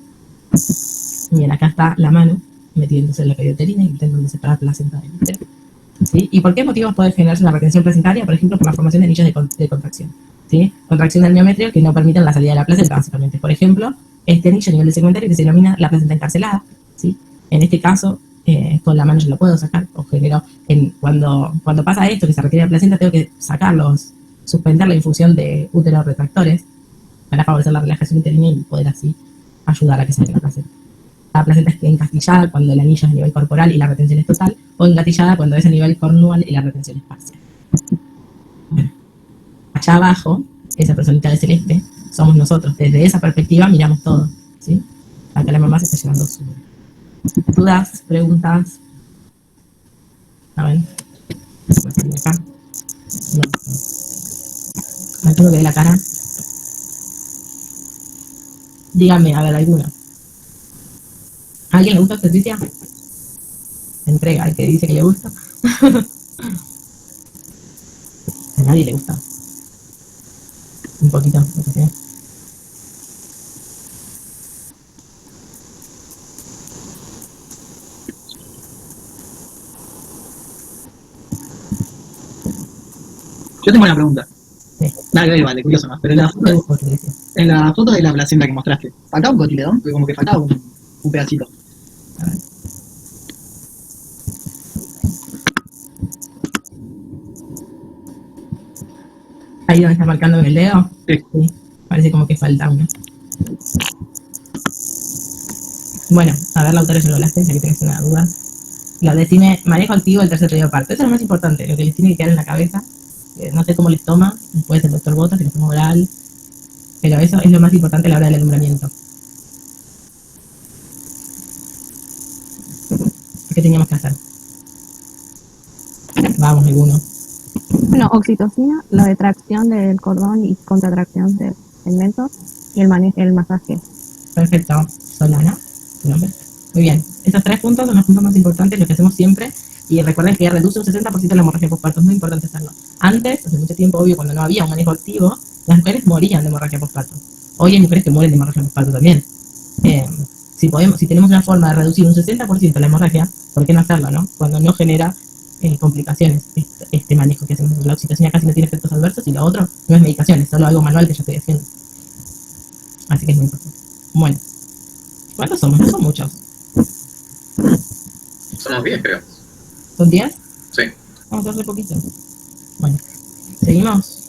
Bien, acá está la mano metiéndose en la cavidad uterina y intentando separar placenta del útero, ¿sí? ¿Y por qué motivos puede generarse una retención placentaria? Por ejemplo, por la formación de anillos de contracción, ¿sí? Contracción del miometrio que no permiten la salida de la placenta, básicamente. Por ejemplo, este anillo a nivel de segmentario que se denomina la placenta encarcelada, ¿sí? En este caso, con la mano yo lo puedo sacar, o genero, cuando pasa esto, que se retira la placenta, tengo que suspender la infusión de úteros retractores para favorecer la relajación uterina y poder así ayudar a que salga la placenta. La placenta es encastillada cuando el anillo es a nivel corporal y la retención es total, o engatillada cuando es a nivel cornual y la retención es parcial. allá abajo, esa personita de celeste, somos nosotros. Desde esa perspectiva miramos todo, ¿sí? Acá la mamá se está llevando su... ¿Dudas? ¿Preguntas? A ver. Acá. No. Aquí lo que de la cara. Dígame, a ver, alguna. ¿A alguien le gusta Patricia? Entrega al que dice que le gusta. A nadie le gusta. Un poquito, lo que sea. Yo tengo una pregunta. Sí. Nada que ver, vale, curioso más. Pero en la foto de la placenta que mostraste, ¿faltaba un cotiledón? Porque como que faltaba un pedacito. A ver. Ahí donde está marcando con el dedo. Sí. Parece como que falta uno. Bueno, a ver, la autora ya lo hablaste, ya que tenés una duda. Lo decime, manejo activo del tercer periodo de parto. Eso es lo más importante, lo que les tiene que quedar en la cabeza. No sé cómo les toma, después el doctor Botas, si les toma oral. Pero eso es lo más importante a la hora del alumbramiento. ¿Qué teníamos que hacer? Vamos, alguno. Bueno, oxitocina, la detracción del cordón y contratracción del segmento y el masaje. Perfecto. Solana, tu nombre. Muy bien. Estos 3 puntos son los puntos más importantes, los que hacemos siempre. Y recuerden que reduce un 60% la hemorragia postparto. Es muy importante hacerlo. Antes, hace mucho tiempo, obvio, cuando no había un manejo activo, las mujeres morían de hemorragia postparto. Hoy hay mujeres que mueren de hemorragia postparto también. Si tenemos una forma de reducir un 60% la hemorragia, ¿por qué no hacerlo, no? Cuando no genera complicaciones este manejo que hacemos. La oxitocina casi no tiene efectos adversos y lo otro no es medicación, es solo algo manual que yo estoy haciendo. Así que es muy importante. Bueno, ¿cuántos somos? No son muchos. Somos 10, creo. ¿Son 10? Sí. Vamos a hacer poquito. Bueno, seguimos.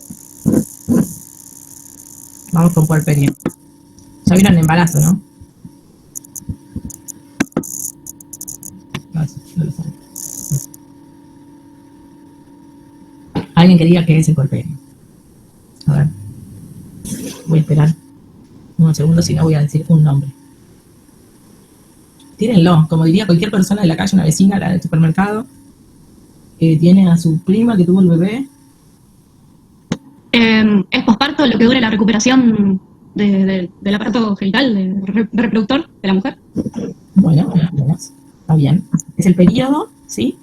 Vamos con puerperio. Ya vieron el embarazo, ¿no? No lo saben. Alguien que diga qué es el puerperio. A ver. Voy a esperar unos segundos, si no voy a decir un nombre. Tírenlo, como diría cualquier persona de la calle, una vecina, la del supermercado, que tiene a su prima que tuvo el bebé. Es posparto lo que dura la recuperación del aparato genital, reproductor de la mujer. Bueno, está bien. Es el periodo, ¿sí?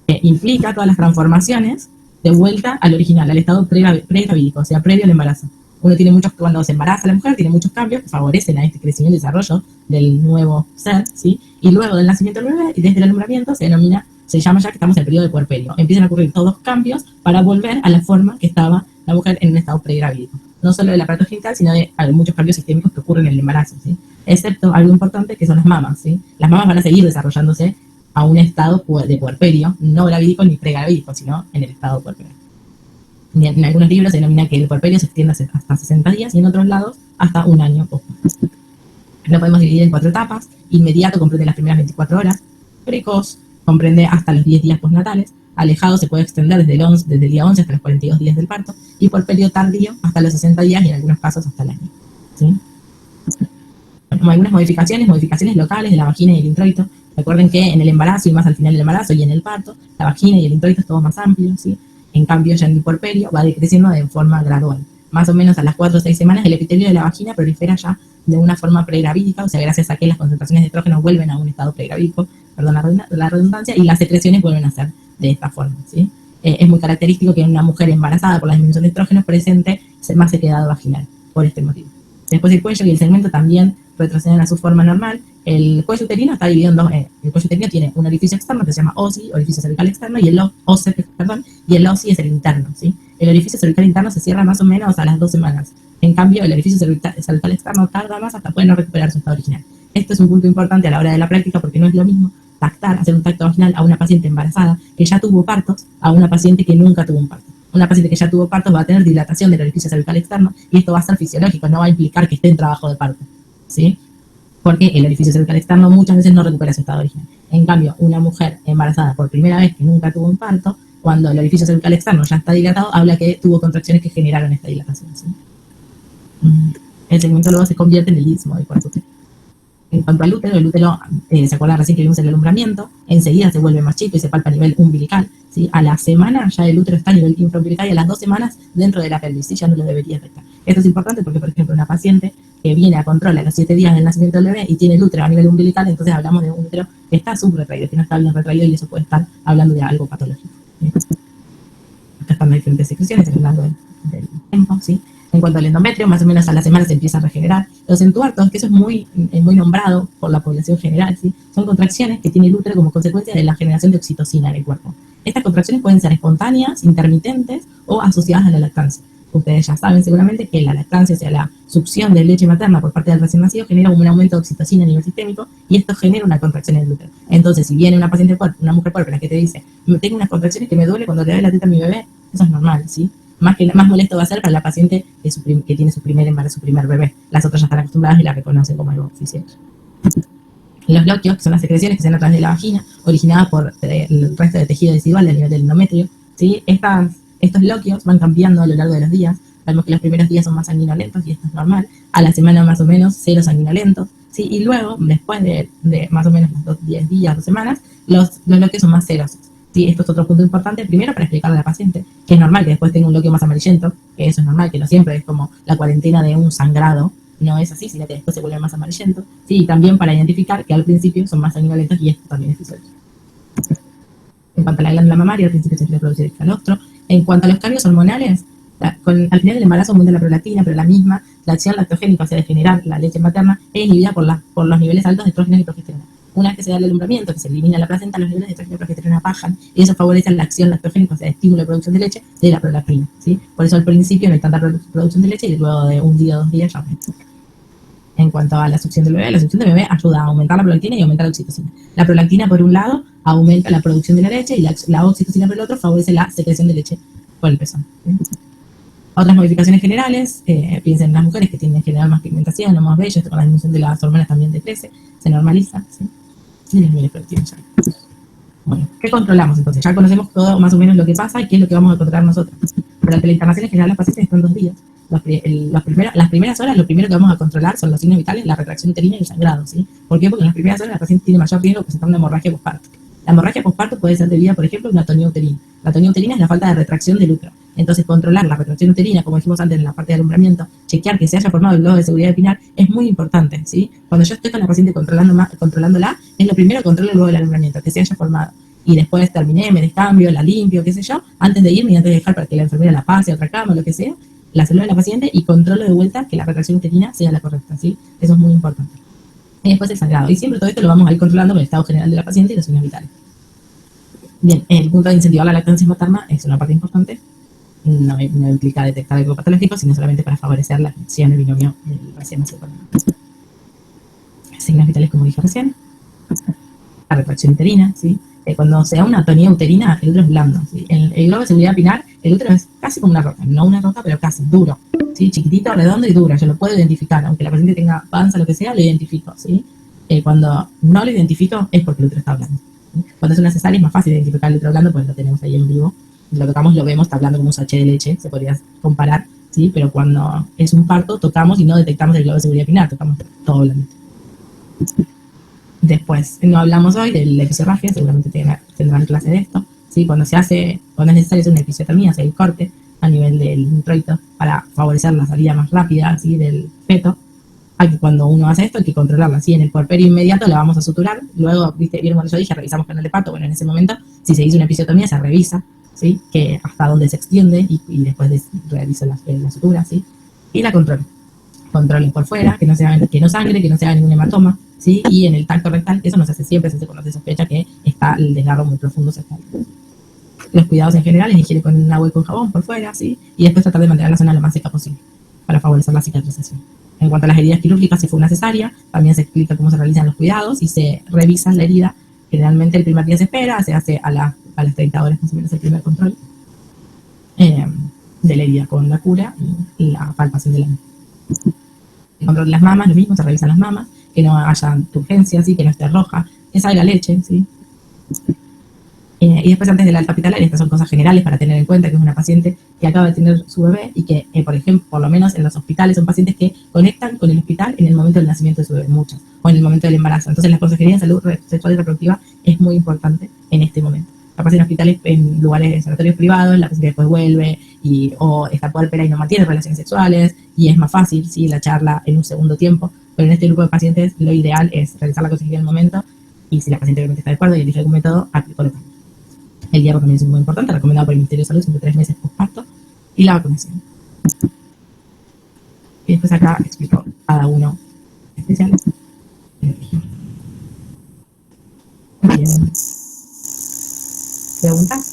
Que implica todas las transformaciones de vuelta al original, al estado pregravídico, o sea, previo al embarazo. Uno tiene muchos, cuando se embaraza la mujer, tiene muchos cambios que favorecen a este crecimiento y desarrollo del nuevo ser, ¿sí? Y luego del nacimiento del bebé, y desde el alumbramiento, se llama ya que estamos en el periodo de puerperio. Empiezan a ocurrir todos cambios para volver a la forma que estaba la mujer en un estado pregravídico. No solo del aparato genital, sino de muchos cambios sistémicos que ocurren en el embarazo, ¿sí? Excepto algo importante que son las mamas, ¿sí? Las mamas van a seguir desarrollándose a un estado de puerperio, no gravídico ni pregravídico, sino en el estado puerperio. En algunos libros se denomina que el puerperio se extiende hasta 60 días y en otros lados hasta un año. Lo podemos dividir en 4 etapas. Inmediato comprende las primeras 24 horas. Precoz comprende hasta los 10 días postnatales. Alejado se puede extender desde el día 11 hasta los 42 días del parto. Y puerperio tardío hasta los 60 días y en algunos casos hasta el año. ¿Sí? Algunas modificaciones locales de la vagina y el introito. Recuerden que en el embarazo y más al final del embarazo y en el parto, la vagina y el introito es todo más amplio, ¿sí? En cambio, ya en el puerperio va decreciendo de forma gradual. Más o menos a las 4 o 6 semanas el epitelio de la vagina prolifera ya de una forma pregravídica, o sea, gracias a que las concentraciones de estrógenos vuelven a un estado pregravídico, perdón la redundancia, y las secreciones vuelven a ser de esta forma, ¿sí? Es muy característico que en una mujer embarazada por la disminución de estrógenos presente más sequedad vaginal, por este motivo. Después el cuello y el segmento también retroceden a su forma normal. El cuello uterino está dividido en dos. El cuello uterino tiene un orificio externo que se llama OSI, orificio cervical externo, y el OSI es el interno, ¿sí? El orificio cervical interno se cierra más o menos a las 2 semanas. En cambio, el orificio cervical externo tarda más hasta poder no recuperar su estado original. Esto es un punto importante a la hora de la práctica porque no es lo mismo hacer un tacto vaginal a una paciente embarazada que ya tuvo partos a una paciente que nunca tuvo un parto. Una paciente que ya tuvo partos va a tener dilatación del orificio cervical externo y esto va a ser fisiológico, no va a implicar que esté en trabajo de parto, ¿sí? Porque el orificio cervical externo muchas veces no recupera su estado original. En cambio, una mujer embarazada por primera vez que nunca tuvo un parto Cuando el orificio cervical externo ya está dilatado, habla que tuvo contracciones que generaron esta dilatación, ¿sí? El segmento luego se convierte en el istmo del cuerpo uterino. En cuanto al útero, el útero, ¿se acuerdan recién que vimos el alumbramiento? Enseguida se vuelve más chico y se palpa a nivel umbilical, ¿sí? A la semana ya el útero está a nivel infraumbilical y a las 2 semanas dentro de la pelvis, ¿sí? Ya no lo debería afectar. Esto es importante porque, por ejemplo, una paciente que viene a control a los 7 días del nacimiento del bebé y tiene el útero a nivel umbilical, entonces hablamos de un útero que está subretraído, que no está bien retraído, y eso puede estar hablando de algo patológico, ¿sí? Acá están las diferentes secreciones a lo largo del tiempo, ¿sí? En cuanto al endometrio, más o menos a la semana se empieza a regenerar. Los entuertos, que eso es muy nombrado por la población general, ¿sí? Son contracciones que tiene el útero como consecuencia de la generación de oxitocina en el cuerpo. Estas contracciones pueden ser espontáneas, intermitentes o asociadas a la lactancia. Ustedes ya saben seguramente que la lactancia, o sea, la succión de leche materna por parte del recién nacido, genera un aumento de oxitocina a nivel sistémico y esto genera una contracción en el útero. Entonces, si viene una paciente fuerte, una mujer fuerte, que te dice, tengo unas contracciones que me duele cuando le doy la teta a mi bebé, eso es normal, ¿sí? Más molesto va a ser para la paciente que tiene su primer embarazo, su primer bebé. Las otras ya están acostumbradas y la reconocen como algo oficial. Los loquios, que son las secreciones que se dan a través de la vagina, originadas por el resto de tejido residual a nivel del endometrio, ¿sí? Estos loquios van cambiando a lo largo de los días. Sabemos que los primeros días son más sanguinolentos y esto es normal. A la semana más o menos 0 sanguinolentos, ¿sí? Y luego, después de más o menos los 10 días, 2 semanas, los loquios son más serosos. Sí, esto es otro punto importante, primero para explicarle a la paciente que es normal que después tenga un loquio más amarillento, que eso es normal, que no siempre es como la cuarentena de un sangrado, no es así, sino que después se vuelve más amarillento, sí, y también para identificar que al principio son más sanguinolentos y esto también es fisiológico. En cuanto a la glándula mamaria, al principio se quiere producir el calostro. En cuanto a los cambios hormonales, al final del embarazo aumenta la prolactina, pero la acción lactogénica, o sea, de generar la leche materna, es inhibida por los niveles altos de estrógenos y progesterona. Una vez que se da el alumbramiento, que se elimina la placenta, los niveles de estrógeno y progesterona bajan y eso favorece la acción lactogénica, o sea, estímulo de producción de leche de la prolactina, ¿sí? Por eso al principio no hay tanta producción de leche y luego de un día o 2 días ya aumenta. En cuanto a la succión del bebé, la succión del bebé ayuda a aumentar la prolactina y aumentar la oxitocina. La prolactina, por un lado, aumenta la producción de la leche y la oxitocina, por el otro, favorece la secreción de leche por el pezón, ¿sí? Otras modificaciones generales, piensen en las mujeres que tienen en general más pigmentación o más vello, esto con la disminución de las hormonas también decrece, se normaliza, ¿sí? Y los niveles productivos ya. Bueno, ¿qué controlamos entonces? Ya conocemos todo más o menos lo que pasa y qué es lo que vamos a controlar nosotros. Durante la internación en general los pacientes están 2 días. Las primeras horas lo primero que vamos a controlar son los signos vitales, la retracción uterina y el sangrado, ¿sí? ¿Por qué? Porque en las primeras horas la paciente tiene mayor riesgo de presentar una hemorragia posparto. La hemorragia posparto puede ser debida, por ejemplo, a una atonía uterina. La atonía uterina es la falta de retracción del útero. Entonces, controlar la retracción uterina, como dijimos antes en la parte de alumbramiento, chequear que se haya formado el globo de seguridad epinar, es muy importante, ¿sí? Cuando yo estoy con la paciente controlándola, es lo primero que controlo el globo del alumbramiento, que se haya formado. Y después terminé, me descambio, la limpio, qué sé yo, antes de irme y antes de dejar para que la enfermera la pase a otra cama, lo que sea, la saludo de la paciente y controlo de vuelta que la retracción uterina sea la correcta, ¿sí? Eso es muy importante. Y después el sangrado. Y siempre todo esto lo vamos a ir controlando con el estado general de la paciente y los signos vitales. Bien, el punto de incentivar la lactancia materna es una parte importante. No implica detectar algo patológico, sino solamente para favorecer la función del binomio del recién nacido. Signos vitales, como dije recién. La retracción uterina, ¿sí? Cuando se da una atonía uterina, el útero es blando, ¿sí? El globo de seguridad epinar, el útero es casi como una roca, no una roca, pero casi, duro, ¿sí? Chiquitito, redondo y duro, yo lo puedo identificar, aunque la paciente tenga panza, lo que sea, lo identifico, ¿sí? Cuando no lo identifico es porque el útero está blando, ¿sí? Cuando es una cesárea es más fácil identificar el útero blando, pues lo tenemos ahí en vivo, lo tocamos, lo vemos, está hablando como un sachet de leche, se podría comparar, ¿sí? Pero cuando es un parto, tocamos y no detectamos el globo de seguridad epinar, tocamos todo blandito. Después, no hablamos hoy de la episorragia, seguramente tendrán clase de esto, ¿sí? Cuando es necesario hacer una episiotomía, hacer el corte a nivel del introito para favorecer la salida más rápida, ¿sí? Del feto. Aquí cuando uno hace esto hay que controlarla, ¿sí? En el puerperio inmediato la vamos a suturar, luego, vieron cuando yo dije, revisamos canal de parto, bueno, en ese momento, si se hizo una episiotomía, se revisa, ¿sí? Que hasta dónde se extiende y después realizo la sutura, ¿sí? Y la controlo. Controlen por fuera, que no sangre, que no se haga ningún hematoma, ¿sí? Y en el tacto rectal, eso no se hace siempre, se hace cuando se sospecha que está el desgarro muy profundo cerca. Los cuidados en general, higiene con agua y con jabón por fuera, ¿sí? Y después tratar de mantener la zona lo más seca posible para favorecer la cicatrización. En cuanto a las heridas quirúrgicas, si fue una cesárea, también se explica cómo se realizan los cuidados y se revisa la herida. Generalmente el primer día se espera, se hace a las 30 horas más o menos el primer control de la herida con la cura y la palpación de la misma. El control de las mamas, lo mismo, se revisan las mamas, que no haya turgencias, ¿sí? Que no esté roja, que salga leche, ¿sí? Y después, antes del alta hospitalaria, estas son cosas generales para tener en cuenta, que es una paciente que acaba de tener su bebé y que, por ejemplo, por lo menos en los hospitales, son pacientes que conectan con el hospital en el momento del nacimiento de su bebé, muchas, o en el momento del embarazo. Entonces, la consejería de salud sexual y reproductiva es muy importante en este momento. Capaz en hospitales, en lugares, en sanatorios privados, la paciente después vuelve o está puérpera y no mantiene relaciones sexuales, y es más fácil, ¿sí?, la charla en un segundo tiempo. Pero en este grupo de pacientes, lo ideal es realizar la consejería en el momento, y si la paciente obviamente está de acuerdo y elige algún método, colocarlo. El hierro también es muy importante, recomendado por el Ministerio de Salud, siempre 3 meses postparto, y la vacunación. Y después acá explico cada uno especiales. Bien. ¿Preguntas?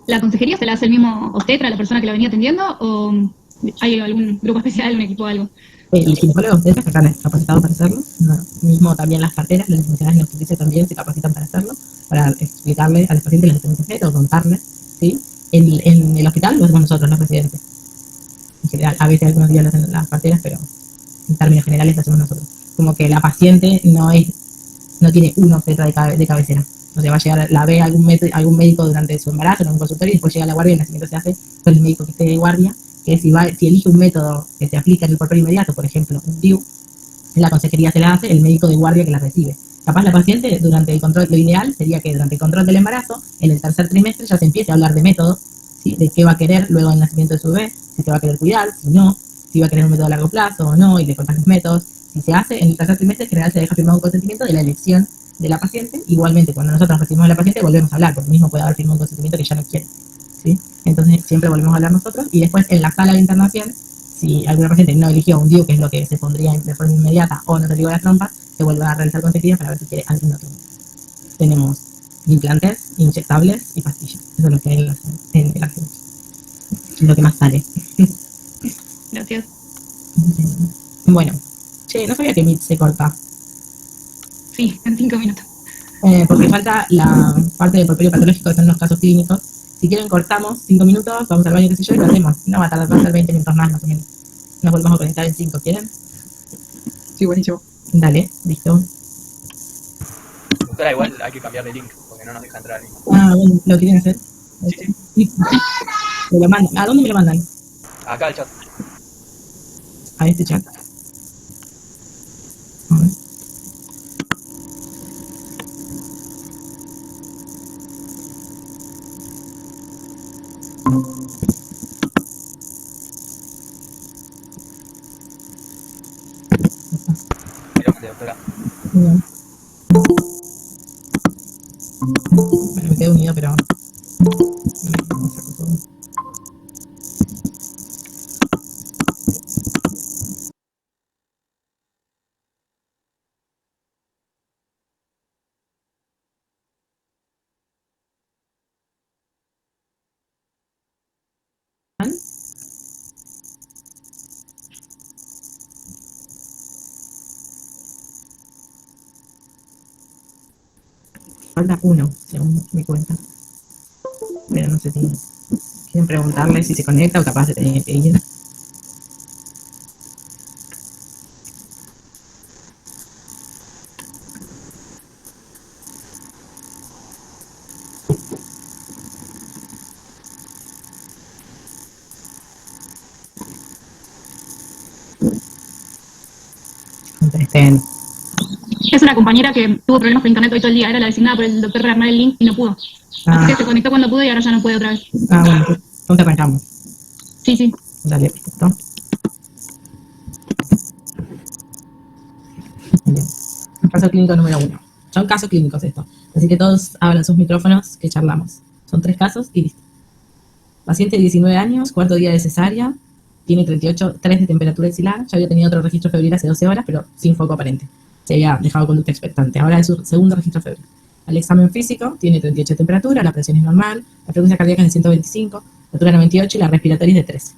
¿La consejería se la hace el mismo obstetra, la persona que la venía atendiendo, o hay algún grupo especial, un equipo o algo? El ginecólogo obstetra están capacitados para hacerlo, no, mismo también las parteras, las licenciadas en obstetricia también se capacitan para hacerlo, para explicarle a los pacientes las tendencias o contarles, ¿sí? En el hospital lo hacemos nosotros, los residentes. En general, a veces algunos días lo hacen las parteras, pero en términos generales lo hacemos nosotros. Como que la paciente no tiene un obstetra de cabecera. O sea, va a llegar, la ve algún médico durante su embarazo, en un consultorio, y después llega a la guardia y el nacimiento se hace con el médico que esté de guardia, que si elige un método que se aplica en el puerperio inmediato, por ejemplo, un DIU, la consejería se la hace el médico de guardia que la recibe. Capaz la paciente, durante el control, lo ideal sería que durante el control del embarazo, en el tercer trimestre, ya se empiece a hablar de métodos, ¿sí?, de qué va a querer luego del nacimiento de su bebé, si se va a querer cuidar, si no, si va a querer un método a largo plazo o no, y le contás los métodos. Si se hace en el tercer trimestre, en general se deja firmado un consentimiento de la elección de la paciente. Igualmente, cuando nosotros recibimos a la paciente, volvemos a hablar, porque mismo puede haber firmado un consentimiento que ya no quiere, ¿sí? Entonces, siempre volvemos a hablar nosotros, y después en la sala de internación, si alguna paciente no eligió un DIU, que es lo que se pondría de forma inmediata, o no se ligó a las trompas, se vuelve a realizar consejería para ver si quiere algún otro. Tenemos implantes, inyectables y pastillas. Eso es lo que hay en el archivo. Es lo que más sale. Gracias. Bueno, no sabía que MIT se corta. Sí, en 5 minutos. Porque falta la parte del porperio patológico, que son los casos clínicos. Si quieren, cortamos 5 minutos, vamos al baño, qué sé yo, y lo hacemos. No va a tardar, va a ser 20 minutos más o menos. Nos volvemos a conectar en 5, ¿quieren? Sí, buenísimo. Dale, listo. Doctora, igual hay que cambiar de link, porque no nos deja entrar. Bueno, ¿lo quieren hacer? Sí. Me lo mandan. ¿A dónde me lo mandan? Acá al chat. A este chat. A ver. Doctora. Bien. Bueno, me quedé unido, pero... no saco todo. Falta uno, según mi cuenta. Pero no sé si quieren preguntarle si se conecta o capaz de tener que ir. Contesten. Es una compañera que tuvo problemas con internet hoy todo el día, era la designada por el doctor para armar el link y no pudo. Así que se conectó cuando pudo y ahora ya no puede otra vez. Bueno, entonces arrancamos. Sí. Dale, perfecto. Bien. Caso clínico número 1. Son casos clínicos estos. Así que todos abran sus micrófonos que charlamos. Son 3 casos y listo. Paciente de 19 años, cuarto día de cesárea, tiene 38,3 de temperatura axilar. Ya había tenido otro registro febril hace 12 horas, pero sin foco aparente. Se había dejado conducta expectante. Ahora es su segundo registro febril. Al examen físico, tiene 38 de temperatura, la presión es normal, la frecuencia cardíaca es de 125, la altura 98 y la respiratoria es de 13.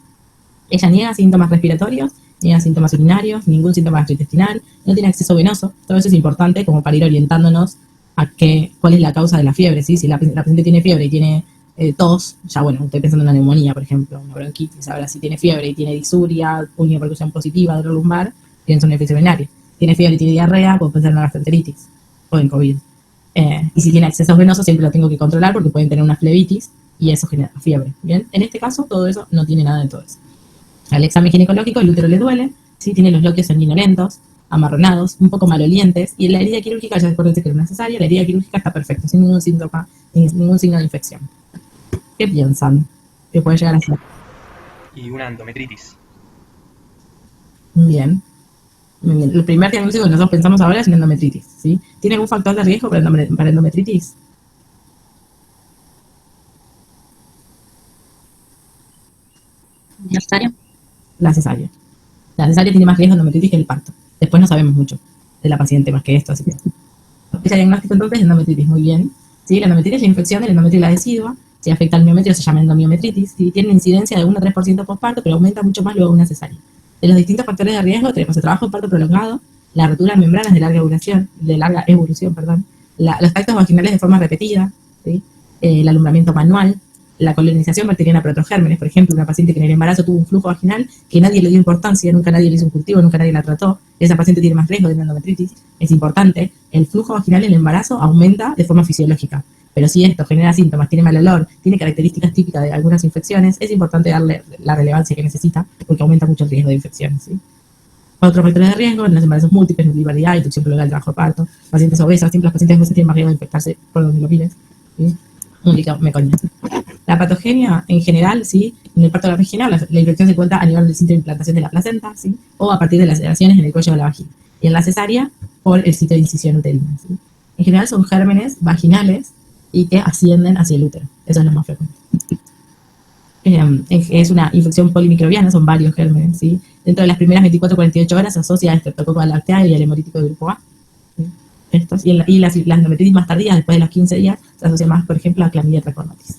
Ella niega síntomas respiratorios, niega síntomas urinarios, ningún síntoma gastrointestinal, no tiene acceso venoso. Todo eso es importante como para ir orientándonos a cuál es la causa de la fiebre, ¿sí? Si la paciente tiene fiebre y tiene tos, ya bueno, estoy pensando en una neumonía, por ejemplo, una bronquitis. Ahora, si tiene fiebre y tiene disuria, unipercusión positiva, dolor lumbar, tienes una infección urinaria. Tiene fiebre y tiene diarrea, puede pensar en una gastroenteritis. o en COVID. Y si tiene accesos venosos siempre lo tengo que controlar porque pueden tener una flebitis y eso genera fiebre. Bien, en este caso todo eso no tiene nada de todo eso. Al examen ginecológico el útero le duele, ¿sí? Tiene los bloqueos sanguinolentos, amarronados, un poco malolientes, y la herida quirúrgica, ya acuérdense que era una cesárea, la herida quirúrgica está perfecta, sin ningún síntoma, ningún signo de infección. ¿Qué piensan? ¿Qué puede llegar a ser? Y una endometritis. Bien. El primer diagnóstico que nosotros pensamos ahora es en endometritis, ¿sí? ¿Tiene algún factor de riesgo para endometritis? ¿Necesario? La cesárea. La cesárea tiene más riesgo de endometritis que el parto. Después no sabemos mucho de la paciente más que esto, así que... Ese diagnóstico entonces es endometritis, muy bien. ¿Sí? La endometritis es la infección del endometrio y la decidua. Si afecta al miometrio se llama endomiometritis. ¿Sí? Tiene incidencia de 1 a 3% posparto, pero aumenta mucho más luego de una cesárea. De los distintos factores de riesgo tenemos el trabajo de parto prolongado, la rotura de membranas de larga evolución, los tactos vaginales de forma repetida, ¿sí? El alumbramiento manual, la colonización bacteriana protogérmenes. Por ejemplo, una paciente que en el embarazo tuvo un flujo vaginal que nadie le dio importancia, nunca nadie le hizo un cultivo, nunca nadie la trató. Esa paciente tiene más riesgo de endometritis. Es importante, el flujo vaginal en el embarazo aumenta de forma fisiológica. Pero si esto genera síntomas, tiene mal olor, tiene características típicas de algunas infecciones, es importante darle la relevancia que necesita porque aumenta mucho el riesgo de infecciones, ¿sí? Otros factores de riesgo en los embarazos múltiples, nuclearidad, inducción prolongada del trabajo de parto, pacientes obesas, siempre los pacientes obesas tienen más riesgo de infectarse por donde lo mires, ¿sí? Un líquido meconio. La patogenia en general, ¿sí? En el parto vaginal la infección se encuentra a nivel del sitio de implantación de la placenta, ¿sí? O a partir de las laceraciones en el cuello de la vagina. Y en la cesárea, por el sitio de incisión uterina, ¿sí? En general son gérmenes vaginales y que ascienden hacia el útero. Eso es lo más frecuente. Es una infección polimicrobiana, son varios gérmenes, ¿sí? Dentro de las primeras 24-48 horas se asocia a Streptococcus lactea y al hemolítico de grupo A. ¿Sí? Estos, y las endometritis más tardías, después de los 15 días, se asocia más, por ejemplo, a Chlamydia trachomatis.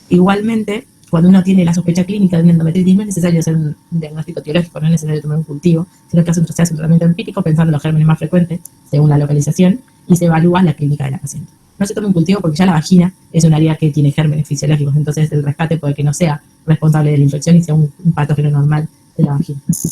Igualmente, cuando uno tiene la sospecha clínica de una endometritis, no es necesario hacer un diagnóstico teológico, no es necesario tomar un cultivo, sino que se hace un tratamiento empírico pensando en los gérmenes más frecuentes, según la localización, y se evalúa la clínica de la paciente. No se toma un cultivo porque ya la vagina es un área que tiene gérmenes fisiológicos, entonces el rescate puede que no sea responsable de la infección y sea un patógeno normal de la vagina. Vamos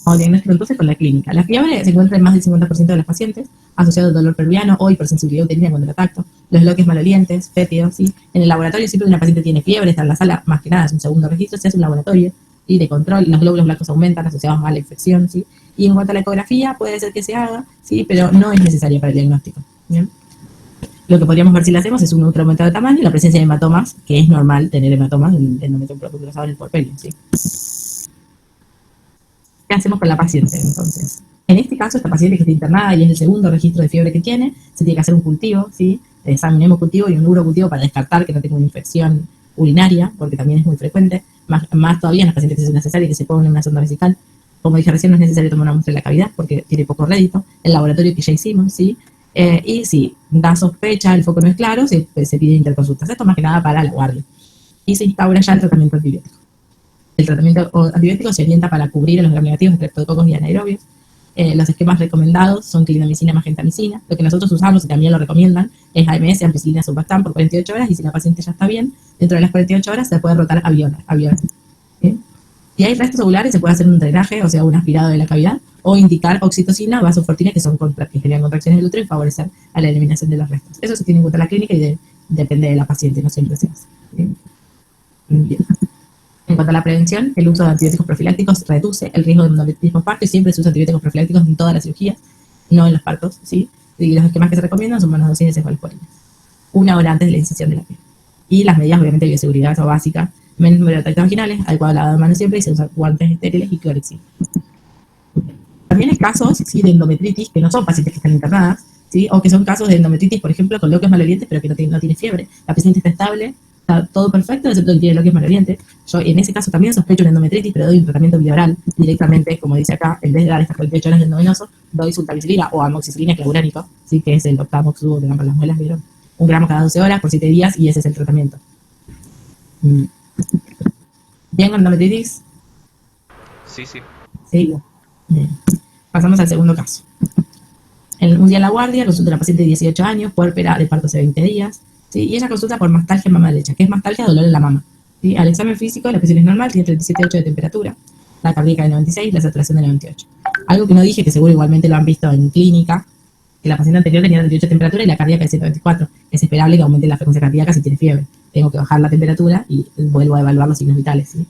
a diagnóstico entonces con la clínica. La fiebre se encuentra en más del 50% de los pacientes, asociado al dolor pelviano o hipersensibilidad uterina cuando la tacto, los bloques malolientes, fétidos, ¿sí? En el laboratorio siempre que una paciente tiene fiebre, está en la sala, más que nada es un segundo registro, se hace un laboratorio y de control, los glóbulos blancos aumentan asociados a la infección, ¿sí? Y en cuanto a la ecografía, puede ser que se haga, ¿sí? Pero no es necesaria para el diagnóstico, ¿bien? Lo que podríamos ver si lo hacemos es un útero aumentado de tamaño y la presencia de hematomas, que es normal tener hematomas en endometrio protubulosado en el porperio, ¿sí? ¿Qué hacemos con la paciente, entonces? En este caso, esta paciente que está internada y es el segundo registro de fiebre que tiene, se tiene que hacer un cultivo, ¿sí? De examen hemocultivo y un urocultivo para descartar que no tenga una infección urinaria, porque también es muy frecuente, más todavía en las pacientes que se necesaria y que se pongan en una sonda vesical. Como dije recién, no es necesario tomar una muestra de la cavidad porque tiene poco rédito. El laboratorio que ya hicimos, ¿sí? Y si da sospecha, el foco no es claro, se pide interconsultas. Esto más que nada para la guardia. Y se instaura ya el tratamiento antibiótico. El tratamiento antibiótico se orienta para cubrir a los gram negativos de streptococos y anaerobios. Los esquemas recomendados son clindamicina más gentamicina. Lo que nosotros usamos y también lo recomiendan es AMS, ampicilina sulbactam por 48 horas y si la paciente ya está bien, dentro de las 48 horas se puede rotar a Viona. ¿Sí? Si hay restos ovulares se puede hacer un drenaje, o sea, un aspirado de la cavidad, o indicar oxitocina o vasofortina que generan contracciones del útero y favorecer a la eliminación de los restos. Eso se tiene en cuenta en la clínica y depende de la paciente, no siempre se hace. Bien. En cuanto a la prevención, el uso de antibióticos profilácticos reduce el riesgo de endometritis postparto y siempre se usa antibióticos profilácticos en todas las cirugías, no en los partos, ¿sí? Y los esquemas que se recomiendan son monodosis de cefalosporina, 1 hora antes de la incisión de la piel. Y las medidas, obviamente, de bioseguridad son básicas, menos número de contactos vaginales, adecuado lavado de manos siempre y se usan guantes estériles y clorexina. También hay casos, ¿sí? De endometritis que no son pacientes que están internadas, ¿sí? O que son casos de endometritis, por ejemplo, con bloqueos malolientes, pero que no tiene fiebre. La paciente está estable, está todo perfecto, excepto que tiene bloqueos malolientes. Yo en ese caso también sospecho una endometritis, pero doy un tratamiento bioral directamente, como dice acá, en vez de dar estas 48 horas de endovenoso, doy sultabicilina o amoxicilina clavuránico, ¿sí? Que es el octamoxubo que dan para las muelas, ¿vieron? 1 gramo cada 12 horas por 7 días y ese es el tratamiento. ¿Bien con endometritis? Sí. Sí. Bien. Pasamos al segundo caso. Un día en la guardia, consulta a una paciente de 18 años, puérpera de parto hace 20 días, ¿sí? Y ella consulta por mastalgia en mama derecha. ¿Qué es mastalgia? Dolor en la mama. ¿Sí? Al examen físico, la presión es normal, tiene 37,8 de temperatura, la cardíaca de 96, la saturación de 98. Algo que no dije, que seguro igualmente lo han visto en clínica, que la paciente anterior tenía 38 de temperatura y la cardíaca de 124. Es esperable que aumente la frecuencia cardíaca si tiene fiebre. Tengo que bajar la temperatura y vuelvo a evaluar los signos vitales, ¿sí?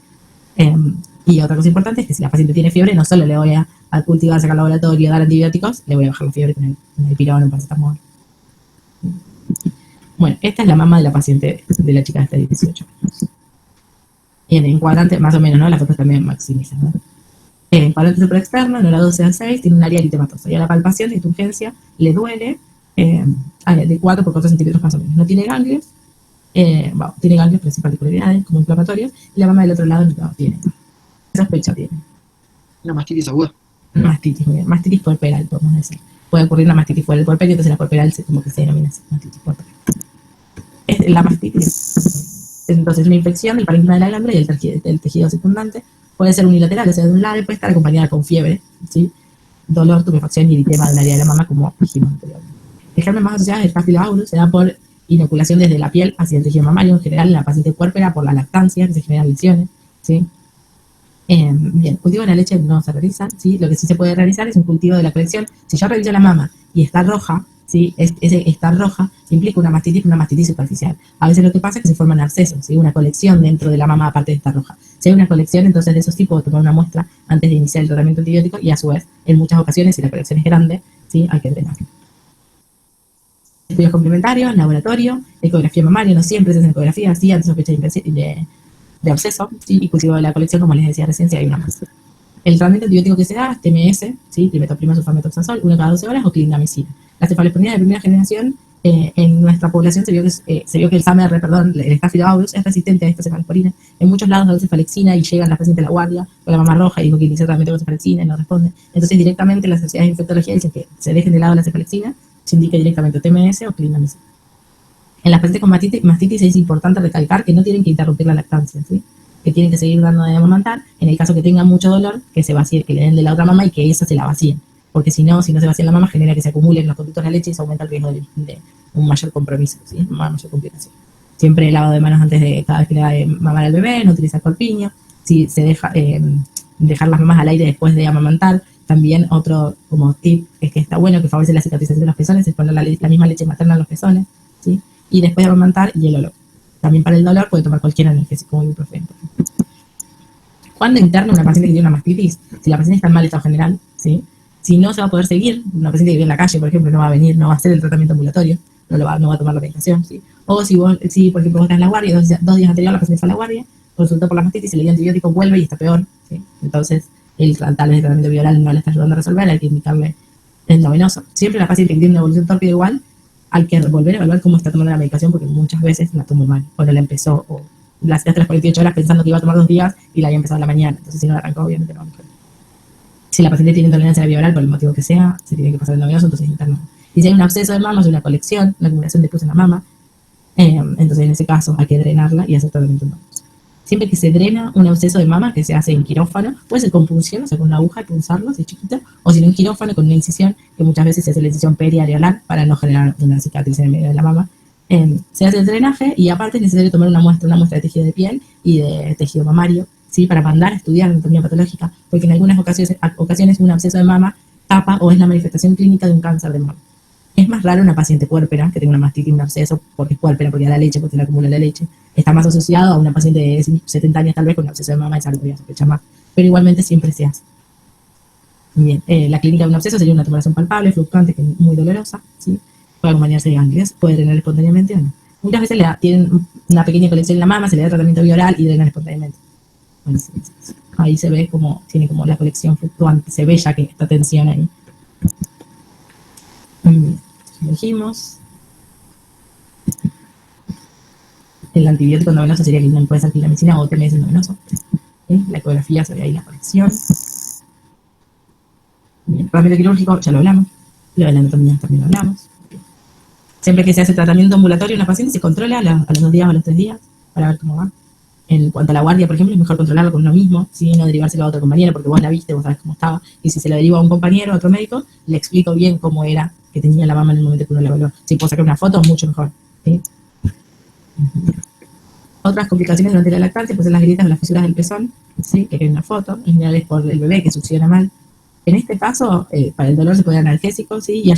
Y otra cosa importante es que si la paciente tiene fiebre, no solo le voy a cultivar, sacar laboratorio, dar antibióticos, le voy a bajar la fiebre con el pirón, un paracetamol. Bueno, esta es la mama de la paciente, de la chica de hasta 18 años. Y en el cuadrante, más o menos, ¿no? Las fotos también maximizan, ¿no? En cuadrante superexterno, en hora 12 a 6, tiene un área eritematosa. Y a la palpación de urgencia le duele de 4 por 4 centímetros más o menos. No tiene ganglios, tiene ganglios, pero sin particularidades, como inflamatorios, y la mama del otro lado no tiene. Sospecha tiene. Una mastitis aguda. Mastitis, muy bien. Mastitis puerperal, podemos decir. Puede ocurrir una mastitis fuera del puerperio, entonces la puerperal como que se denomina así, mastitis puerperal. Es la mastitis. Entonces, una infección del parénquima de la glándula y el tejido circundante puede ser unilateral, o sea, de un lado puede estar acompañada con fiebre, ¿sí? Dolor, tumefacción y eritema de un área de la mama, como dijimos anteriormente. El germen más asociado es el Staphylococcus, se da por inoculación desde la piel hacia el tejido mamario, en general en la paciente puérpera por la lactancia, que se generan lesiones, ¿sí? Bien, cultivo de la leche no se realiza, ¿sí? Lo que sí se puede realizar es un cultivo de la colección. Si yo reviso la mama y está roja, ¿sí? Ese estar roja implica una mastitis superficial. A veces lo que pasa es que se forman abscesos, ¿sí? Una colección dentro de la mama aparte de estar roja. Si hay una colección, entonces de esos tipos, tomar una muestra antes de iniciar el tratamiento antibiótico y a su vez, en muchas ocasiones, si la colección es grande, ¿sí? Hay que drenarlo. Estudios complementarios, laboratorio, ecografía mamaria, no siempre se hace ecografía, sí, ante sospecha de absceso, ¿sí? Y cultivo de la colección, como les decía recién, si hay una más. El tratamiento antibiótico que se da es TMS, ¿sí? Trimetoprima sulfamethoxazol, 1 cada 12 horas, o clindamicina. La cefalexponina de primera generación, en nuestra población se vio que el SAMR, el Staphylococcus, es resistente a esta cefalexponina. En muchos lados da cefalexina y llegan las pacientes a la guardia con la mama roja y digo que inicia tratamiento con cefalexina y no responde. Entonces directamente las sociedades de infectología dicen que se dejen de lado la cefalexina, se indica directamente TMS o clindamicina. En las pacientes con mastitis es importante recalcar que no tienen que interrumpir la lactancia, ¿sí? Que tienen que seguir dando de amamantar. En el caso que tengan mucho dolor, que se vacíe, que le den de la otra mama y que esa se la vacíen. Porque si no se vacía la mama, genera que se acumulen los conductos de la leche y se aumenta el riesgo de un mayor compromiso, ¿sí? Una mayor complicación. Siempre lavado de manos antes de cada vez que le da de mamar al bebé, no utilizar corpiño. Si se deja, dejar las mamas al aire después de amamantar. También otro como tip es que está bueno, que favorece la cicatrización de los pezones, es poner la misma leche materna en los pezones, ¿sí? Y después de amamantar y el olor. También para el dolor puede tomar cualquier analgésico como ibuprofeno. ¿Cuándo interna una paciente que tiene una mastitis? Si la paciente está en mal estado general, ¿sí? Si no se va a poder seguir, una paciente que vive en la calle, por ejemplo, no va a venir, no va a hacer el tratamiento ambulatorio, no va a tomar la medicación, ¿sí? O si por ejemplo, vos estás en la guardia, dos días anteriores la paciente fue a la guardia, consultó por la mastitis, se le dio antibiótico, vuelve y está peor, ¿sí? Entonces, tal vez el tratamiento bioral no le está ayudando a resolver, hay que indicarle endovenoso. Siempre la paciente que tiene una evolución tórpida igual, hay que volver a evaluar cómo está tomando la medicación porque muchas veces la tomó mal, o no la empezó, o la hacía hasta las 48 horas pensando que iba a tomar 2 días y la había empezado a la mañana. Entonces, si no la arrancó, obviamente no va a mejorar. Si la paciente tiene intolerancia a la vía oral, por el motivo que sea, se tiene que pasar el endovenoso, entonces interno. Y si hay un absceso de mama, o una colección, una acumulación de pus en la mama, entonces en ese caso hay que drenarla y hacer tratamiento endovenoso. Siempre que se drena un absceso de mama, que se hace en quirófano, puede ser con punción, o sea, con una aguja y punzarlo, si es chiquito, o si no en quirófano, con una incisión, que muchas veces se hace la incisión periareolar para no generar una cicatriz en el medio de la mama. Se hace el drenaje y aparte es necesario tomar una muestra de tejido de piel y de tejido mamario, ¿sí? Para mandar a estudiar anatomía patológica, porque en algunas ocasiones un absceso de mama tapa o es la manifestación clínica de un cáncer de mama. Es más raro una paciente puérpera que tenga una mastitis, un absceso, porque es puérpera, porque da la leche, porque le acumula la leche. Está más asociado a una paciente de 70 años tal vez con un absceso de mama, esa lo podría sospechar más. Pero igualmente siempre se hace. Bien, la clínica de un absceso sería una tumoración palpable, fluctuante, que es muy dolorosa, ¿sí? Puede acompañarse de ganglios, puede drenar espontáneamente o no. Muchas veces tienen una pequeña colección en la mama, se le da tratamiento bioral y drenan espontáneamente. Bueno, ahí se ve como tiene como la colección fluctuante, se ve ya que esta tensión ahí. Dijimos. El antibiótico endovenoso sería que no puede ser clindamicina o TMS endovenoso. ¿Sí? La ecografía se ve ahí la colección. Bien, tratamiento quirúrgico ya lo hablamos. Lo de la anatomía también lo hablamos. Siempre que se hace tratamiento ambulatorio, una paciente se controla a los 2 días o a los 3 días para ver cómo va. En cuanto a la guardia, por ejemplo, es mejor controlarlo con uno mismo, ¿sí? No derivárselo a otro compañero porque vos la viste, vos sabés cómo estaba. Y si se lo deriva a un compañero, a otro médico, le explico bien cómo era que tenía la mama en el momento que uno la evaluó. Si puedo sacar una foto, mucho mejor, ¿sí? Otras complicaciones durante la lactancia, pues son las grietas o las fisuras del pezón, ¿sí? Que hay una foto, en general es por el bebé que succiona mal, En este caso, para el dolor se puede dar analgésicos, ¿sí? Y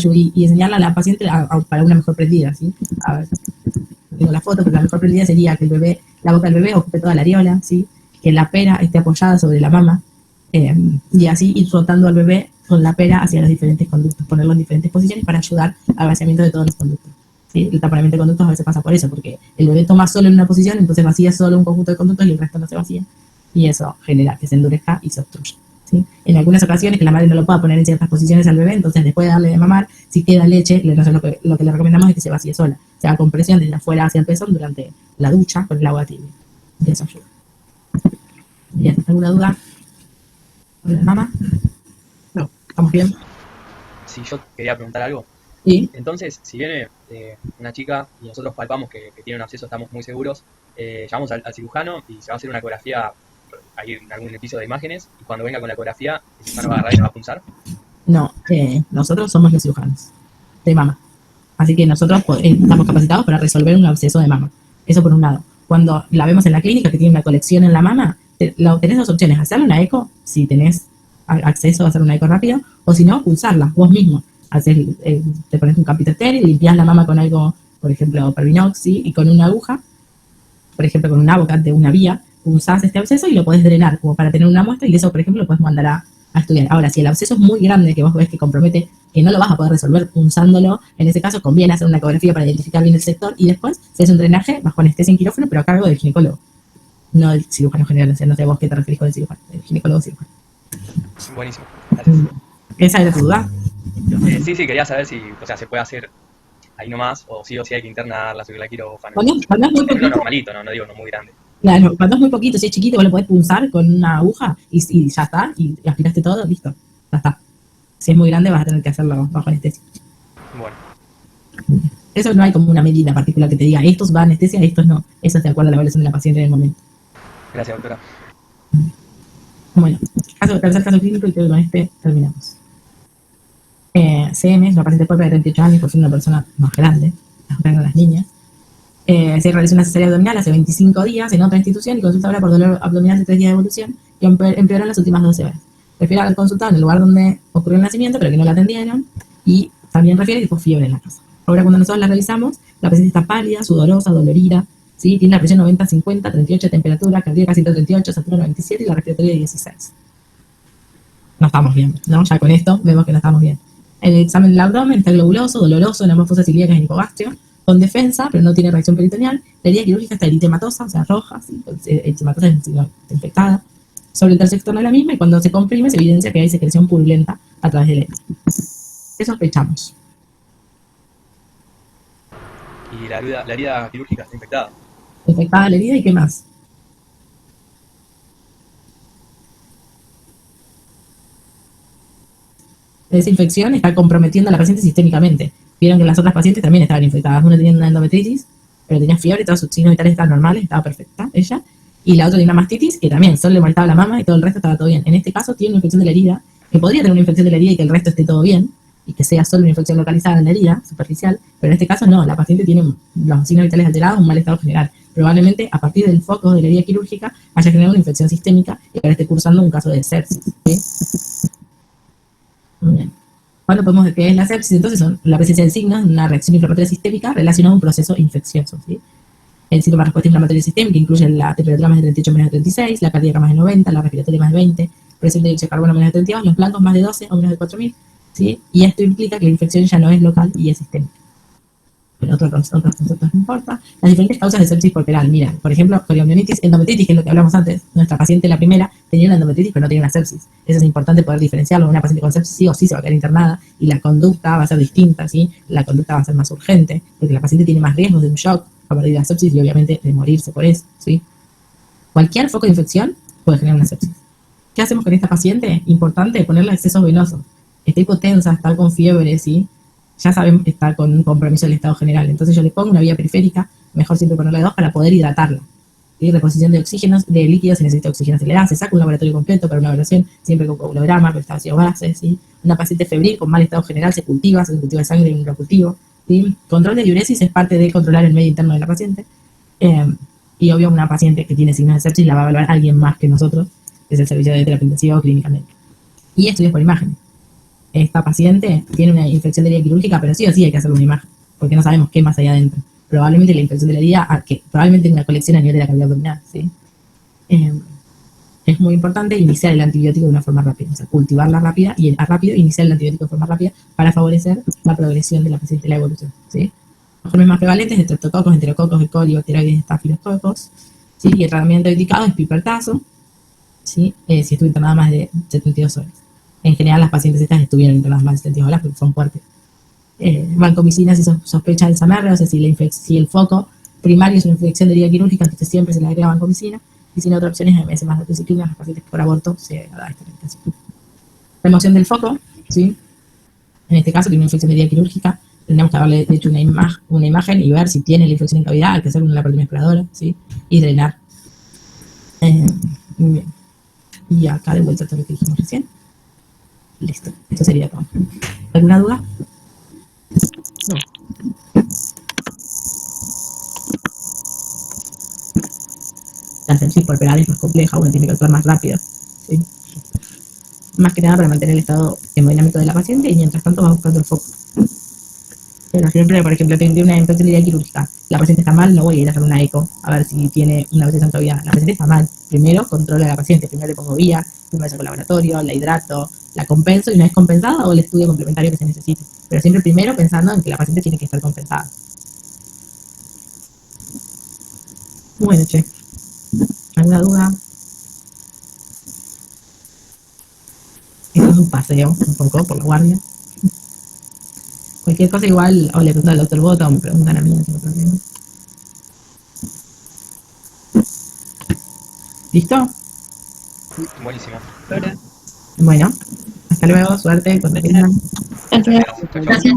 enseñarle a la paciente para una mejor prendida, ¿sí? A ver, tengo la foto, pero la mejor prendida sería que la boca del bebé ocupe toda la areola, ¿sí? Que la pera esté apoyada sobre la mama, y así ir frotando al bebé con la pera hacia los diferentes conductos, ponerlo en diferentes posiciones para ayudar al vaciamiento de todos los conductos. ¿Sí? El taponamiento de conductos a veces pasa por eso, porque el bebé toma solo en una posición, entonces vacía solo un conjunto de conductos y el resto no se vacía, y eso genera que se endurezca y se obstruya. ¿Sí? En algunas ocasiones que la madre no lo pueda poner en ciertas posiciones al bebé, entonces después de darle de mamar, si queda leche, entonces lo que le recomendamos es que se vacíe sola, se haga compresión desde afuera hacia el pezón durante la ducha con el agua tibia. Y eso ayuda. Bien, ¿alguna duda? ¿Hola, mamá? No, ¿estamos bien? Si yo quería preguntar algo. Sí. Entonces, si viene una chica y nosotros palpamos que tiene un absceso, estamos muy seguros, llamamos al cirujano y se va a hacer una ecografía, hay algún episodio de imágenes, y cuando venga con la ecografía, el cirujano va a agarrar y la va a punzar. No, nosotros somos los cirujanos de mama. Así que nosotros estamos capacitados para resolver un absceso de mama. Eso por un lado. Cuando la vemos en la clínica que tiene una colección en la mama, tenés dos opciones: hacerle una eco, si tenés acceso a hacer una eco rápido, o si no, pulsarla vos mismo. Te pones un capito estéril, limpias la mama con algo, por ejemplo, Pervinox, ¿sí? Y con una aguja, por ejemplo, con un Avocat de una vía, pulsás este absceso y lo podés drenar, como para tener una muestra, y eso, por ejemplo, lo podés mandar a estudiar. Ahora, si el absceso es muy grande, que vos ves que compromete, que no lo vas a poder resolver punzándolo, en ese caso conviene hacer una ecografía para identificar bien el sector, y después se hace un drenaje bajo anestesia en quirófano, pero a cargo del ginecólogo, no del cirujano general. O sea, no sé vos qué te referís con el cirujano, el ginecólogo cirujano. Buenísimo, gracias. ¿Esa era tu duda? Sí, quería saber si, o sea, se puede hacer ahí nomás, o sí hay que internarla, subir la quirófano. Cuando es muy poquito, normalito, no digo no muy grande. Claro, cuando es muy poquito, si es chiquito, vos lo podés punzar con una aguja y ya está, y aspiraste todo, listo, ya está. Si es muy grande vas a tener que hacerlo bajo anestesia. Bueno. Eso no hay como una medida particular que te diga, estos va a anestesia, estos no. Eso es de acuerdo a la evaluación de la paciente en el momento. Gracias, doctora. Bueno, tercer caso clínico, y creo que con este terminamos. CM es una paciente pobre de 38 años, por ser una persona más grande, las niñas. Se realizó una cesárea abdominal hace 25 días en otra institución y consulta ahora por dolor abdominal de 3 días de evolución, que empeoró en las últimas 12 horas. Refiere haber consultado en el lugar donde ocurrió el nacimiento, pero que no la atendieron, y también refiere que tuvo fiebre en la casa. Ahora, cuando nosotros la revisamos, la paciente está pálida, sudorosa, dolorida, ¿sí? Tiene la presión 90-50, 38 de temperatura, cardíaca 138, satura 97 y la respiratoria 16. No estamos bien, ¿no? Ya con esto vemos que no estamos bien. El examen del abdomen está globuloso, doloroso, en ambas fosas ilíacas y hipogastrio, con defensa, pero no tiene reacción peritoneal. La herida quirúrgica está eritematosa, o sea, roja, ¿sí? Eritematosa es infectada, sobre el tercer externo de la misma, y cuando se comprime se evidencia que hay secreción purulenta a través del herida. ¿Qué sospechamos? Y la herida quirúrgica está infectada. Infectada la herida, ¿y qué más? Esa infección está comprometiendo a la paciente sistémicamente. Vieron que las otras pacientes también estaban infectadas. Una tenía una endometritis, pero tenía fiebre, todos sus signos vitales estaban normales, estaba perfecta ella. Y la otra tenía una mastitis, que también solo le molestaba la mama y todo el resto estaba todo bien. En este caso tiene una infección de la herida, que podría tener una infección de la herida y que el resto esté todo bien, y que sea solo una infección localizada en la herida, superficial, pero en este caso no, la paciente tiene los signos vitales alterados, un mal estado general. Probablemente a partir del foco de la herida quirúrgica haya generado una infección sistémica y ahora esté cursando un caso de sepsis. ¿Sí? Muy bien. ¿Cuándo podemos ver qué es la sepsis? Entonces son la presencia de signos de una reacción inflamatoria sistémica relacionada a un proceso infeccioso, ¿sí? El síntoma de respuesta inflamatoria sistémica incluye la temperatura más de 38 menos de 36, la cardíaca más de 90, la respiratoria más de 20, presión de dióxido de carbono menos de 32, los blancos más de 12 o menos de 4000, ¿sí? Y esto implica que la infección ya no es local y es sistémica. Pero otros conceptos no importa. Las diferentes causas de sepsis porperal. Mira, por ejemplo, coriomionitis, endometritis, que es lo que hablamos antes. Nuestra paciente, la primera, tenía una endometritis, pero no tenía una sepsis. Eso es importante poder diferenciarlo. Una paciente con sepsis sí o sí se va a quedar internada y la conducta va a ser distinta, ¿sí? La conducta va a ser más urgente, porque la paciente tiene más riesgos de un shock a partir de la sepsis y obviamente de morirse por eso, ¿sí? Cualquier foco de infección puede generar una sepsis. ¿Qué hacemos con esta paciente? Importante ponerle accesos venosos. Está hipotensa, está con fiebre, ¿sí? Ya saben que está con un compromiso del estado general. Entonces yo le pongo una vía periférica, mejor siempre ponerle 2 para poder hidratarla. Y reposición de oxígenos, de líquidos, si necesita oxígeno acelerado, se saca un laboratorio completo para una evaluación, siempre con coagulograma, con estado base, ¿sí? Una paciente febril con mal estado general se cultiva de sangre y un microcultivo, ¿sí? Control de diuresis es parte de controlar el medio interno de la paciente. Y obvio una paciente que tiene signos de sepsis la va a evaluar alguien más que nosotros, que es el servicio de terapia intensiva o clínica médica. y estudios por imagen. Esta paciente tiene una infección de herida quirúrgica, pero sí o sí hay que hacerle una imagen, porque no sabemos qué más hay adentro. Probablemente la infección de la herida, que probablemente una colección a nivel de la cavidad abdominal, ¿sí? Es muy importante iniciar el antibiótico de una forma rápida, o sea, cultivarla rápido, iniciar el antibiótico de forma rápida para favorecer la progresión de la paciente, la evolución, ¿sí? Los germes más prevalentes, estreptococos, enterococos, E. coli, bacteroides, estafilococos, ¿sí? Y el tratamiento indicado es pipertazo, ¿sí? Si estuvo internada más de 72 horas. En general, las pacientes estas estuvieron internadas más de 72 horas porque son fuertes. Vancomicina si sospecha del SAMR, o sea, si el foco primario es una infección de herida quirúrgica, entonces siempre se le agrega vancomicina. Y sin otra opción es AMS más doxiciclina, las pacientes por aborto se da esta medicación. Remoción del foco, ¿sí? En este caso, tiene una infección de herida quirúrgica, tendríamos que haberle hecho una imagen y ver si tiene la infección en cavidad, hay que hacer una laparotomía exploradora, ¿sí? Y drenar. Y acá de vuelta todo lo que dijimos recién. Listo, esto sería todo. ¿Alguna duda? No. La sepsis por pegar es más compleja, uno tiene que actuar más rápido, ¿sí? Más que nada para mantener el estado hemodinámico de la paciente y mientras tanto va buscando el foco. Pero siempre, por ejemplo, tengo una infección de herida quirúrgica, la paciente está mal, no voy a ir a hacer una eco a ver si tiene una obsesión en cavidad. La paciente está mal, primero controlo a la paciente, primero le pongo vía, primero saco laboratorio, la hidrato, la compenso y una vez compensada hago el estudio complementario que se necesite. Pero siempre primero pensando en que la paciente tiene que estar compensada. Bueno, che. ¿Alguna duda? Esto es un paseo, un poco, por la guardia. Cualquier cosa igual, o le preguntan al doctor Bota o me preguntan a mí, no tengo problema. ¿Listo? Buenísimo. Bueno, hasta luego, suerte, con Gracias.